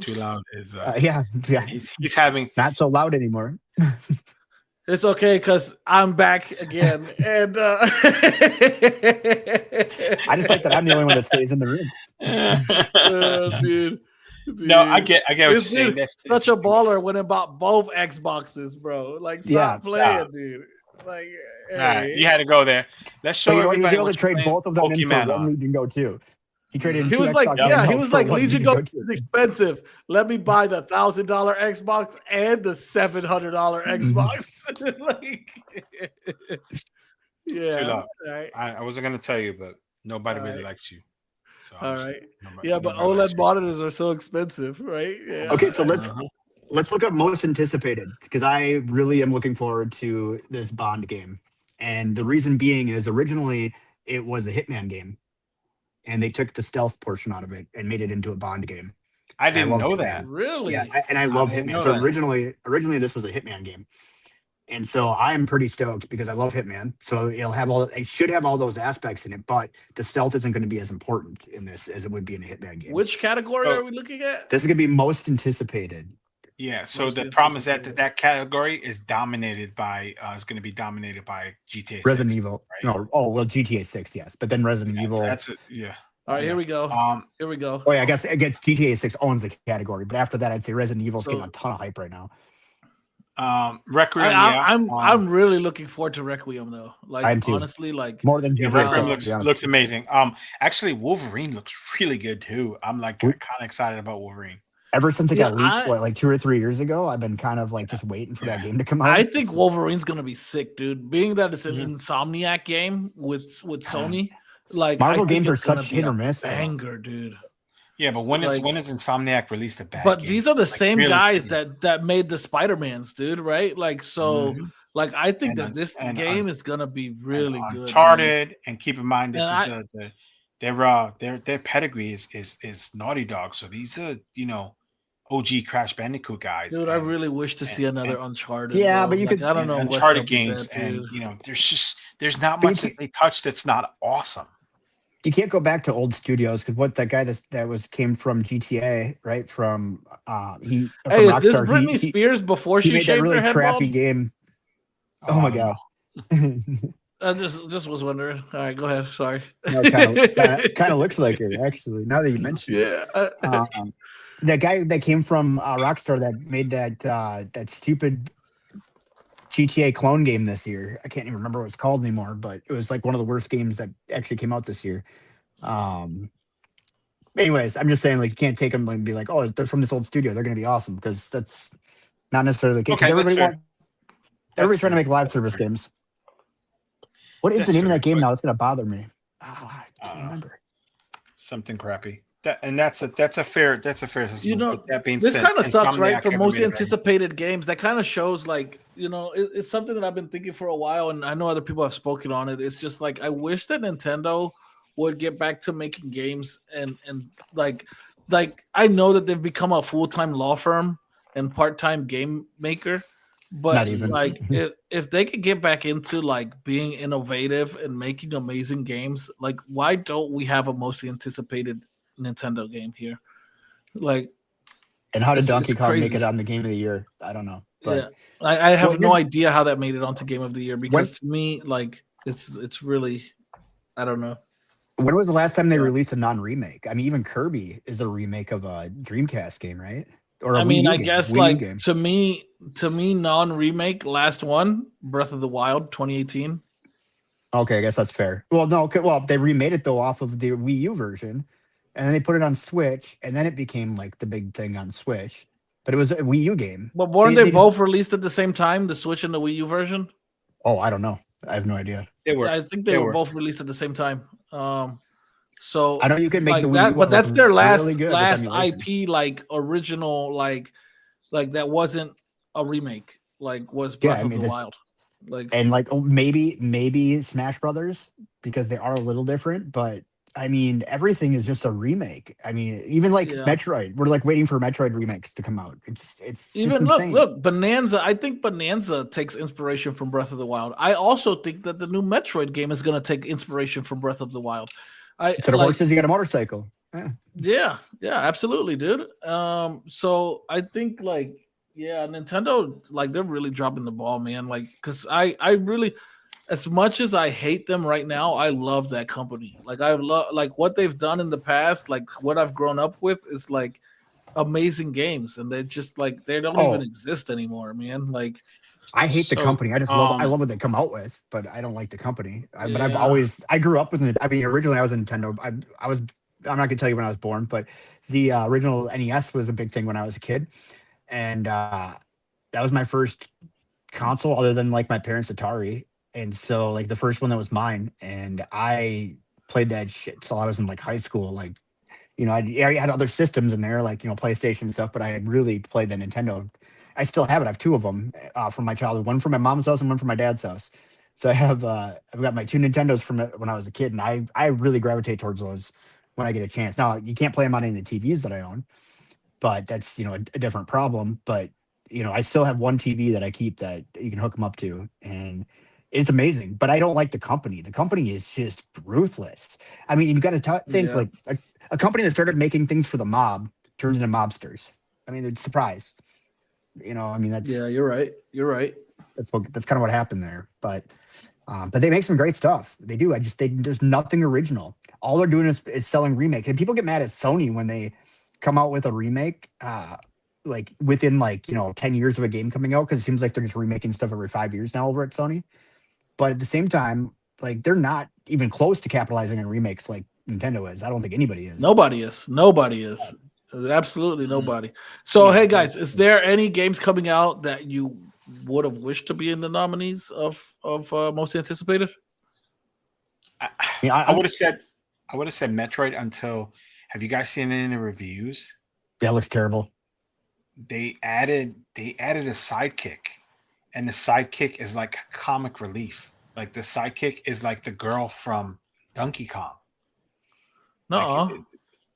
Too Loud is. Yeah. He's having not so loud anymore. It's okay because I'm back again, and I just like that I'm the only one that stays in the room. Dude. No, I get what you're saying. That's such a baller when it bought both Xboxes, bro. Like, stop playing, dude. Like, hey. All right, you had to go there. Let's show everybody. He was able to trade both of them in for one Legion Go 2. He traded. He was like, Legion Go is expensive. Let me buy the $1,000 Xbox and the $700 Xbox. Like, yeah. Too Loud. Right. I wasn't gonna tell you, but nobody really likes you. So all right. But OLED monitors are so expensive, right? Yeah. Okay, so let's look up most anticipated because I really am looking forward to this Bond game. And the reason being is originally it was a Hitman game. And they took the stealth portion out of it and made it into a Bond game. I didn't know that. Really? Yeah, and I love Hitman. So originally this was a Hitman game. And so I'm pretty stoked because I love Hitman. So it should have all those aspects in it, but the stealth isn't going to be as important in this as it would be in a Hitman game. Which category are we looking at? This is going to be most anticipated. Yeah. So the problem is that category is dominated by is going to be dominated by GTA 6, Resident Evil. Right? No, GTA 6, yes, but then Resident Evil. That's it. Yeah. All right, here we go. Here we go. Oh yeah, I guess GTA 6 owns the category, but after that, I'd say Resident Evil's getting a ton of hype right now. Requiem. I'm really looking forward to Requiem though. Like honestly, like more than Requiem looks amazing. Actually, Wolverine looks really good too. I'm like kind of excited about Wolverine. Ever since it got leaked, like 2 or 3 years ago, I've been kind of like just waiting for that game to come out. I think Wolverine's gonna be sick, dude. Being that it's an Insomniac game with Sony, like Marvel games are such hit or miss. Banger, dude. Yeah, but when is Insomniac released a bad But game? these are the same guys that made the Spider-Mans, dude, right? Like so like I think that this game is gonna be really good. Uncharted, and keep in mind this is their pedigree is Naughty Dog. So these are, OG Crash Bandicoot guys. Dude, I really wish to see another Uncharted. Yeah, but you could I don't know Uncharted games, and there's not much that they touch that's not awesome. You can't go back to old studios because what that guy that came from GTA, right? From is this Britney Spears before she made that really crappy game? Oh my god! I just was wondering. All right, go ahead. Sorry. Kind of looks like her actually. Now that you mention it. that guy that came from Rockstar that made that stupid GTA clone game this year. I can't even remember what it's called anymore, but it was like one of the worst games that actually came out this year. Anyways, I'm just saying, like, you can't take them and be like, oh, they're from this old studio, they're going to be awesome, because that's not necessarily the case. Okay, Everybody that's fair. everybody's trying to fair. make live service games. What is the name of that game now? It's going to bother me. I can't remember. Something crappy. That's a fair assessment. You know, But that being this said, kind of sucks, right? Insomniac For hasn't most made a bad game. anticipated games, that kind of shows, like, you know, it's something that I've been thinking for a while, and I know other people have spoken on it. It's just like, I wish that Nintendo would get back to making games, and like I know that they've become a full-time law firm and part-time game maker, but Not even. like if they could get back into like being innovative and making amazing games, like why don't we have a most anticipated Nintendo game here? Like, And how did it's Donkey Kong make crazy. it on the Game of the Year? I don't know. But Yeah, I have Well, no here's- idea how that made it onto Game of the Year, because to me, like, it's really, I don't know. when was the last time they Yeah. released a non-remake? I mean, even Kirby is a remake of a Dreamcast game, right? Or a I Wii mean, U I game, guess Wii U like game. to me, non-remake, last one, Breath of the Wild, 2018. Okay, I guess that's fair. Well, no, well, they remade it though off of the Wii U version, and then they put it on Switch, and then it became like the big thing on Switch. But it was a Wii U game. But weren't They they just- both released at the same time, the Switch and the Wii U version? Oh, I don't know. I have no idea. They were. I think they They were were. both released at the same time. So I know you can make like the Wii that, U but one that's look their last really good with emulation. IP, like original, like that wasn't a remake. Like was Yeah, Breath I of mean, the this- Wild. Like And like maybe Smash Brothers, because they are a little different, but I mean everything is just a remake. I mean, even like Yeah. Metroid, we're like waiting for Metroid remakes to come out. It's even just insane. look, Bonanza. I think Bonanza takes inspiration from Breath of the Wild. I also think that the new Metroid game is going to take inspiration from Breath of the Wild. Instead of horses, you got a motorcycle. Yeah. Yeah, absolutely, dude. So I think like, yeah, Nintendo, like they're really dropping the ball, man. Like, cause I really, as much as I hate them right now, I love that company. Like I love like what they've done in the past, like what I've grown up with is like amazing games, and they just like they don't even exist anymore, man. Like I hate the So, company. I love what they come out with, but I don't like the company. But I grew up with it. I mean, originally I was a Nintendo. I'm not gonna tell you when I was born, but the original NES was a big thing when I was a kid, and that was my first console other than like my parents' Atari. And so like the first one that was mine, and I played that shit till I was in like high school. Like, you know, I had other systems in there, like, you know, PlayStation and stuff, but I had really played the Nintendo. I still have it. I have two of them from my childhood, one from my mom's house and one from my dad's house. So I have I've got my two Nintendos from when I was a kid, and I really gravitate towards those when I get a chance. Now you can't play them on any of the TVs that I own, but that's, you know, a different problem. But, you know, I still have one TV that I keep that you can hook them up to, and it's amazing. But I don't like the company. The company is just ruthless. I mean, you've got to think Yeah. like a company that started making things for the mob turned into mobsters. I mean, it's surprise. You know, I mean, that's you're right. You're right. that's kind of what happened there. But they make some great stuff. They do. There's nothing original. All they're doing is selling remakes. And people get mad at Sony when they come out with a remake, like within like, you know, 10 years of a game coming out, because it seems like they're just remaking stuff every 5 years now over at Sony. But at the same time, like they're not even close to capitalizing on remakes like Nintendo is. I don't think anybody is. Nobody is. Absolutely nobody. So, hey guys, is there any games coming out that you would have wished to be in the nominees of most anticipated? Yeah, I would have said Metroid until. Have you guys seen any of the reviews? that looks terrible. They added a sidekick, and the sidekick is like comic relief. Like the sidekick is like the girl from Donkey Kong. No.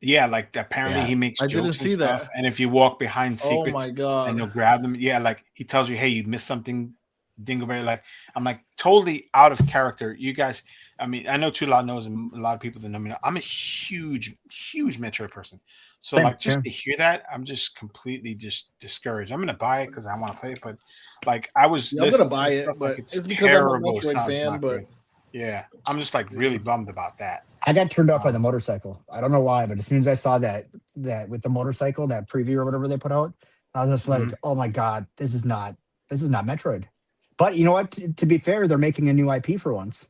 Yeah, like apparently he makes I didn't jokes and see stuff. that. And if you walk behind Oh secrets, my god. and they'll grab them. Yeah, like he tells you, hey, you missed something, Dingleberry. Like I'm like totally out of character. You guys, I mean, I know Too Loud knows, and a lot of people that know me. I'm a huge Metroid person. So Same, like just yeah. to hear that, I'm just completely just discouraged. I'm gonna buy it because I want to play it, but like I was Yeah, I'm listening gonna to buy it, stuff but like it's because I'm a terrible. Metroid Sounds fan, not but good. Yeah, I'm just like really bummed about that. I got turned off by the motorcycle. I don't know why, but as soon as I saw that with the motorcycle, that preview or whatever they put out, I was just like, oh my god, this is not Metroid. But you know what? To be fair, they're making a new IP for once.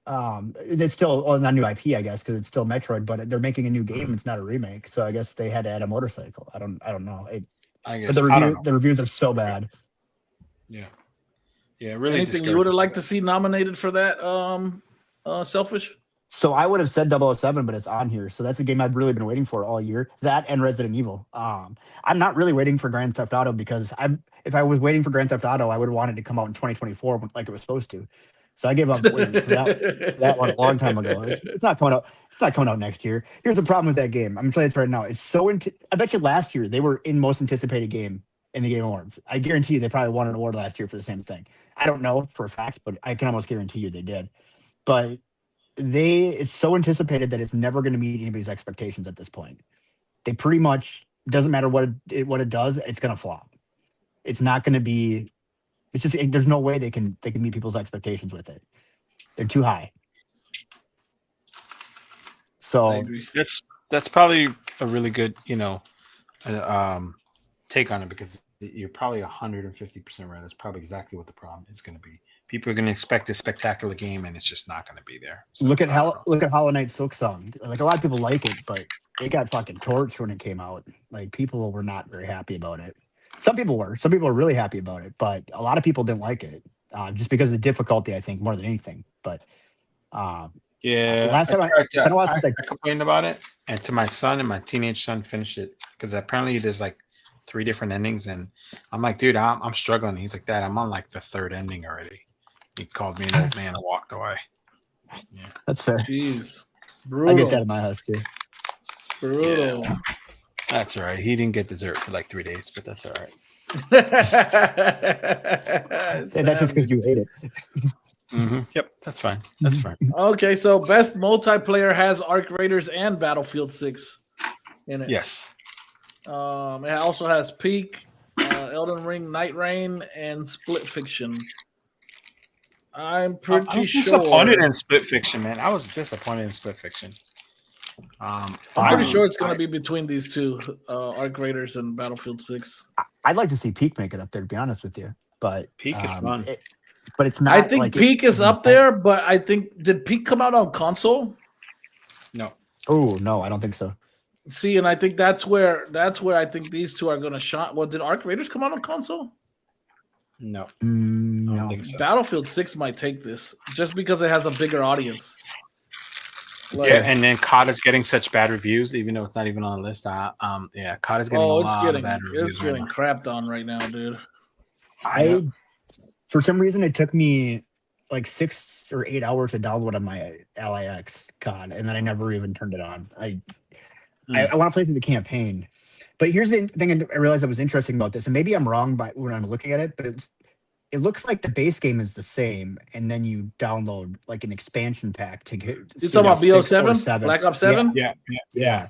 It's still not new IP, I guess, because it's still Metroid, but they're making a new game. It's not a remake, so I guess they had to add a motorcycle. I don't know. I guess But the reviews are so bad. Yeah, really. Anything you would have liked to see nominated for that? Selfish. So I would have said 007, but it's on here. So that's a game I've really been waiting for all year. That and Resident Evil. I'm not really waiting for Grand Theft Auto because if I was waiting for Grand Theft Auto, I would have wanted to come out in 2024 like it was supposed to. So I gave up waiting for that one a long time ago. It's not coming out. It's not coming out next year. Here's the problem with that game. I'm telling you right now. It's so. I bet you last year they were in most anticipated game in the Game Awards. I guarantee you they probably won an award last year for the same thing. I don't know for a fact, but I can almost guarantee you they did. But it's so anticipated that it's never going to meet anybody's expectations at this point. They pretty much doesn't matter what it does, it's going to flop. It's not going to be. It's just there's no way they can meet people's expectations with it. They're too high. So that's probably a really good take on it because you're probably 150% right. That's probably exactly what the problem is going to be. People are going to expect a spectacular game, and it's just not going to be there. So look at Hollow Knight Silksong. Like a lot of people like it, but it got fucking torched when it came out. Like people were not very happy about it. Some people were. Some people were really happy about it, but a lot of people didn't like it just because of the difficulty. I think more than anything. But last time I complained about it, and to my son and my teenage son finished it because apparently there's like 3 different endings, and I'm like, dude, I'm struggling. He's like, Dad, I'm on like the 3rd ending already. He called me an old man and walked away. Yeah, that's fair. Jeez, I get that in my house too. Brutal. Yeah. That's all right. He didn't get dessert for like 3 days, but that's all right. That's just because you ate it. Yep, that's fine. That's fine. Okay, so best multiplayer has Arc Raiders and Battlefield 6 in it. Yes. It also has Peak, Elden Ring, Night Rain, and Split Fiction. I'm pretty I was disappointed in Split Fiction, man. I was disappointed in Split Fiction. I'm pretty sure it's going to be between these two, Arc Raiders and Battlefield 6. I'd like to see Peak make it up there, to be honest with you. But Peak is fun. But it's not. I think like Peak is up there, but I think did Peak come out on console? No. Oh no, I don't think so. See, and I think that's where I think these two are going to shine. Well, did Arc Raiders come out on console? No. I no. don't think so. Battlefield 6 might take this just because it has a bigger audience. And then COD is getting such bad reviews, even though it's not even on the list. COD is getting a lot of bad reviews. It's getting crapped on right now, dude. For some reason, it took me like 6 or 8 hours to download on my LIX COD, and then I never even turned it on. I want to play through the campaign. But here's the thing I realized that was interesting about this, and maybe I'm wrong when I'm looking at it, but it looks like the base game is the same, and then you download like an expansion pack to get. You talking about BO7? Black Ops 7? Yeah.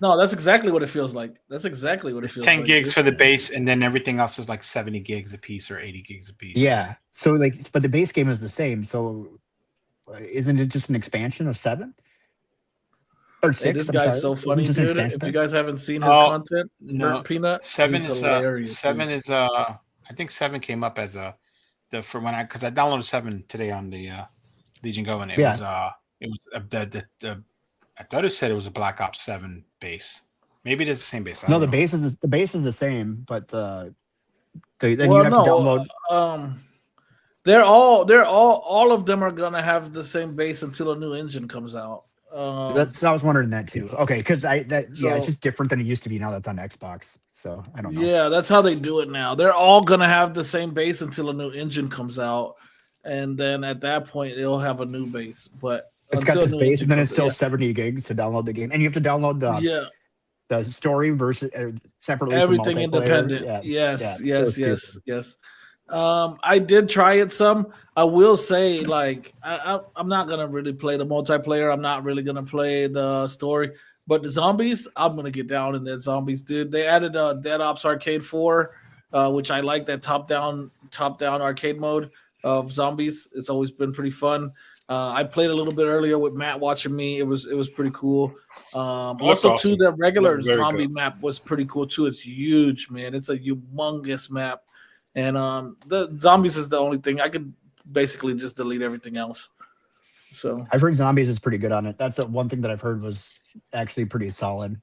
No, that's exactly what it feels like. That's exactly what it feels 10 like. gigs for the base, and then everything else is like 70 gigs a piece or 80 gigs a piece. Yeah. So but the base game is the same. So isn't it just an expansion of 7? Or 6? Hey, this guy's so funny, dude. If you guys haven't seen his content, Peanut, 7 is hilarious. 7 is I think 7 came up as because I downloaded 7 today on the Legion Go, and it was I thought it said it was a Black Ops 7 base. Maybe it is the same base. No, the base is the same, but then you have to download. They're all of them are gonna have the same base until a new engine comes out. I was wondering that too. Okay, because it's just different than it used to be now that's on Xbox. So I don't know. Yeah, that's how they do it now. They're all gonna have the same base until a new engine comes out, and then at that point they'll have a new base. But it's got this base, and then it's still 70 gigs to download the game, and you have to download the story versus separately. Everything independent. Yeah. Yes. I did try it some. I will say, like, I'm not gonna really play the multiplayer. I'm not really gonna play the story. But the zombies, I'm gonna get down in that zombies, dude. They added Dead Ops Arcade 4, which I like that top down arcade mode of zombies. It's always been pretty fun. I played a little bit earlier with Matt watching me. It was pretty cool. Also, awesome. too, the regular Looked very zombie good. map was pretty cool too. It's huge, man. It's a humongous map, and the zombies is the only thing I could basically just delete everything else. So I've heard Zombies is pretty good on it. That's one thing that I've heard was actually pretty solid.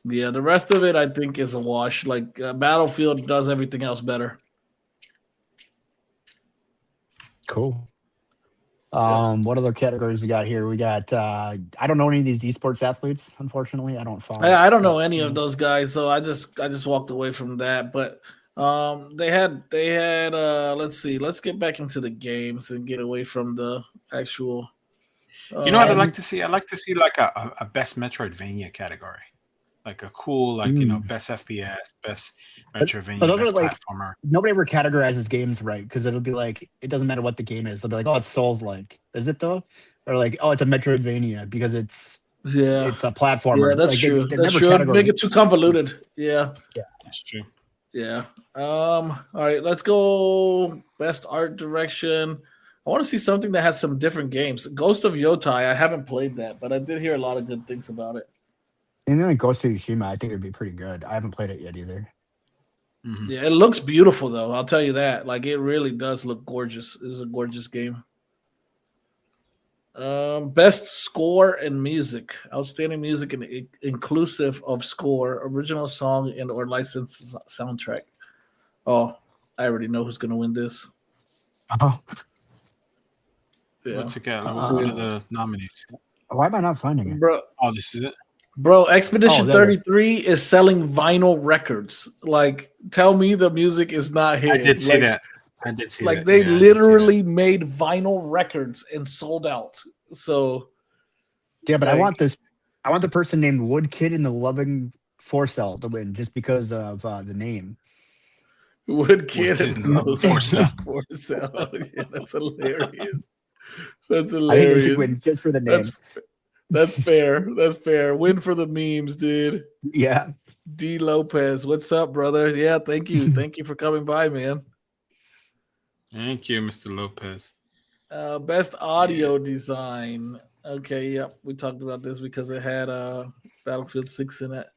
yeah, the rest of it I think is a wash. Like Battlefield does everything else better. Cool. What other categories we got here? We got I don't know any of these esports athletes, unfortunately. I don't follow. I don't know any of those guys, so I just walked away from that. But they had let's see, let's get back into the games and get away from the actual. You know what I'd like to see? I'd like to see like a best Metroidvania category, like a cool best FPS, best Metroidvania, those best are like platformer. nobody ever categorizes games right because it'll be like it doesn't matter what the game is. They'll be like, oh, it's Souls like. Is it though? Or like, oh, it's a Metroidvania because it's a platformer. Yeah, that's like, true. They That's never true. Make it too convoluted. Yeah. That's true. Yeah. All right, let's go best art direction. I want to see something that has some different games. Ghost of Yotai, I haven't played that, but I did hear a lot of good things about it. And then Ghost of Tsushima, I think it'd be pretty good. I haven't played it yet either. Mm-hmm. Yeah, it looks beautiful though. I'll tell you that. Like it really does look gorgeous. It's a gorgeous game. Best score and music. Outstanding music and inclusive of score, original song and or licensed soundtrack. Oh, I already know who's gonna win this. Oh, Yeah. What's it got? What's one of the nominees? why am I not finding it? Bro, Oh, this is it. Bro, Expedition there it is. 33 is selling vinyl records. Like, tell me the music is not hit. I did see that. I did see that. Like, they Yeah, I did see literally made vinyl records and sold out. So, Yeah, but I like- want this. I want the person named Wood Kid in the Loving Forcell to win just because of the name. Wood Kid Wood and Kid and Forcell. Yeah, that's hilarious. That's I think they should hilarious. win just for the name. That's fair. That's fair. Win for the memes, dude. Yeah. D. Lopez, what's up, brother? Yeah, thank you. Thank you for coming by, man. Thank you, Mr. Lopez. Best audio design. Okay, yep. We talked about this because it had Battlefield 6 in it.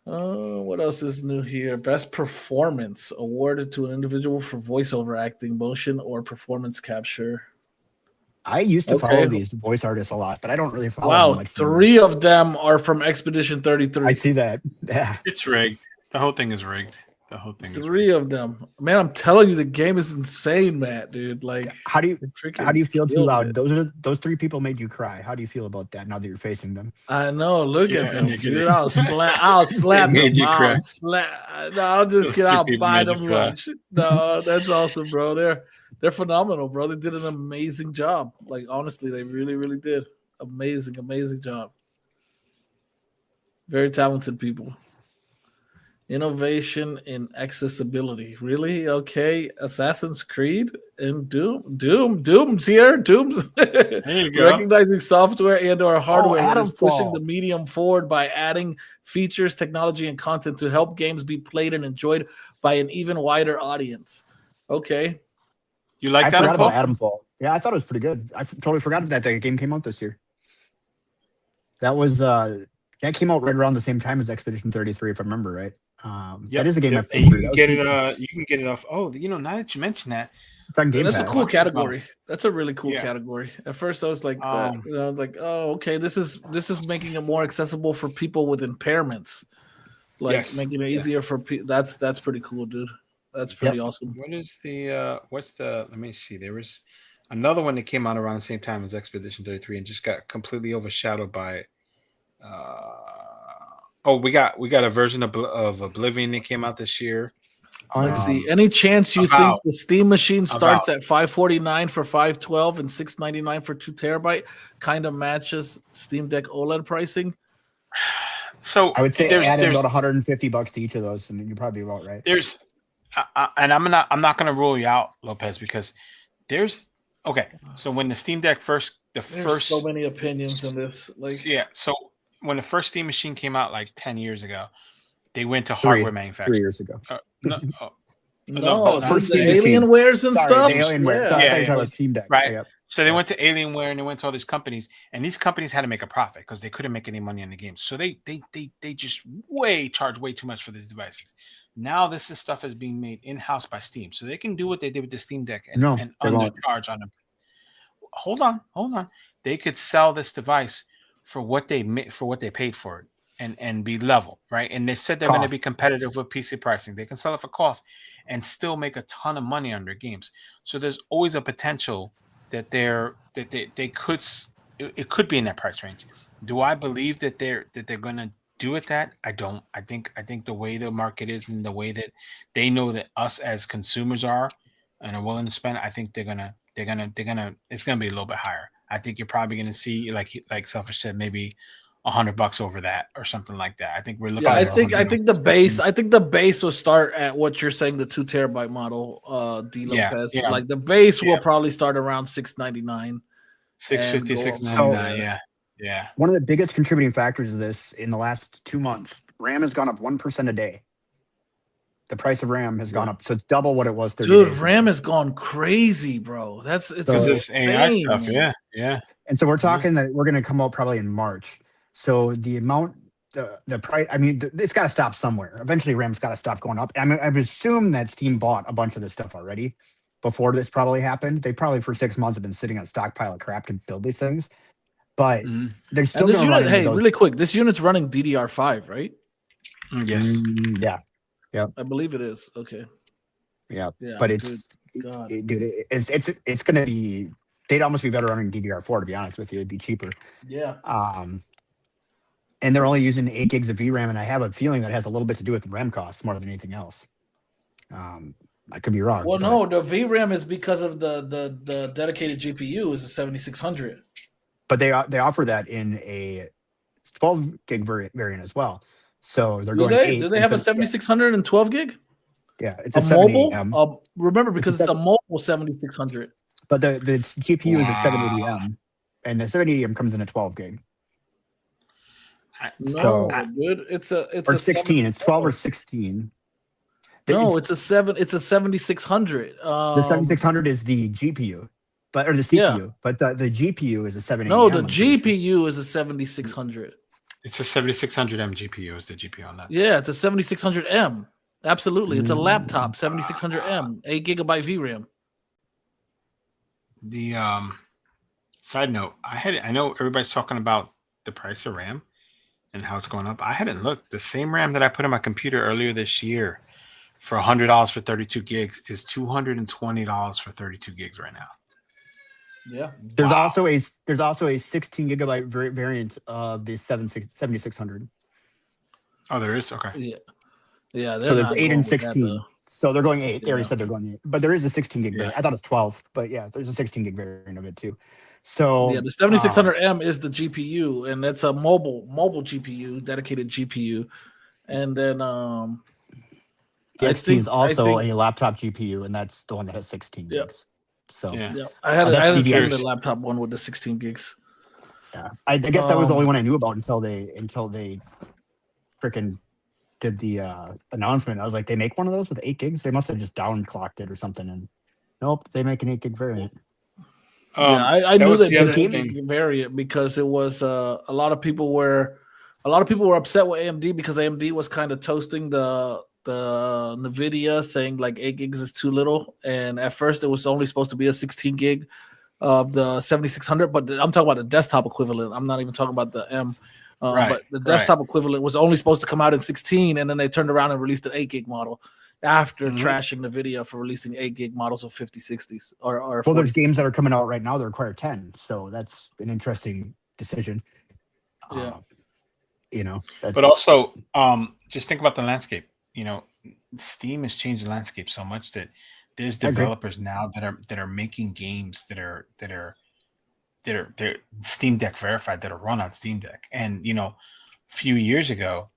What else is new here? Best performance awarded to an individual for voiceover acting, motion, or performance capture. I used to Okay. follow these voice artists a lot, but I don't really follow Wow, them much. anymore. 3 of them are from Expedition 33. I see that. Yeah. It's rigged. The whole thing is rigged. The whole thing. 3 of them. Man, I'm telling you, the game is insane, Matt, dude. Like, How do you feel too killed loud? it. Those 3 people made you cry. How do you feel about that now that you're facing them? I know. Look Yeah, at them, you're dude. kidding. I'll slap It made them. you cry. I'll just Those get 3 out, people buy made you them cry. lunch. No, that's awesome, bro. They're phenomenal, bro. They did an amazing job. Like, honestly, they really, really did. Amazing, amazing job. Very talented people. Innovation in accessibility. Really? Okay. Assassin's Creed and Doom's here. Doom's There you go. recognizing software and or hardware that is pushing Adamfall. the medium forward by adding features, technology, and content to help games be played and enjoyed by an even wider audience. Okay. You like I that? forgot about Paul? Adamfall. Yeah, I thought it was pretty good. I totally forgot that game came out this year. That was that came out right around the same time as Expedition 33, if I remember right. That is a game I Yep. played. And you through. can That get was it. pretty You can get it off. Oh, now that you mention that, It's on Game That's Pass. a cool category. That's a really cool Yeah. category. At first, I was like, Um, oh, okay, this is making it more accessible for people with impairments, like Yes. making it Yeah. easier for people. That's pretty cool, dude. That's pretty awesome. what is the? What's the? Let me see. There was another one that came out around the same time as Expedition 33 and just got completely overshadowed by it. We got a version of Oblivion that came out this year. Let's Um, see. Any chance you think Avowed. the Steam machine starts Avowed. at $549 for 512 and $699 for 2 terabyte kind of matches Steam Deck OLED pricing? So I would say there's add in there's about $150 to each of those, and you're probably about right. there's and I'm not gonna rule you out, Lopez, because there's okay. So when the Steam Deck first There's so many opinions in this. Like, yeah, so when the first Steam machine came out like 10 years ago, they went to Three hardware 3 manufacturers. years ago. No, No, for the Steam machine. Alienwares and Sorry, stuff. the Alienware. Sorry, I thought you were talking about Steam Deck. Right. Yep. So they went to Alienware and they went to all these companies, and these companies had to make a profit because they couldn't make any money on the games. So they just charge way too much for these devices. Now this is stuff is being made in house by Steam, so they can do what they did with the Steam Deck and undercharge on them. Hold on. They could sell this device for what they paid for it and be level, right? And they said they're going to be competitive with PC pricing. They can sell it for cost and still make a ton of money on their games. So there's always a potential that they could it could be in that price range. Do I believe that they're going to do it that? I don't. I think the way the market is and the way that they know that us as consumers are and are willing to spend, I think they're gonna it's gonna be a little bit higher. I think you're probably gonna see like Selfish said, maybe $100 over that or something like that. I think we're looking. Yeah, I think the base will start at what you're saying, the 2 terabyte model, D Lopez. Yeah. Like the base will probably start around $699. $650, $699. Yeah. One of the biggest contributing factors of this in the last 2 months, RAM has gone up 1% a day. The price of RAM has gone up, so it's double what it was 30 days ago. RAM has gone crazy, bro. It's this AI stuff. Yeah. And so we're talking that we're going to come out probably in March. So the amount, the price, I mean, it's got to stop somewhere. Eventually, RAM's got to stop going up. I mean, I would assume that Steam bought a bunch of this stuff already before this probably happened. They probably for 6 months have been sitting on a stockpile of crap to build these things. But they're still going to run into those. Really quick, this unit's running DDR5, right? Yes. Yeah. I believe it is. Okay. Yeah. But it's going to be. They'd almost be better running DDR4, to be honest with you. It'd be cheaper. Yeah. And they're only using 8 gigs of VRAM, and I have a feeling that has a little bit to do with the RAM costs more than anything else. I could be wrong. Well, no, the VRAM is because of the dedicated GPU is a 7600. But they offer that in a 12 gig variant as well. So they're going 8. Do they have a 7600 and 12 gig? Yeah, it's a mobile. Remember, because it's a mobile 7600. But the GPU is a 780M, and the 780M comes in a 12 gig. Dude, it's a 16. It's 12 or 16. It's a 7600. The 7600 is the GPU, or the CPU. But the GPU is a 780M. No, the GPU is a 7600. It's a 7600M GPU is the GPU on that. Yeah, it's a 7600M. Absolutely, it's a laptop 7600M, 8 gigabyte VRAM. The side note, I know everybody's talking about the price of RAM and how it's going up. I hadn't looked. The same RAM that I put in my computer earlier this year for $100 for 32 gigs is $220 for 32 gigs right now. Yeah. There's also a 16 gigabyte variant of the 7600. Oh, there is? Okay. Yeah. Yeah. So there's 8 and 16. So they're going 8. They already said they're going 8. But there is a 16 gig variant. I thought it was 12. But yeah, there's a 16 gig variant of it too. So yeah, the 7600M is the GPU, and it's a mobile GPU, dedicated GPU. And then the XT is also a laptop GPU, and that's the one that has 16 gigs. So I had a laptop one with the 16 gigs. Yeah, I guess that was the only one I knew about until they freaking did the announcement. I was like, they make one of those with 8 gigs? They must have just downclocked it or something. And nope, they make an 8 gig variant. I knew that the 8 gig variant because it was a lot of people were upset with AMD because AMD was kind of toasting the NVIDIA, saying like 8 gigs is too little. And at first it was only supposed to be a 16 gig of the 7600, but I'm talking about the desktop equivalent. I'm not even talking about the M. But the desktop equivalent was only supposed to come out in 16, and then they turned around and released an 8 gig model after trashing NVIDIA for releasing 8 gig models of 5060s. Well, there's games that are coming out right now that require 10, so that's an interesting decision. Yeah. But also, just think about the landscape. Steam has changed the landscape so much that there's developers now that are making games that are they're Steam Deck verified, that are run on Steam Deck. And a few years ago,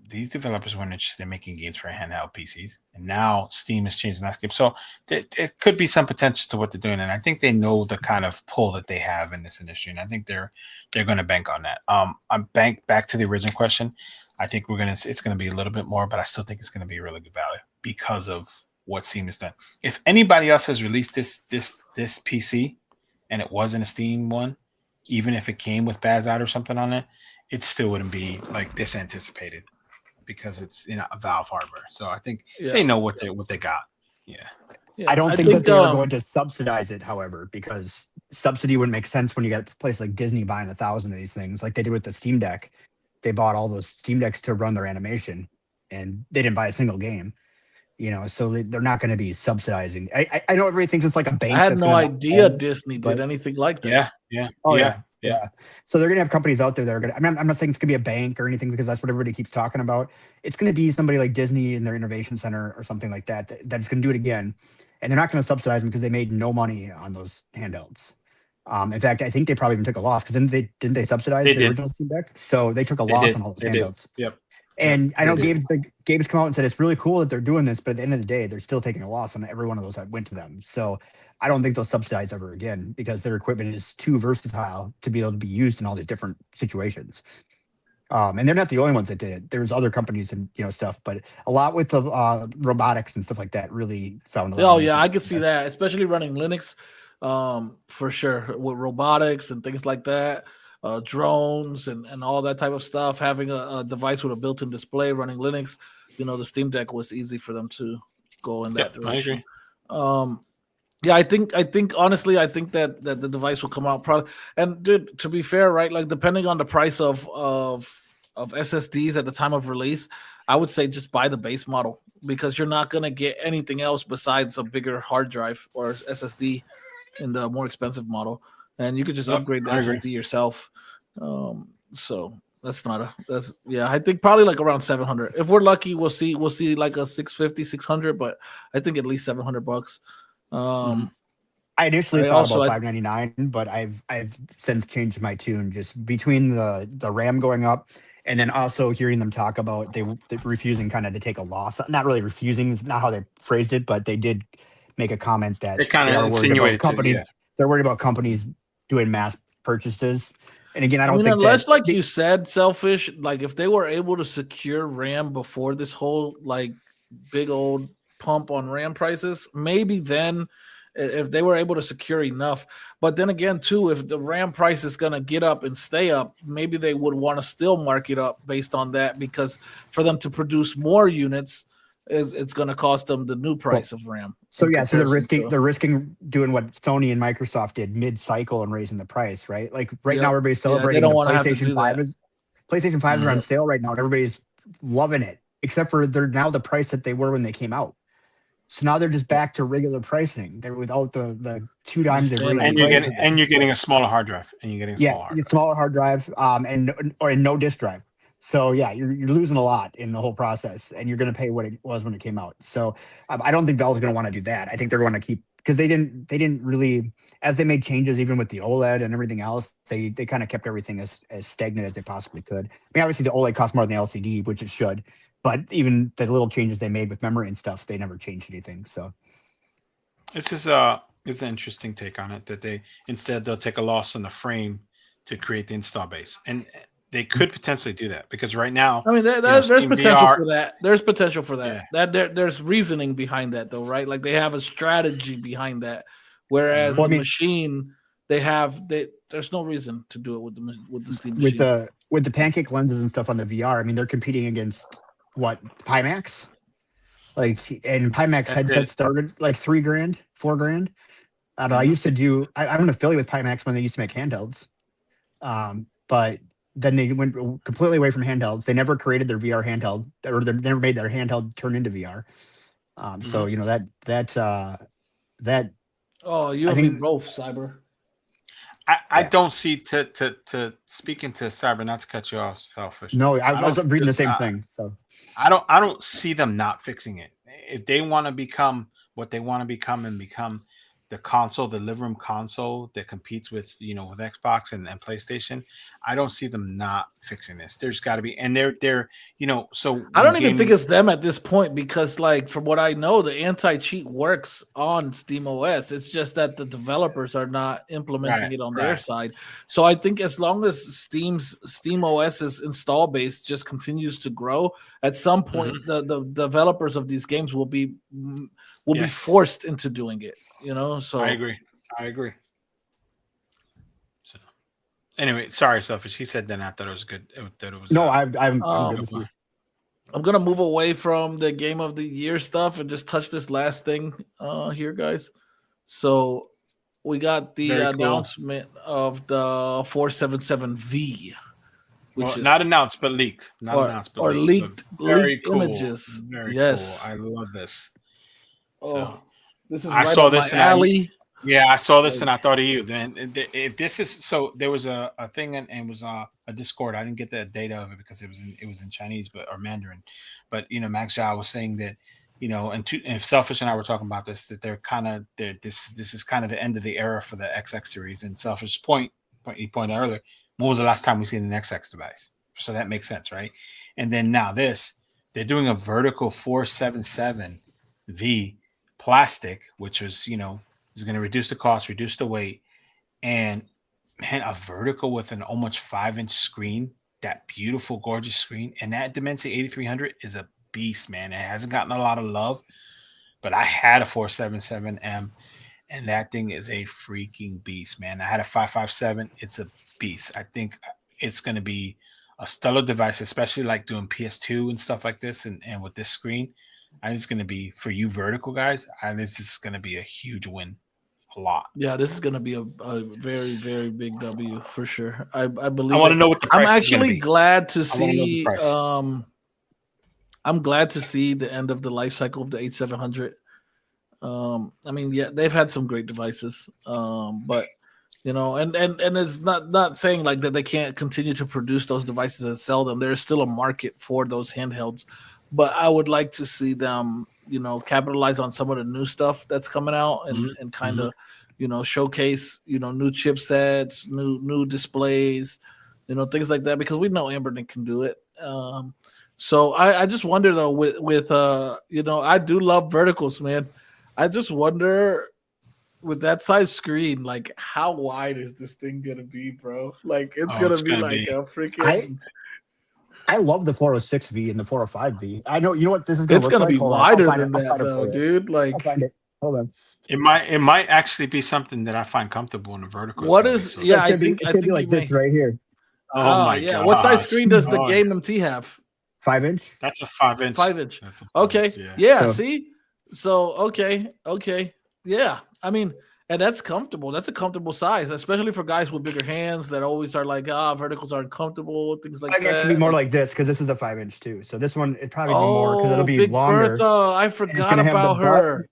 these developers weren't interested in making games for handheld PCs, and now Steam has changed the landscape. So there could be some potential to what they're doing, and I think they know the kind of pull that they have in this industry, and I think they're going to bank on that. I'm back to the original question. I think it's going to be a little bit more, but I still think it's going to be a really good value because of what Steam has done. If anybody else has released this PC and it wasn't a Steam one, even if it came with Bazat or something on it, it still wouldn't be like this anticipated because it's a Valve hardware. So I think they know what they got. Yeah. I don't think that they are going to subsidize it, however, because subsidy wouldn't make sense when you got a place like Disney buying 1,000 of these things, like they did with the Steam Deck. They bought all those Steam Decks to run their animation, and they didn't buy a single game. So they're not going to be subsidizing. I know everybody thinks it's like a bank. I had no idea Disney did anything like that. Yeah. Yeah. So they're going to have companies out there that are going to, I'm not saying it's going to be a bank or anything because that's what everybody keeps talking about. It's going to be somebody like Disney in their innovation center or something like that that's going to do it again. And they're not going to subsidize them because they made no money on those handhelds. In fact, I think they probably even took a loss because didn't they subsidize the original Steam Deck? So they took a loss on all those handhelds. Yep. And I know Gabe's come out and said it's really cool that they're doing this, but at the end of the day, they're still taking a loss on every one of those that went to them. So I don't think they'll subsidize ever again because their equipment is too versatile to be able to be used in all these different situations. And they're not the only ones that did it. There's other companies and stuff, but a lot with the robotics and stuff like that really found a lot. Oh yeah, I could see that, especially running Linux, for sure, with robotics and things like that. Drones and all that type of stuff, having a device with a built-in display running Linux, the Steam Deck was easy for them to go in that direction. I agree. I think honestly, I think that the device will come out probably. And dude, to be fair, right, like depending on the price of SSDs at the time of release, I would say just buy the base model because you're not gonna get anything else besides a bigger hard drive or SSD in the more expensive model. And you could just upgrade the SSD yourself. So I think probably like around 700. If we're lucky, we'll see like a 650, 600, but I think at least $700. I initially thought about $599, but I've since changed my tune just between the RAM going up and then also hearing them talk about they're refusing kind of to take a loss. Not really refusing, is not how they phrased it, but they did make a comment that they kind of insinuated companies. They're worried about companies doing mass purchases. And again, I don't think unless like you said, selfish, like if they were able to secure RAM before this whole like big old pump on RAM prices, maybe then if they were able to secure enough. But then again, too, if the RAM price is going to get up and stay up, maybe they would want to still mark it up based on that, because for them to produce more units, it's going to cost them the new price of RAM. So they're risking doing what Sony and Microsoft did mid-cycle and raising the price, right? Like now, everybody's celebrating the PlayStation 5 PlayStation 5 are on sale right now, and everybody's loving it, except for they're now the price that they were when they came out. So now they're just back to regular pricing. They're without the 2 times they raised. And you're getting a smaller hard drive. Smaller hard drive, and no disk drive. So you're losing a lot in the whole process, and you're going to pay what it was when it came out. So I don't think Valve's going to want to do that. I think they're going to keep, because they didn't really, as they made changes even with the OLED and everything else, they kind of kept everything as stagnant as they possibly could. I mean, obviously the OLED costs more than the LCD, which it should, but even the little changes they made with memory and stuff, they never changed anything. So it's just it's an interesting take on it that they'll take a loss on the frame to create the install base, and they could potentially do that because right now, I mean, there's potential for that. There's potential for that. Yeah. There's reasoning behind that, though, right? Like they have a strategy behind that. Whereas machine, there's no reason to do it with the Steam machine. With the pancake lenses and stuff on the VR. I mean, they're competing against what, Pimax? And Pimax headsets started like $3,000, $4,000. I used to do. I'm an affiliate with Pimax when they used to make handhelds, but then they went completely away from handhelds. They never created their VR handheld, or they never made their handheld turn into VR. So that. Oh, you and me both, Cyber. I don't see to speaking to Cyber, not to cut you off, selfish. No, I was reading the same thing. So I don't see them not fixing it. If they want to become what they want to become and become the living room console that competes with with Xbox and PlayStation, I don't see them not fixing this. There's got to be, and they're so I don't even think it's them at this point because, like, from what I know, the anti-cheat works on Steam OS. It's just that the developers are not implementing it on their side. So I think as long as Steam OS's install base just continues to grow, at some point the developers of these games will be forced into doing it. So I agree. So anyway, sorry, Selfish. He said then I thought it was good. I'm good with you. I'm gonna move away from the game of the year stuff and just touch this last thing here, guys. So we got the announcement of the 477V, which is not announced but leaked. Leaked images. Very yes, cool. I love this. So this is I saw this in alley. I saw this and I thought of you. Then if this is so, there was a thing and it was a Discord. I didn't get the data of it because it was in Chinese or Mandarin. But Max Zhao was saying that and Selfish and I were talking about this, that this is kind of the end of the era for the XX series. And Selfish he pointed earlier, when was the last time we seen an XX device? So that makes sense, right? And then now they're doing a vertical 477V plastic, which was is going to reduce the cost, reduce the weight, and man, a vertical with an almost 5-inch screen, that beautiful, gorgeous screen, and that Dimensity 8300 is a beast, man. It hasn't gotten a lot of love, but I had a 477M, and that thing is a freaking beast, man. I had a 557. It's a beast. I think it's going to be a stellar device, especially like doing PS2 and stuff like this, and with this screen. I think it's going to be, for you vertical guys, this is going to be a huge win. A lot. Yeah, this is going to be a very, very big W for sure. I believe. I want to know what the price I'm is gonna actually be. glad to see. I'm glad to see the end of the life cycle of the 8700. I mean, yeah, they've had some great devices, but and it's not saying like that they can't continue to produce those devices and sell them. There's still a market for those handhelds, but I would like to see them capitalize on some of the new stuff that's coming out and kind of showcase new chipsets, new displays, things like that, because we know Anbenric can do it. So I just wonder though with I do love verticals, man. I just wonder with that size screen, like how wide is this thing gonna be, bro? Like it's gonna be a freaking. I love the 406V and the 405V. I know, what this is going to look like. It's going to be wider than that, though, dude. Like, I'll find it. Hold on. It might actually be something that I find comfortable in the vertical. What is? Yeah, I think it's going to be like this right here. Oh my god! What size screen does the Game MT have? 5-inch. That's a 5-inch. 5-inch. That's a 5-inch, okay. Yeah. See. So okay. Yeah. I mean. And that's comfortable. That's a comfortable size, especially for guys with bigger hands that always are like, verticals aren't comfortable, things like that. It should be more like this because this is a 5-inch too. So this one, it'd probably be more because it'll be Big longer. Bertha, I forgot about her.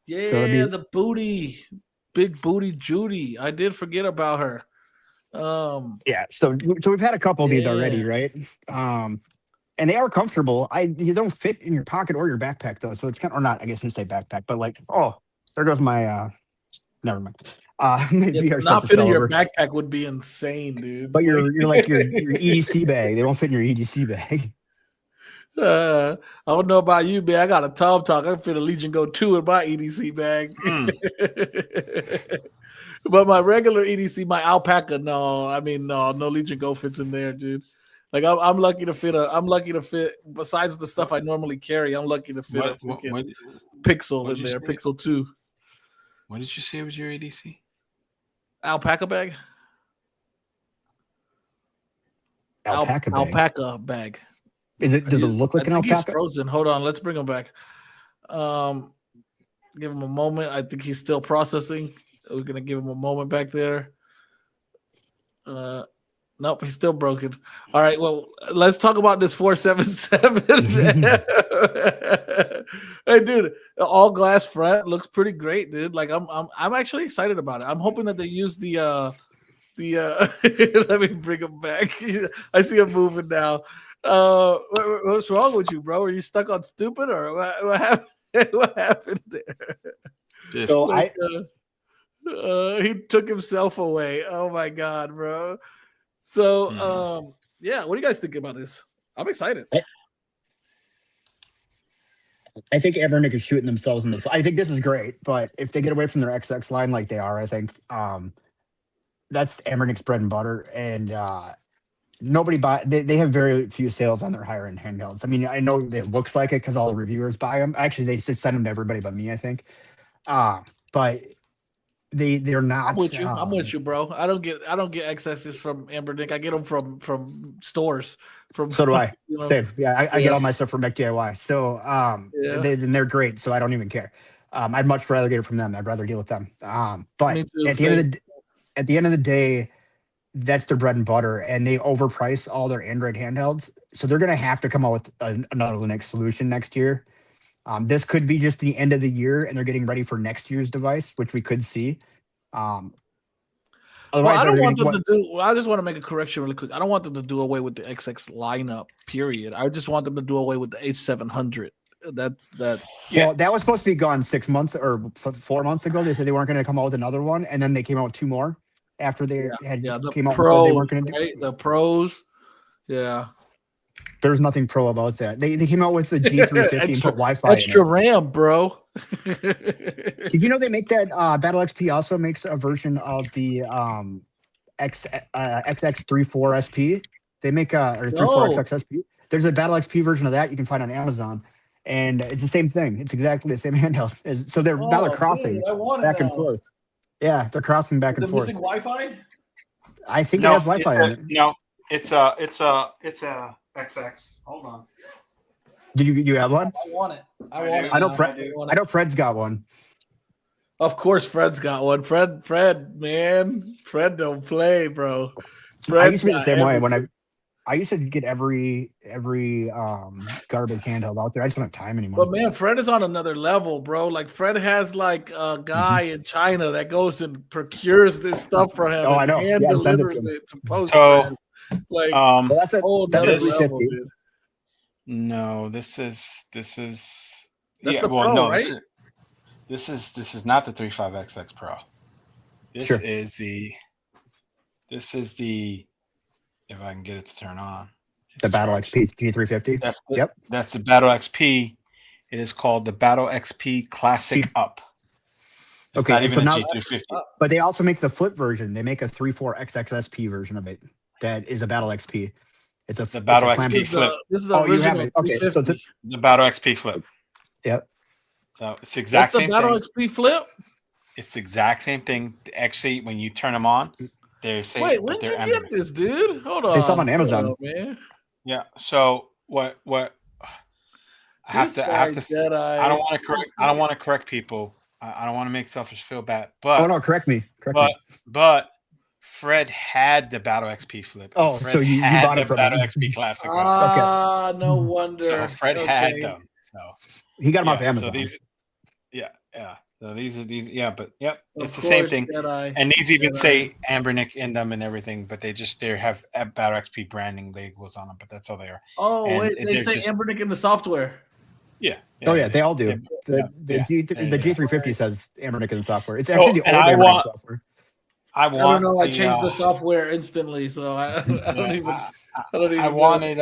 Yeah, so the booty, big booty Judy. I did forget about her. Yeah. So we've had a couple of these already, right? And they are comfortable. You don't fit in your pocket or your backpack though. So it's kind of, or not. I guess I shouldn't say backpack, but like, there goes my. Never mind. Not fitting your backpack would be insane, dude. But you're like your EDC bag. They won't fit in your EDC bag. I don't know about you, man. I got a Tom Talk. I can fit a Legion Go 2 in my EDC bag. But my regular EDC, my alpaca, no Legion Go fits in there, dude. Like I'm lucky to fit. Besides the stuff I normally carry, I'm lucky to fit a freaking Pixel in there, Pixel 2. What did you say was your ADC? Alpaca bag. Alpaca bag. Does it look like an alpaca? He's frozen. Hold on, let's bring him back. Give him a moment. I think he's still processing. We're gonna give him a moment back there. Nope, he's still broken. All right, well, let's talk about this 477. Hey, dude, all glass front looks pretty great, dude. Like, I'm actually excited about it. I'm hoping that they use the let me bring him back. I see him moving now. What's wrong with you, bro? Are you stuck on stupid or what happened? What happened there? So he took himself away. Oh my god, bro. So, yeah, what do you guys think about this? I'm excited. I think Anbenric is shooting themselves in the foot. I think this is great, but if they get away from their XX line like they are, I think that's Anbenric's bread and butter. And nobody buy. They have very few sales on their higher end handhelds. I mean, I know it looks like it because all the reviewers buy them. Actually, they just send them to everybody but me, I think. But they're not. I'm with you. I'm with you, bro. I don't get XSs from Anbenric. I get them from stores. So do I. You know? Same. Yeah, I get all my stuff from McDIY. So they're great. So I don't even care. I'd much rather get it from them. I'd rather deal with them. But at the end of the day, that's their bread and butter, and they overprice all their Android handhelds. So they're going to have to come out with another Linux solution next year. This could be just the end of the year, and they're getting ready for next year's device, which we could see. I don't want them to do. I just want to make a correction really quick. I don't want them to do away with the XX lineup. Period. I just want them to do away with the H700. That's that. Yeah. Well, that was supposed to be gone 6 months or 4 months ago. They said they weren't going to come out with another one, and then they came out with 2 more after they came out pros, and said they weren't going to do the pros. Yeah. There's nothing pro about that. They came out with the G350 and put Wi-Fi extra RAM, bro. Did you know they make that Battle XP also makes a version of the XX34 SP? They make or 34XX SP. There's a Battle XP version of that you can find on Amazon, and it's the same thing. It's exactly the same handheld. So they're now they're crossing back and forth. Yeah, they're crossing back and forth. Missing Wi-Fi? I think it has Wi-Fi in it. No, it's a XX. Hold on. Do you have one? I want it. I know Fred's got one. Of course, Fred's got one. Fred, man, Fred don't play, bro. I used to be the same way when I used to get every garbage handheld out there. I just don't have time anymore. But man, Fred is on another level, bro. Like Fred has like a guy in China that goes and procures this stuff for him. Oh, I know. And delivers it to post. Like, that's a level, dude. No, this is That's yeah. the Well, Pro, no, right? this is not the 35XX Pro. This is the. If I can get it to turn on, the Battle XP G350. That's the Battle XP. It is called the Battle XP Classic Up. It's not even a G350. But they also make the flip version. They make a 34XXSP version of it that is a Battle XP. It's the Battle XP Flip. This is original. You have it. Okay, so the Battle XP Flip. Yep. So it's the exact same thing. Battle XP Flip. It's the exact same thing. Actually, when you turn them on, they're saying. Wait, when did you get this, dude? Hold on. They sell them on Amazon, man. Yeah. So what? I have to. I don't want to correct people. I don't want to make selfish feel bad. But correct me. But Fred had the Battle XP Flip. Oh, so you bought it from Battle XP Classic. No wonder. So Fred had them. So he got them off Amazon. So these, So these are but it's the same thing. And these even say Anbenric in them and everything, but they have Battle XP branding labels on them, but that's all they are. Oh, wait, they say Anbenric in the software. Yeah. They all do. The G350 says Anbenric in the software. It's actually the old Anbenric software. I don't know. I changed the software instantly, so I don't even. I wanted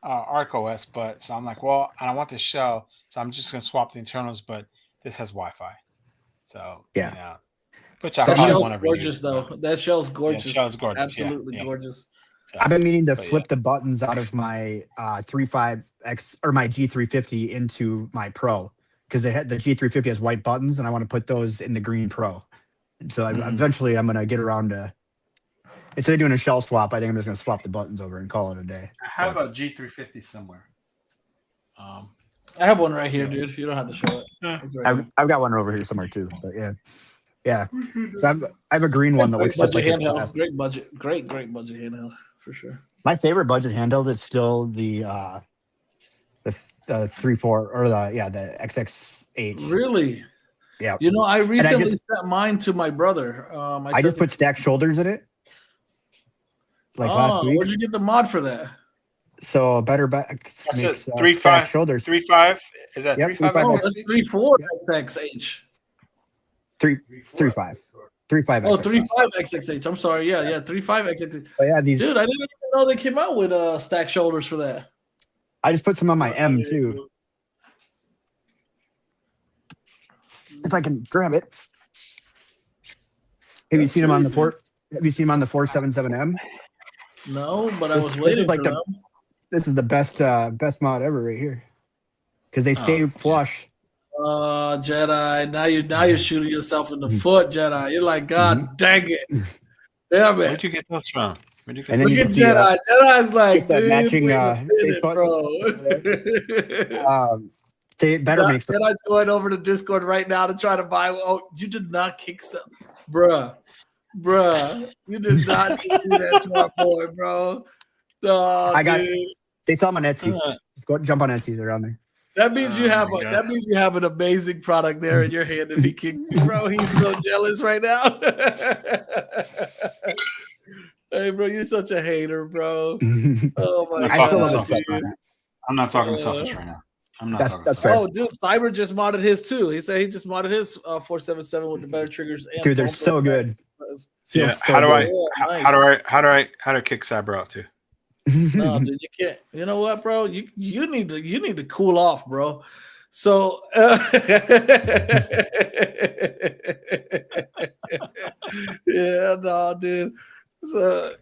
ArcOS, but so I'm like, well, I don't want this shell, so I'm just gonna swap the internals, but this has Wi-Fi, so which I probably want to gorgeous though. That shell's gorgeous. Yeah, shell's gorgeous. Absolutely gorgeous. So, I've been meaning to flip the buttons out of my 35X or my G350 into my Pro because the G350 has white buttons, and I want to put those in the green Pro. And so eventually, I'm gonna get around to instead of doing a shell swap. I think I'm just gonna swap the buttons over and call it a day. I have a G350 somewhere. I have one right here, dude. You don't have to show it. I've got one over here somewhere too. But yeah. So I have a green one that looks just like his class. Great budget handheld for sure. My favorite budget handheld is still the 3.4 or the XX8. Really? Yeah. You know, I recently sent mine to my brother. I just put stacked shoulders in it. Like last week. Where'd you get the mod for that? So better back makes 3.5 shoulders. 3.5 is that 3.5? Oh, that's 3.4 XXH. 3.5. 3.5. Oh, 3.5 XXH. I'm sorry. Yeah, 3.5 XXH. But yeah, these. Dude, I didn't even know they came out with stack shoulders for that. I just put some on my M too. If I can grab it. Have you seen them on the 477M? No, but I was waiting for them. This is the best mod ever right here. Because they stay flush. Jedi. Now you're shooting yourself in the foot, Jedi. You're like, God dang it. Damn it. Where'd you get those from? Look at Jedi. Jedi's like, dude, matching face buttons. Jedi's going over to Discord right now to try to buy. Oh, you did not kick some, bruh. You did not do that to our boy, bro. No, they sell them on Etsy. Just go jump on Etsy. They're on there. That means you have an amazing product there in your hand if he kicked you, bro. He's so jealous right now. Hey, bro, you're such a hater, bro. Oh my God. I'm not talking selfish right now. I'm not. That's fair. Oh, dude, Cyber just modded his too. He said he just modded his 477 with the better triggers. And dude, they're so good. Yeah. How do I kick Cyber out too? No, dude, you can't. You know what, bro? You need to cool off, bro. So yeah, no, dude. So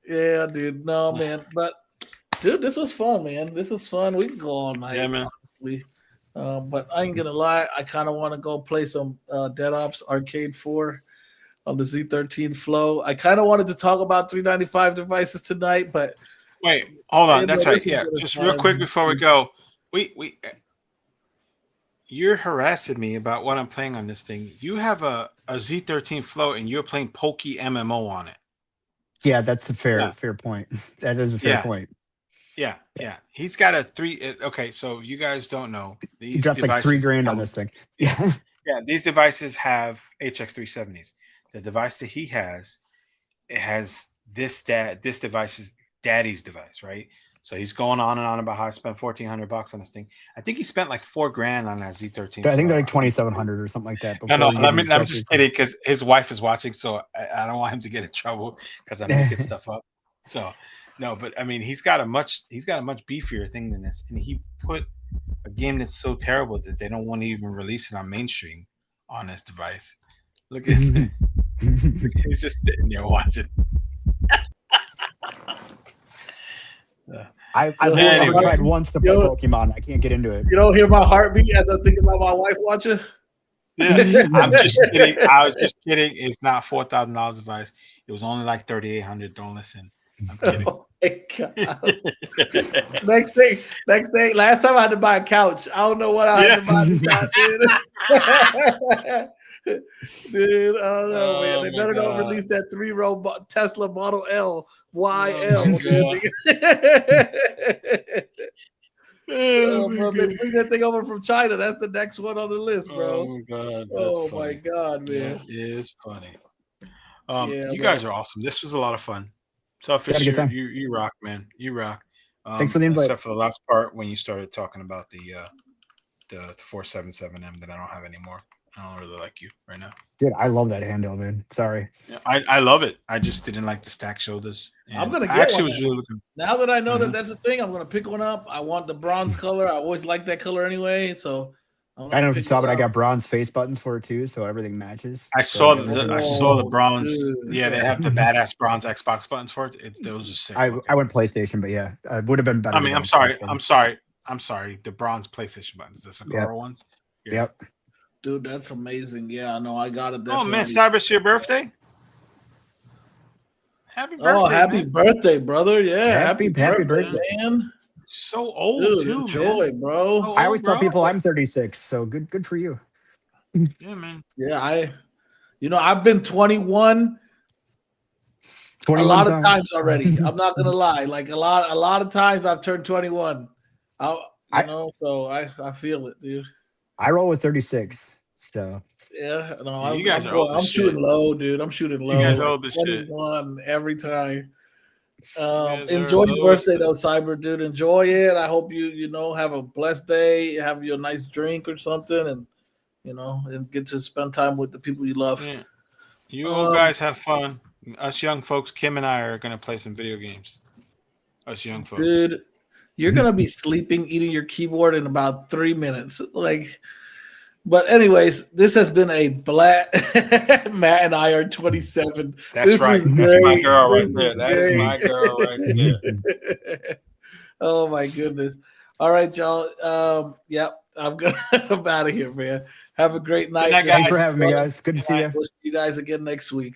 yeah, dude. No, man. But dude, this was fun, man. This is fun. We can go all night, yeah, man. Honestly. But I ain't gonna lie, I kind of want to go play some Dead Ops Arcade 4 on the Z13 Flow. I kind of wanted to talk about 395 devices tonight, but wait, hold on. That's right. Yeah, just real quick before we go, you're harassing me about what I'm playing on this thing. You have a Z13 Flow, and you're playing Pokey MMO on it. Yeah, that's a fair point. That is a fair point. Yeah. He's got a 3. Okay, so if you guys don't know, he dropped like $3,000 on this thing. Yeah. Yeah, these devices have HX370s. The device that he has, it has this device is daddy's device, right? So he's going on and on about how I spent $1,400 on this thing. I think he spent like $4,000 on that Z13. I think they're like 2,700 or something like that. No, I'm just kidding because his wife is watching, so I don't want him to get in trouble because I'm making stuff up. So no, but I mean he's got a much beefier thing than this, and he put a game that's so terrible that they don't want to even release it on mainstream on this device. Look at him. He's just sitting there watching. I've tried once to play Pokemon. I can't get into it. You don't hear my heartbeat as I'm thinking about my wife watching? Yeah, I'm just kidding. I was just kidding. It's not $4,000 device. It was only like $3,800. Don't listen. I'm kidding. Oh my God. Next thing. Last time I had to buy a couch. I don't know what I had to buy this time, dude. Dude, I don't know, man. They better not release that 3-row Tesla Model L YL. Bro, they bring that thing over from China. That's the next one on the list, bro. Oh my God. My God, man. It is funny. You guys are awesome. This was a lot of fun. Selfish, you rock, man. You rock. Thanks for the invite. Except for the last part when you started talking about the 477M that I don't have anymore. I don't really like you right now. Dude, I love that handheld, man. Sorry. Yeah, I love it. I just didn't like the stack shoulders. I'm gonna get one. Was really looking. Now that I know that that's the thing, I'm gonna pick one up. I want the bronze color. I always like that color anyway. So I don't know if you saw, but I got bronze face buttons for it too, so everything matches. I saw the bronze. Dude. Yeah, they have the badass bronze Xbox buttons for it. Those are sick. I went PlayStation, but yeah, it would have been better. I mean, I'm sorry. The bronze PlayStation buttons, the Sakura ones. Yep. Dude, that's amazing. Yeah, no, I got it. Oh man, Cyber's your birthday. Happy birthday! Oh, happy birthday, brother! Yeah, happy birthday, man. So old, dude, too, enjoy, man. Bro. So I always tell people I'm 36, so good for you. Yeah, man. Yeah, I've been 21 a lot of times already. I'm not gonna lie. Like a lot of times I've turned 21. So I feel it, dude. I roll with 36, so yeah. No, I'm shooting low, dude. I'm shooting low. You guys old as 21 every time. Enjoy your birthday though, Cyber, dude. Enjoy it. I hope you have a blessed day. Have you a nice drink or something, and and get to spend time with the people you love. Yeah. You old guys have fun. Us young folks, Kim and I are gonna play some video games. Us young folks. Dude, you're gonna be sleeping, eating your keyboard in about 3 minutes. But anyways, this has been a blast. Matt and I are 27. That's this right. Is That's great. my girl right This there. is That is great. my girl right there. Oh my goodness. All right, y'all. Yep. I'm out of here, man. Have a great night. night, Thanks for guys. having me, guys. Good to see you. We'll see you guys again next week.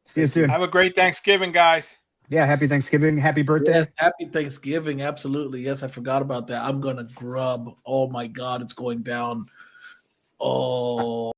See you soon. Have a great Thanksgiving, guys. Yeah, happy Thanksgiving. Happy birthday. Yes, happy Thanksgiving. Absolutely. Yes, I forgot about that. I'm gonna grub. Oh my God, it's going down. Oh.